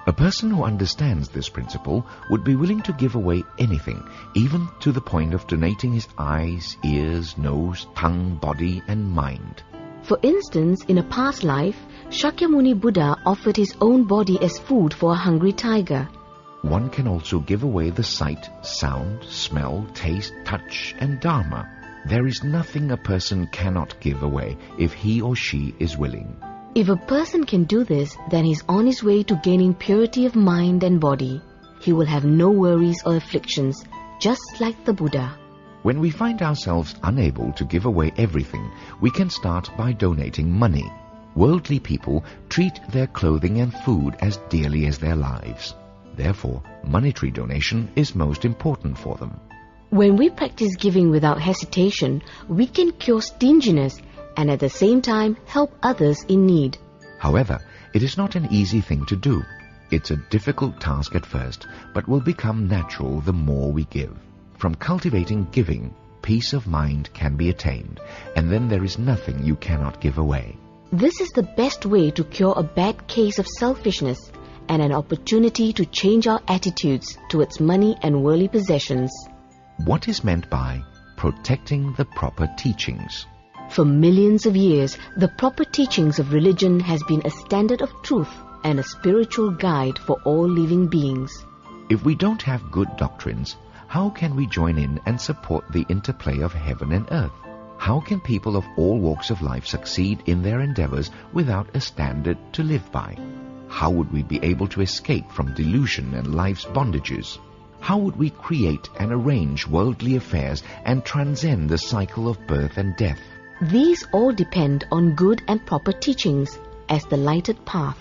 A person who understands this principle would be willing to give away anything, even to the point of donating his eyes, ears, nose, tongue, body, and mind. For instance, in a past life, Shakyamuni Buddha offered his own body as food for a hungry tiger. One can also give away the sight, sound, smell, taste, touch, and dharma. There is nothing a person cannot give away if he or she is willing. If a person can do this, then he is on his way to gaining purity of mind and body. He will have no worries or afflictions, just like the Buddha. When we find ourselves unable to give away everything, we can start by donating money. Worldly people treat their clothing and food as dearly as their lives. Therefore, monetary donation is most important for them. When we practice giving without hesitation, we can cure stinginess and at the same time help others in need. However, it is not an easy thing to do. It's a difficult task at first, but will become natural the more we give. From cultivating giving, peace of mind can be attained, and then there is nothing you cannot give away. This is the best way to cure a bad case of selfishness and an opportunity to change our attitudes towards money and worldly possessions. What is meant by protecting the proper teachings? For millions of years, the proper teachings of religion has been a standard of truth and a spiritual guide for all living beings. If we don't have good doctrines, how can we join in and support the interplay of heaven and earth? How can people of all walks of life succeed in their endeavors without a standard to live by? How would we be able to escape from delusion and life's bondages? How would we create and arrange worldly affairs and transcend the cycle of birth and death? These all depend on good and proper teachings as the lighted path.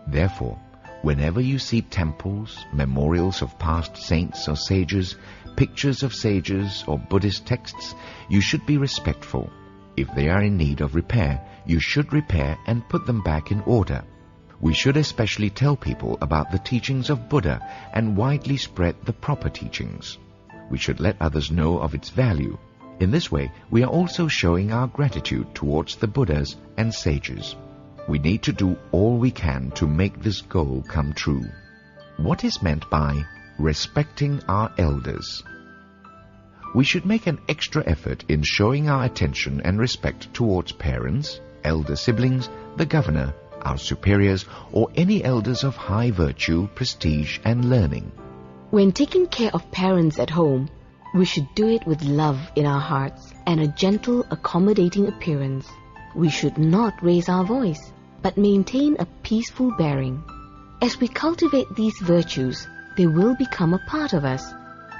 Therefore, whenever you see temples, memorials of past saints or sages, pictures of sages or Buddhist texts, you should be respectful. If they are in need of repair, you should repair and put them back in order. We should especially tell people about the teachings of Buddha and widely spread the proper teachings. We should let others know of its value. In this way, we are also showing our gratitude towards the Buddhas and sages. We need to do all we can to make this goal come true. What is meant by respecting our elders? We should make an extra effort in showing our attention and respect towards parents, elder siblings, the governor, our superiors, or any elders of high virtue, prestige, and learning. When taking care of parents at home, we should do it with love in our hearts and a gentle, accommodating appearance. We should not raise our voice, but maintain a peaceful bearing. As we cultivate these virtues, they will become a part of us,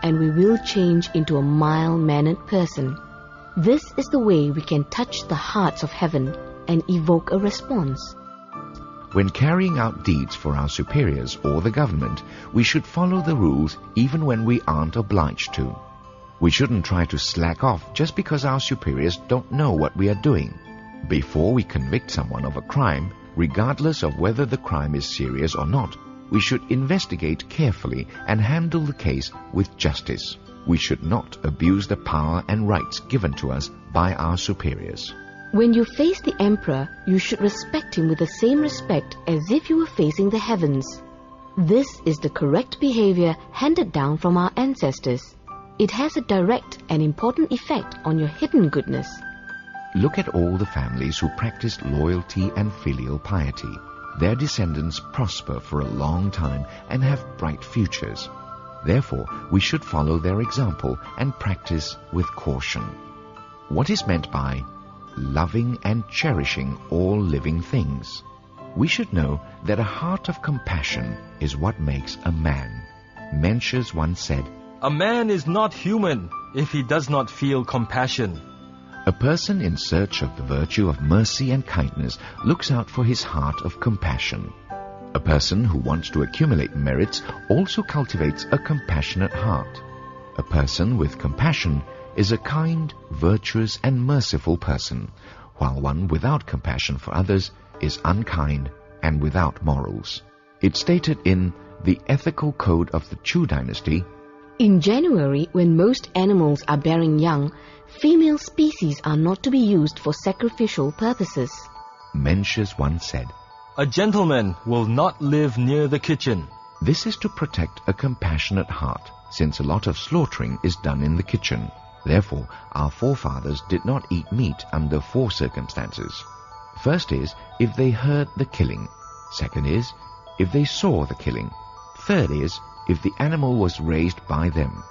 and we will change into a mild-mannered person. This is the way we can touch the hearts of heaven and evoke a response. When carrying out deeds for our superiors or the government, we should follow the rules even when we aren't obliged to. We shouldn't try to slack off just because our superiors don't know what we are doing. Before we convict someone of a crime, regardless of whether the crime is serious or not, we should investigate carefully and handle the case with justice. We should not abuse the power and rights given to us by our superiors. When you face the emperor, you should respect him with the same respect as if you were facing the heavens. This is the correct behavior handed down from our ancestors. It has a direct and important effect on your hidden goodness. Look at all the families who practiced loyalty and filial piety. Their descendants prosper for a long time and have bright futures. Therefore, we should follow their example and practice with caution. What is meant by loving and cherishing all living things? We should know that a heart of compassion is what makes a man. Mencius once said, A man is not human if he does not feel compassion. a person in search of the virtue of mercy and kindness looks out for his heart of compassion. A person who wants to accumulate merits also cultivates a compassionate heart. A person with compassion is a kind, virtuous and merciful person, while one without compassion for others is unkind and without morals. It's stated in the Ethical Code of the Chu Dynasty, In January, when most animals are bearing young, female species are not to be used for sacrificial purposes. Mencius once said, A gentleman will not live near the kitchen. This is to protect a compassionate heart, since a lot of slaughtering is done in the kitchen. Therefore, our forefathers did not eat meat under 4 circumstances. First is, if they heard the killing. Second is, if they saw the killing. Third is, if the animal was raised by them.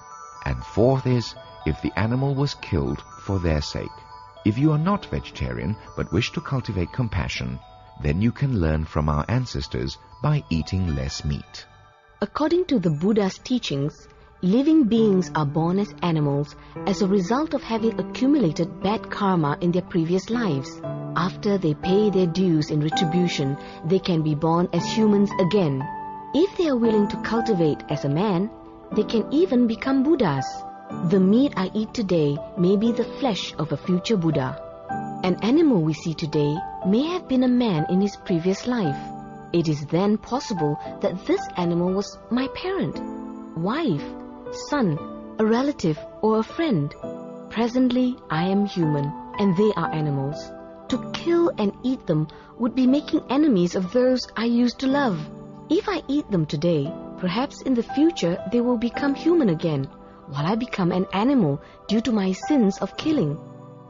And fourth is, if the animal was killed for their sake. If you are not vegetarian but wish to cultivate compassion, then you can learn from our ancestors by eating less meat. According to the Buddha's teachings, living beings are born as animals as a result of having accumulated bad karma in their previous lives. After they pay their dues in retribution, they can be born as humans again. If they are willing to cultivate as a man, they can even become Buddhas. The meat I eat today may be the flesh of a future Buddha. An animal we see today may have been a man in his previous life. It is then possible that this animal was my parent, wife, son, a relative, or a friend. Presently, I am human, and they are animals. To kill and eat them would be making enemies of those I used to love. If I eat them today, perhaps in the future they will become human again, while I become an animal due to my sins of killing.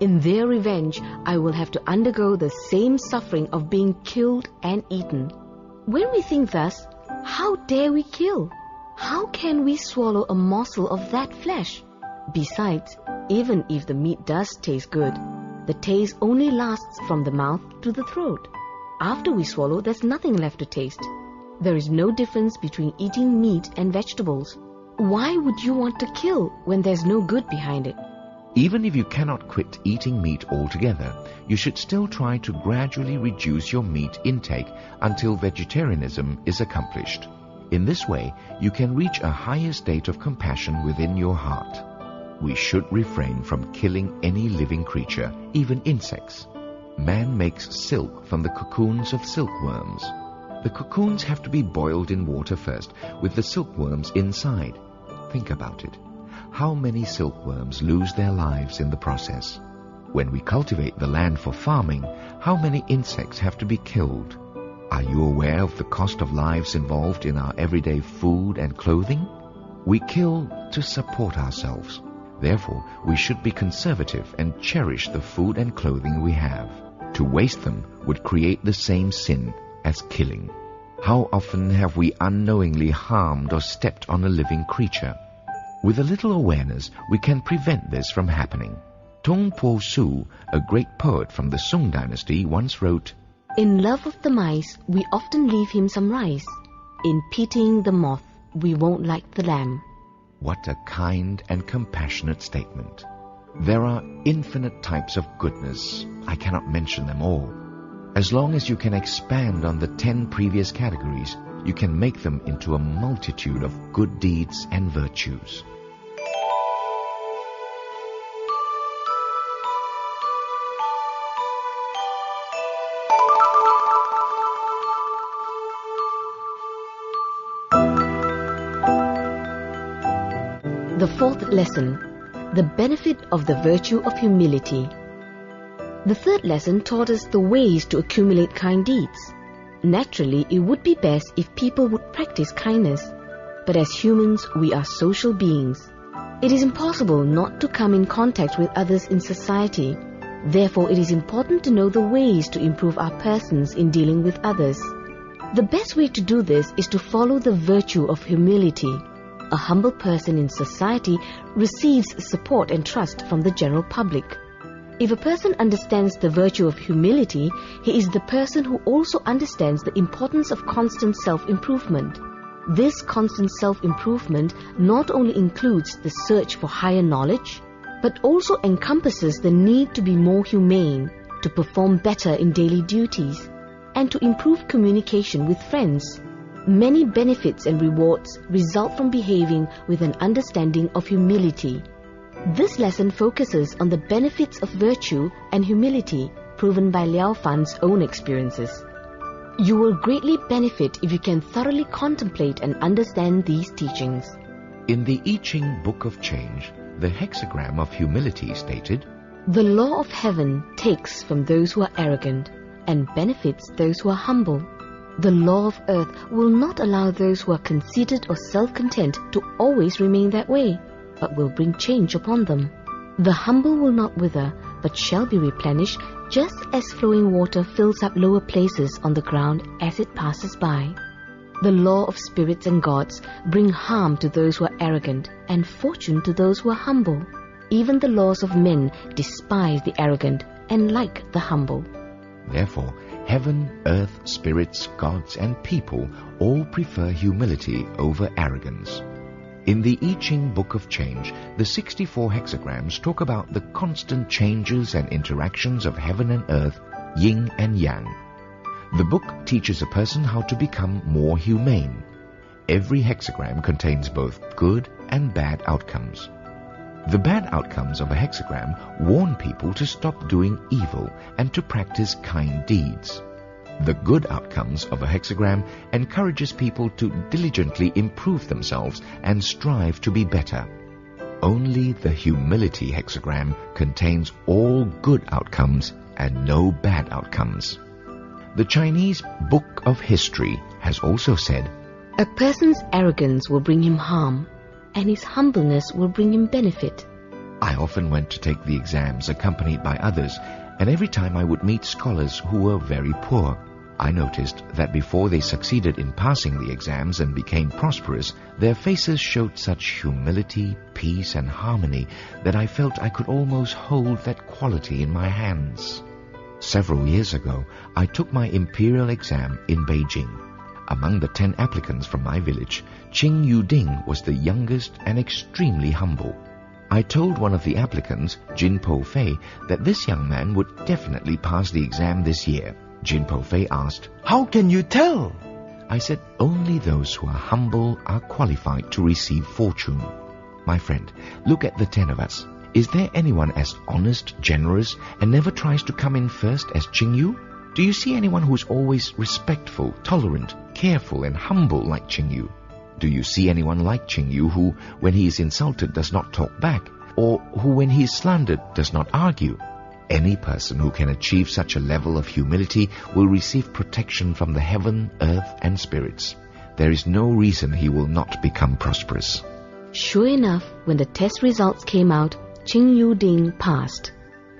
In their revenge, I will have to undergo the same suffering of being killed and eaten. When we think thus, how dare we kill? How can we swallow a morsel of that flesh? Besides, even if the meat does taste good, the taste only lasts from the mouth to the throat. After we swallow, there's nothing left to taste. There is no difference between eating meat and vegetables. Why would you want to kill when there's no good behind it? Even if you cannot quit eating meat altogether, you should still try to gradually reduce your meat intake until vegetarianism is accomplished. In this way, you can reach a higher state of compassion within your heart. We should refrain from killing any living creature, even insects. Man makes silk from the cocoons of silkworms. The cocoons have to be boiled in water first, with the silkworms inside. Think about it. How many silkworms lose their lives in the process? When we cultivate the land for farming, how many insects have to be killed? Are you aware of the cost of lives involved in our everyday food and clothing? We kill to support ourselves. Therefore, we should be conservative and cherish the food and clothing we have. To waste them would create the same sin as killing. How often have we unknowingly harmed or stepped on a living creature? With a little awareness, we can prevent this from happening. Tong Po Su, a great poet from the Sung Dynasty, once wrote, In love of the mice, we often leave him some rice. In pitying the moth, we won't like the lamb. What a kind and compassionate statement. There are infinite types of goodness. I cannot mention them all. As long as you can expand on the 10 previous categories, you can make them into a multitude of good deeds and virtues. The fourth lesson, the benefit of the virtue of humility. The third lesson taught us the ways to accumulate kind deeds. Naturally, it would be best if people would practice kindness, but as humans, we are social beings. It is impossible not to come in contact with others in society. Therefore, it is important to know the ways to improve our persons in dealing with others. The best way to do this is to follow the virtue of humility. A humble person in society receives support and trust from the general public. If a person understands the virtue of humility, he is the person who also understands the importance of constant self-improvement. This constant self-improvement not only includes the search for higher knowledge, but also encompasses the need to be more humane, to perform better in daily duties, and to improve communication with friends. Many benefits and rewards result from behaving with an understanding of humility. This lesson focuses on the benefits of virtue and humility proven by Liao-Fan's own experiences. You will greatly benefit if you can thoroughly contemplate and understand these teachings. In the I Ching Book of Change, the hexagram of humility stated, The law of heaven takes from those who are arrogant and benefits those who are humble. The law of earth will not allow those who are conceited or self-content to always remain that way, but will bring change upon them. The humble will not wither, but shall be replenished, just as flowing water fills up lower places on the ground as it passes by. The law of spirits and gods bring harm to those who are arrogant and fortune to those who are humble. Even the laws of men despise the arrogant and like the humble. Therefore, heaven, earth, spirits, gods, and people all prefer humility over arrogance. In the I Ching Book of Change, the 64 hexagrams talk about the constant changes and interactions of heaven and earth, yin and yang. The book teaches a person how to become more humane. Every hexagram contains both good and bad outcomes. The bad outcomes of a hexagram warn people to stop doing evil and to practice kind deeds. The good outcomes of a hexagram encourages people to diligently improve themselves and strive to be better. Only the humility hexagram contains all good outcomes and no bad outcomes. The Chinese Book of History has also said, A person's arrogance will bring him harm, and his humbleness will bring him benefit. I often went to take the exams accompanied by others, and every time I would meet scholars who were very poor, I noticed that before they succeeded in passing the exams and became prosperous, their faces showed such humility, peace, and harmony that I felt I could almost hold that quality in my hands. Several years ago, I took my imperial exam in Beijing. Among the 10 applicants from my village, Qing Yuding was the youngest and extremely humble. I told one of the applicants, Jin Po Fei, that this young man would definitely pass the exam this year. Jin Po Fei asked, How can you tell? I said, only those who are humble are qualified to receive fortune. My friend, look at the 10 of us. Is there anyone as honest, generous, and never tries to come in first as Qing Yu? Do you see anyone who's always respectful, tolerant, careful, and humble like Qing Yu? Do you see anyone like Qing Yu who, when he is insulted, does not talk back, or who, when he is slandered, does not argue? Any person who can achieve such a level of humility will receive protection from the heaven, earth, and spirits. There is no reason he will not become prosperous. Sure enough, when the test results came out, Qing Yuding passed.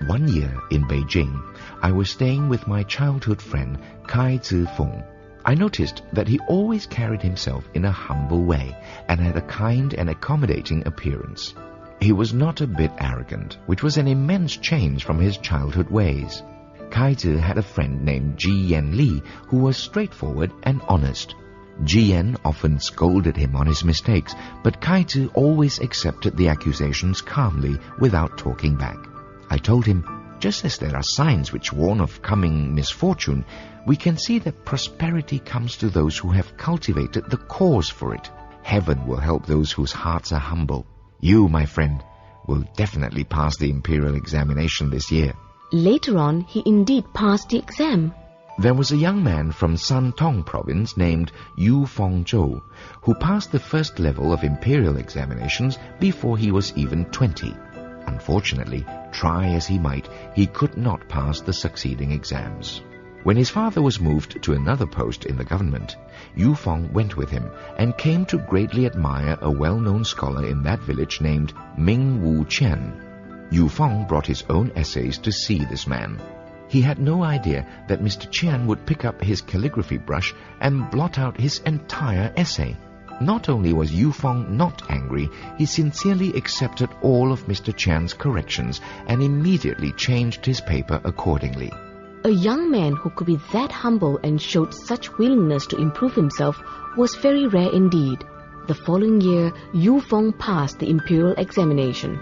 One year in Beijing, I was staying with my childhood friend Kai Zifeng. I noticed that he always carried himself in a humble way and had a kind and accommodating appearance. He was not a bit arrogant, which was an immense change from his childhood ways. Kaizi had a friend named Ji Yan Li who was straightforward and honest. Ji Yan often scolded him on his mistakes, but Kaizi always accepted the accusations calmly without talking back. I told him, just as there are signs which warn of coming misfortune, we can see that prosperity comes to those who have cultivated the cause for it. Heaven will help those whose hearts are humble. You, my friend, will definitely pass the imperial examination this year. Later on, he indeed passed the exam. There was a young man from Santong province named Yu Fengzhou who passed the first level of imperial examinations before he was even 20. Unfortunately, try as he might, he could not pass the succeeding exams. When his father was moved to another post in the government, Yu Feng went with him and came to greatly admire a well-known scholar in that village named Ming Wu-Qian. Yu Feng brought his own essays to see this man. He had no idea that Mr. Qian would pick up his calligraphy brush and blot out his entire essay. Not only was Yu Feng not angry, he sincerely accepted all of Mr. Qian's corrections and immediately changed his paper accordingly. A young man who could be that humble and showed such willingness to improve himself was very rare indeed. The following year, Yu Feng passed the imperial examination.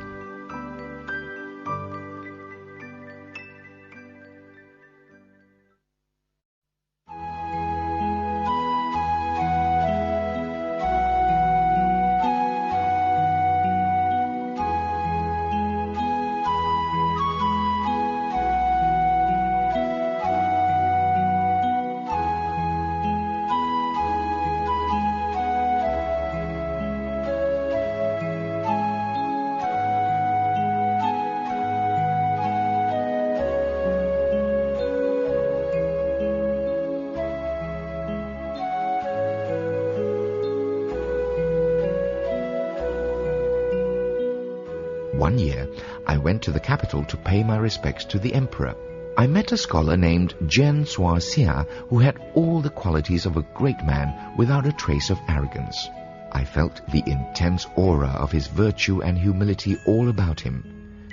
One year, I went to the capital to pay my respects to the emperor. I met a scholar named Jian Suaxia who had all the qualities of a great man without a trace of arrogance. I felt the intense aura of his virtue and humility all about him.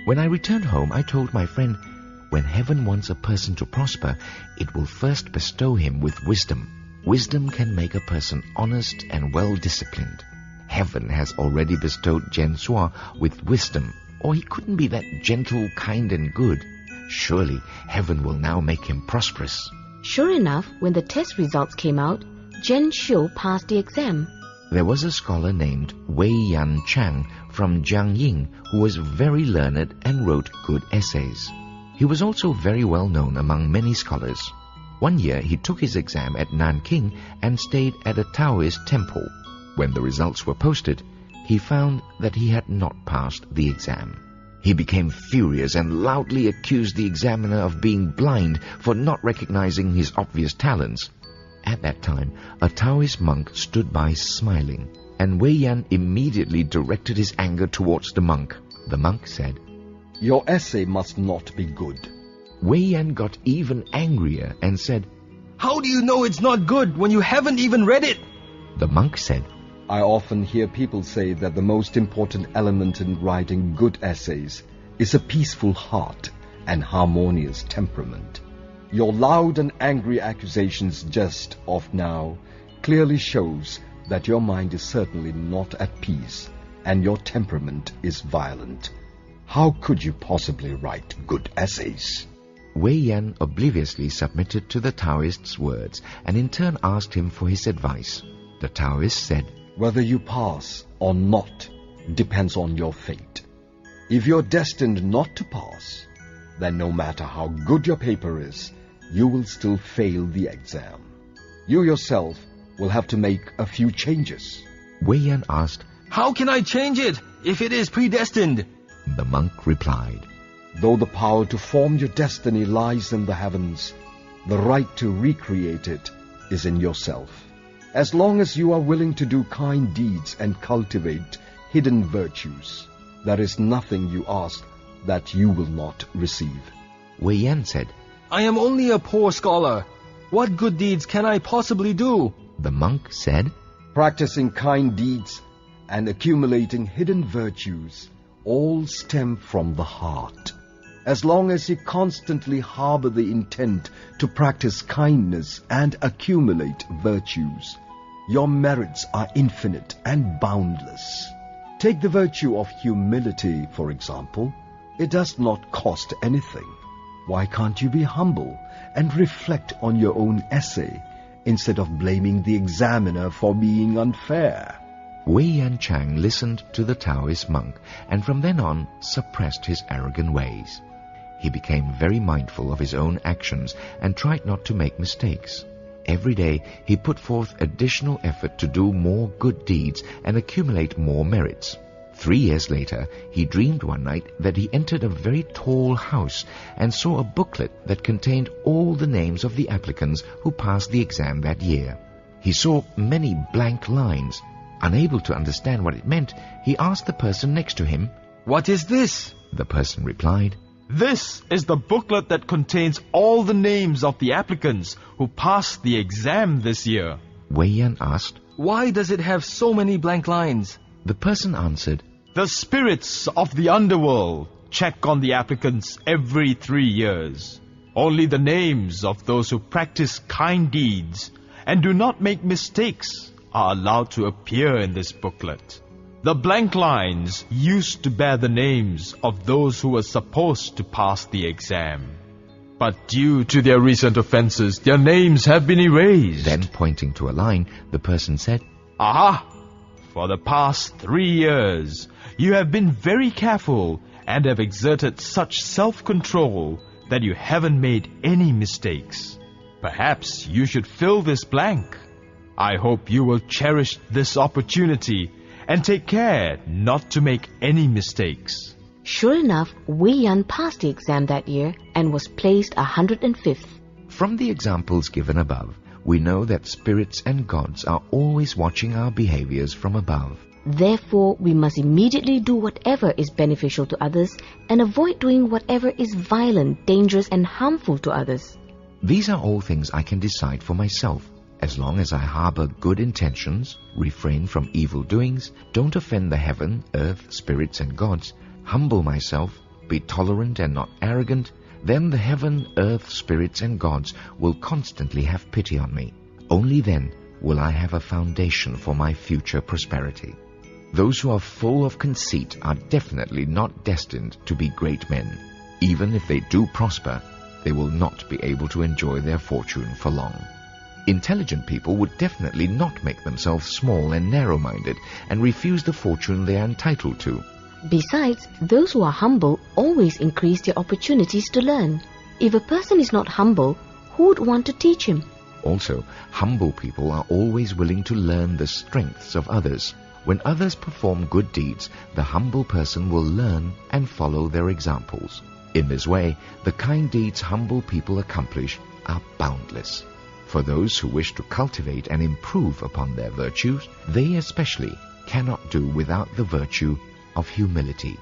When I returned home, I told my friend, when heaven wants a person to prosper, it will first bestow him with wisdom. Wisdom can make a person honest and well-disciplined. Heaven has already bestowed Jian Sua with wisdom, or he couldn't be that gentle, kind, and good. Surely heaven will now make him prosperous. Sure enough, when the test results came out, Zhen Xiu passed the exam. There was a scholar named Wei Yan Chang from Jiangying who was very learned and wrote good essays. He was also very well known among many scholars. One year he took his exam at Nanking and stayed at a Taoist temple. When the results were posted, he found that he had not passed the exam. He became furious and loudly accused the examiner of being blind for not recognizing his obvious talents. At that time, a Taoist monk stood by smiling, and Wei Yan immediately directed his anger towards the monk. The monk said, "Your essay must not be good." Wei Yan got even angrier and said, How do you know it's not good when you haven't even read it? The monk said, I often hear people say that the most important element in writing good essays is a peaceful heart and harmonious temperament. Your loud and angry accusations just of now clearly shows that your mind is certainly not at peace and your temperament is violent. How could you possibly write good essays? Wei Yan obliviously submitted to the Taoist's words and in turn asked him for his advice. The Taoist said, Whether you pass or not depends on your fate. If you're destined not to pass, then no matter how good your paper is, you will still fail the exam. You yourself will have to make a few changes. Wei Yan asked, How can I change it if it is predestined? The monk replied, Though the power to form your destiny lies in the heavens, the right to recreate it is in yourself. As long as you are willing to do kind deeds and cultivate hidden virtues, there is nothing you ask that you will not receive. Wei Yan said, I am only a poor scholar. What good deeds can I possibly do? The monk said, Practicing kind deeds and accumulating hidden virtues all stem from the heart. As long as you constantly harbor the intent to practice kindness and accumulate virtues, your merits are infinite and boundless. Take the virtue of humility, for example. It does not cost anything. Why can't you be humble and reflect on your own essay instead of blaming the examiner for being unfair? Wei Yan Chang listened to the Taoist monk and from then on suppressed his arrogant ways. He became very mindful of his own actions and tried not to make mistakes. Every day he put forth additional effort to do more good deeds and accumulate more merits. 3 years later, he dreamed one night that he entered a very tall house and saw a booklet that contained all the names of the applicants who passed the exam that year. He saw many blank lines. Unable to understand what it meant, he asked the person next to him, "What is this?" The person replied, This is the booklet that contains all the names of the applicants who passed the exam this year. Wei Yan asked, "Why does it have so many blank lines?" The person answered, The spirits of the underworld check on the applicants every 3 years. Only the names of those who practice kind deeds and do not make mistakes are allowed to appear in this booklet. The blank lines used to bear the names of those who were supposed to pass the exam. But due to their recent offenses, their names have been erased. Then pointing to a line, the person said, Aha! For the past 3 years, you have been very careful and have exerted such self-control that you haven't made any mistakes. Perhaps you should fill this blank. I hope you will cherish this opportunity and take care not to make any mistakes. Sure enough, Wei Yan passed the exam that year and was placed 105th. From the examples given above, we know that spirits and gods are always watching our behaviors from above. Therefore, we must immediately do whatever is beneficial to others and avoid doing whatever is violent, dangerous, and harmful to others. These are all things I can decide for myself. As long as I harbor good intentions, refrain from evil doings, don't offend the heaven, earth, spirits, and gods, humble myself, be tolerant and not arrogant, then the heaven, earth, spirits, and gods will constantly have pity on me. Only then will I have a foundation for my future prosperity. Those who are full of conceit are definitely not destined to be great men. Even if they do prosper, they will not be able to enjoy their fortune for long. Intelligent people would definitely not make themselves small and narrow-minded and refuse the fortune they are entitled to. Besides, those who are humble always increase their opportunities to learn. If a person is not humble, who would want to teach him? Also, humble people are always willing to learn the strengths of others. When others perform good deeds, the humble person will learn and follow their examples. In this way, the kind deeds humble people accomplish are boundless. For those who wish to cultivate and improve upon their virtues, they especially cannot do without the virtue of humility.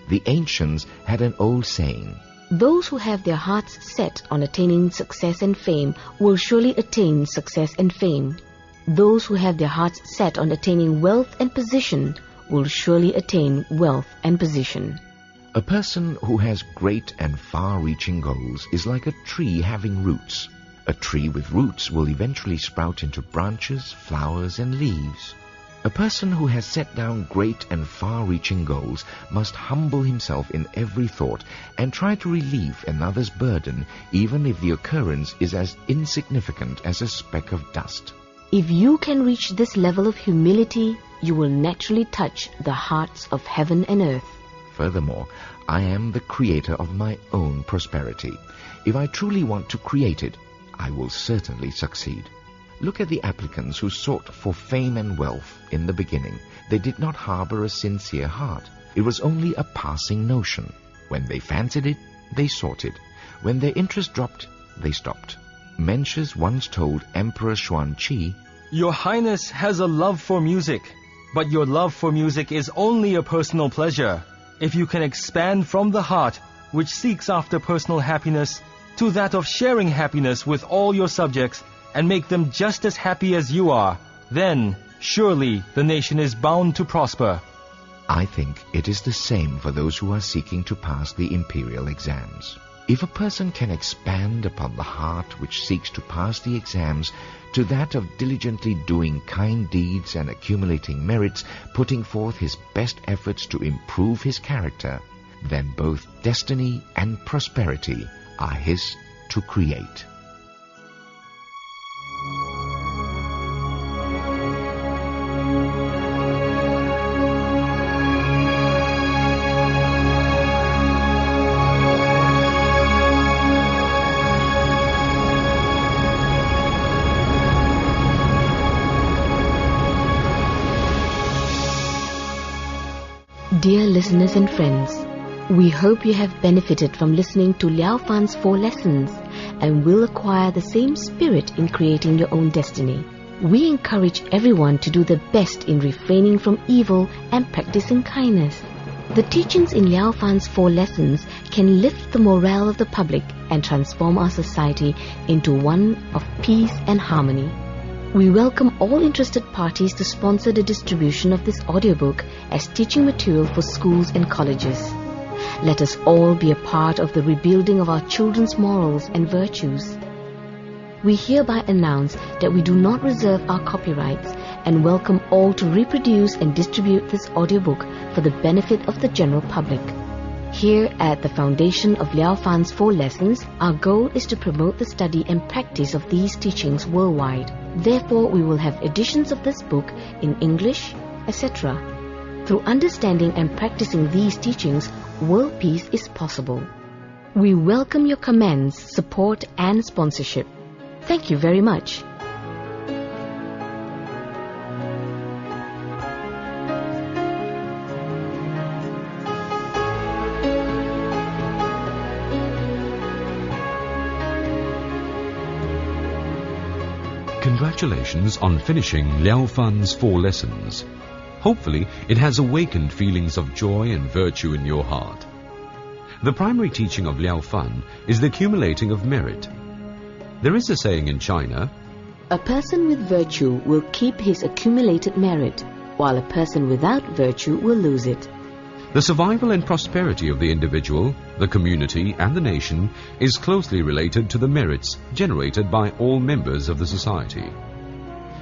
The ancients had an old saying, Those who have their hearts set on attaining success and fame will surely attain success and fame. Those who have their hearts set on attaining wealth and position will surely attain wealth and position. A person who has great and far-reaching goals is like a tree having roots. A tree with roots will eventually sprout into branches, flowers, and leaves. A person who has set down great and far-reaching goals must humble himself in every thought and try to relieve another's burden, even if the occurrence is as insignificant as a speck of dust. If you can reach this level of humility, you will naturally touch the hearts of heaven and earth. Furthermore, I am the creator of my own prosperity. If I truly want to create it, I will certainly succeed. Look at the applicants who sought for fame and wealth in the beginning. They did not harbor a sincere heart. It was only a passing notion. When they fancied it, they sought it. When their interest dropped, they stopped. Mencius once told Emperor Xuanqi, "Your Highness has a love for music, but your love for music is only a personal pleasure. If you can expand from the heart, which seeks after personal happiness, to that of sharing happiness with all your subjects, and make them just as happy as you are, then surely the nation is bound to prosper." I think it is the same for those who are seeking to pass the imperial exams. If a person can expand upon the heart which seeks to pass the exams to that of diligently doing kind deeds and accumulating merits, putting forth his best efforts to improve his character, then both destiny and prosperity are his to create. Dear listeners and friends, we hope you have benefited from listening to Liao-Fan's 4 lessons and will acquire the same spirit in creating your own destiny. We encourage everyone to do their best in refraining from evil and practicing kindness. The teachings in Liao-Fan's 4 lessons can lift the morale of the public and transform our society into one of peace and harmony. We welcome all interested parties to sponsor the distribution of this audiobook as teaching material for schools and colleges. Let us all be a part of the rebuilding of our children's morals and virtues. We hereby announce that we do not reserve our copyrights and welcome all to reproduce and distribute this audiobook for the benefit of the general public. Here at the foundation of Liao-Fan's 4 lessons, our goal is to promote the study and practice of these teachings worldwide. Therefore, we will have editions of this book in English, etc. Through understanding and practicing these teachings, world peace is possible. We welcome your comments, support and sponsorship. Thank you very much. Congratulations on finishing Liao-Fan's 4 lessons. Hopefully, it has awakened feelings of joy and virtue in your heart. The primary teaching of Liao-Fan is the accumulating of merit. There is a saying in China, A person with virtue will keep his accumulated merit, while a person without virtue will lose it. the survival and prosperity of the individual, the community and the nation is closely related to the merits generated by all members of the society.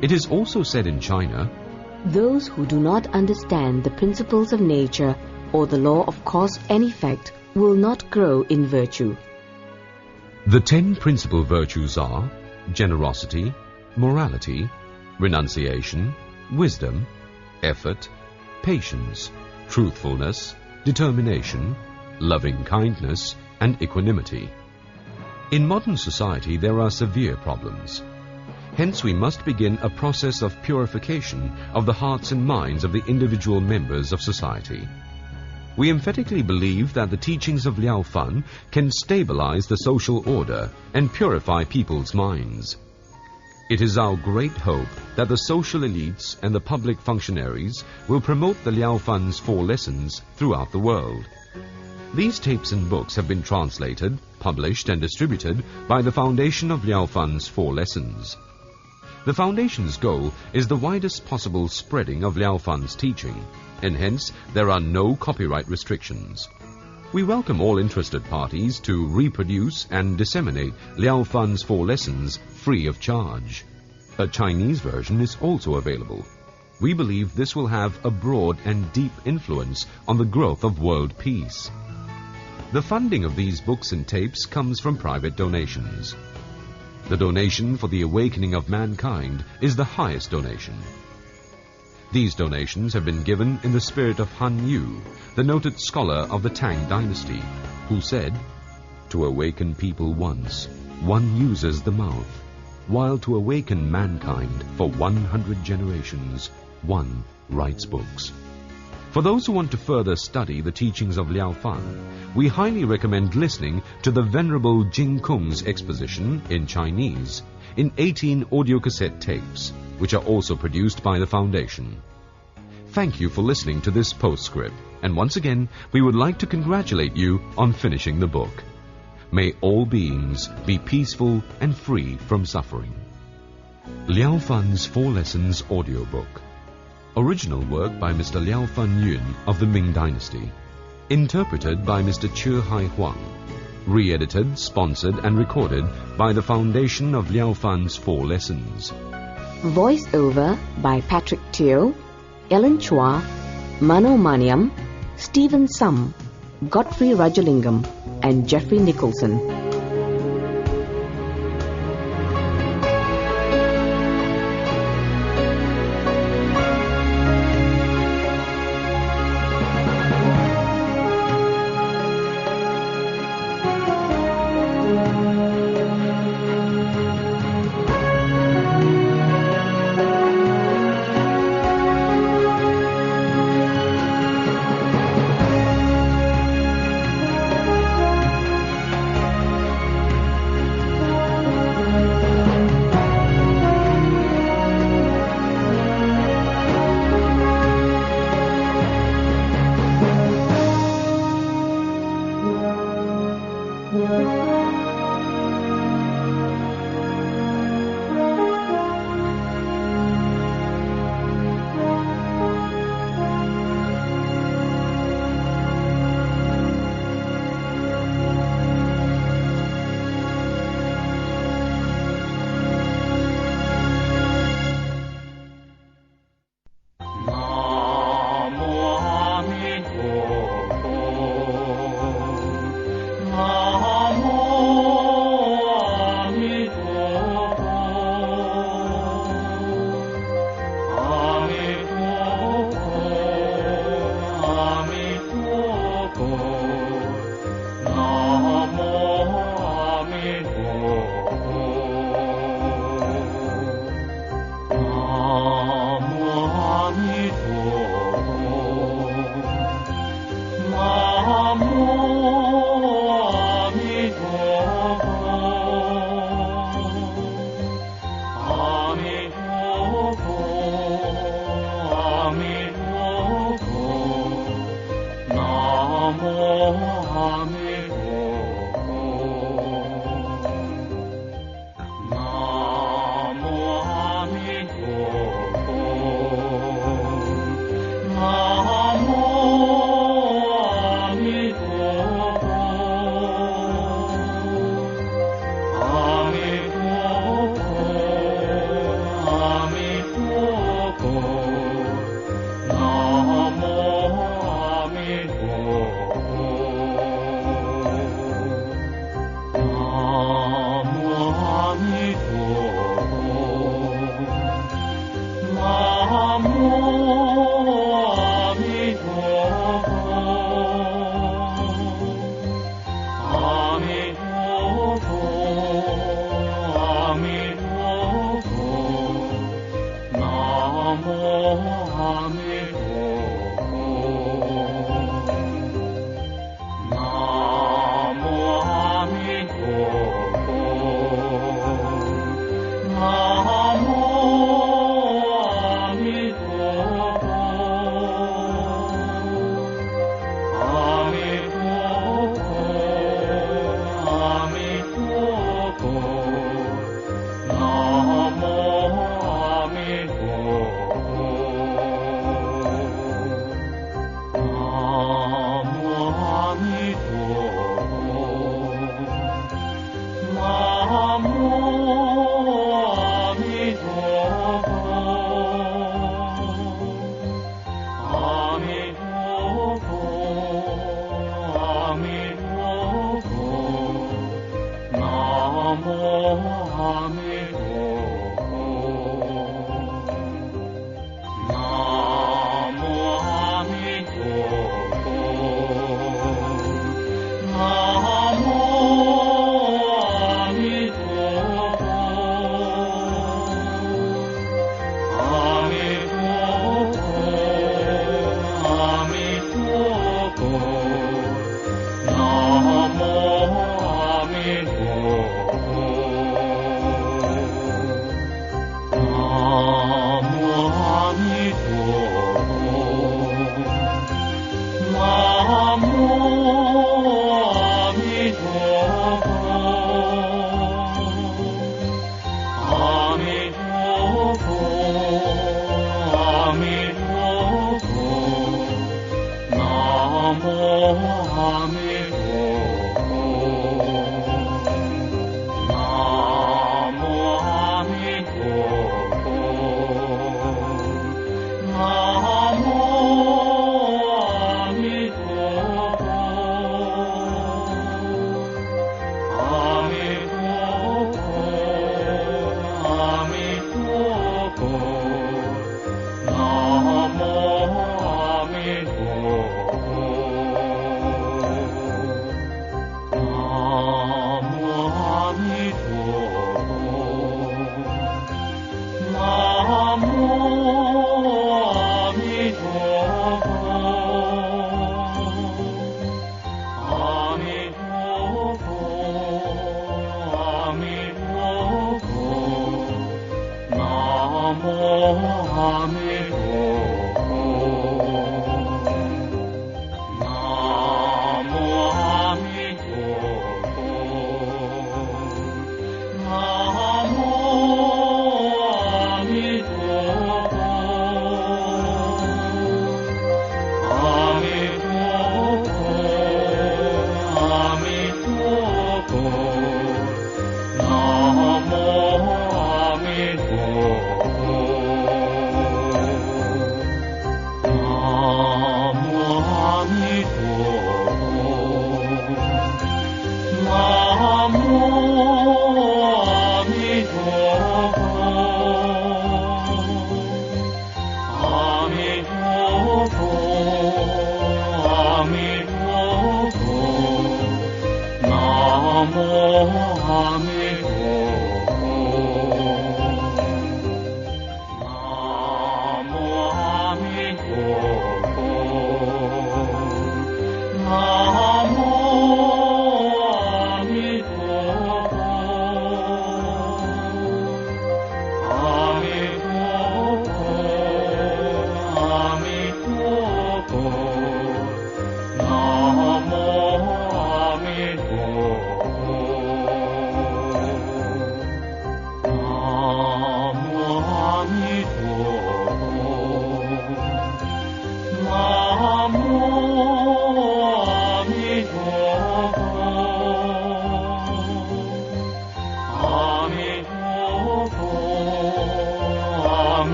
It is also said in China, Those who do not understand the principles of nature or the law of cause and effect will not grow in virtue. the 10 principal virtues are generosity, morality, renunciation, wisdom, effort, patience, truthfulness, determination, loving kindness, and equanimity. In modern society, there are severe problems. Hence, we must begin a process of purification of the hearts and minds of the individual members of society. We emphatically believe that the teachings of Liao-Fan can stabilize the social order and purify people's minds. It is our great hope that the social elites and the public functionaries will promote the Liao-Fan's 4 lessons throughout the world. These tapes and books have been translated, published and distributed by the Foundation of Liao-Fan's 4 lessons. The Foundation's goal is the widest possible spreading of Liao-Fan's teaching, and hence there are no copyright restrictions. We welcome all interested parties to reproduce and disseminate Liao-Fan's 4 lessons free of charge. A Chinese version is also available. We believe this will have a broad and deep influence on the growth of world peace. The funding of these books and tapes comes from private donations. The donation for the awakening of mankind is the highest donation. These donations have been given in the spirit of Han Yu, the noted scholar of the Tang Dynasty, who said, "To awaken people once, one uses the mouth, while to awaken mankind for 100 generations, one writes books." For those who want to further study the teachings of Liao-Fan, we highly recommend listening to the Venerable Jing Kung's exposition in Chinese in 18 audiocassette tapes, which are also produced by the Foundation. Thank you for listening to this postscript, and once again, we would like to congratulate you on finishing the book. May all beings be peaceful and free from suffering. Liao-Fan's 4 Lessons audiobook. Original work by Mr. Liao-Fan Yuan of the Ming Dynasty. Interpreted by Mr. Tien-Chi Yuan. Re-edited, sponsored and recorded by the Foundation of Liao-Fan's 4 Lessons. Voice over by Patrick Teo, Ellen Chua, Mano Maniam, Stephen Sum, Godfrey Rajalingam, and Jeffrey Nicholson.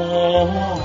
Namo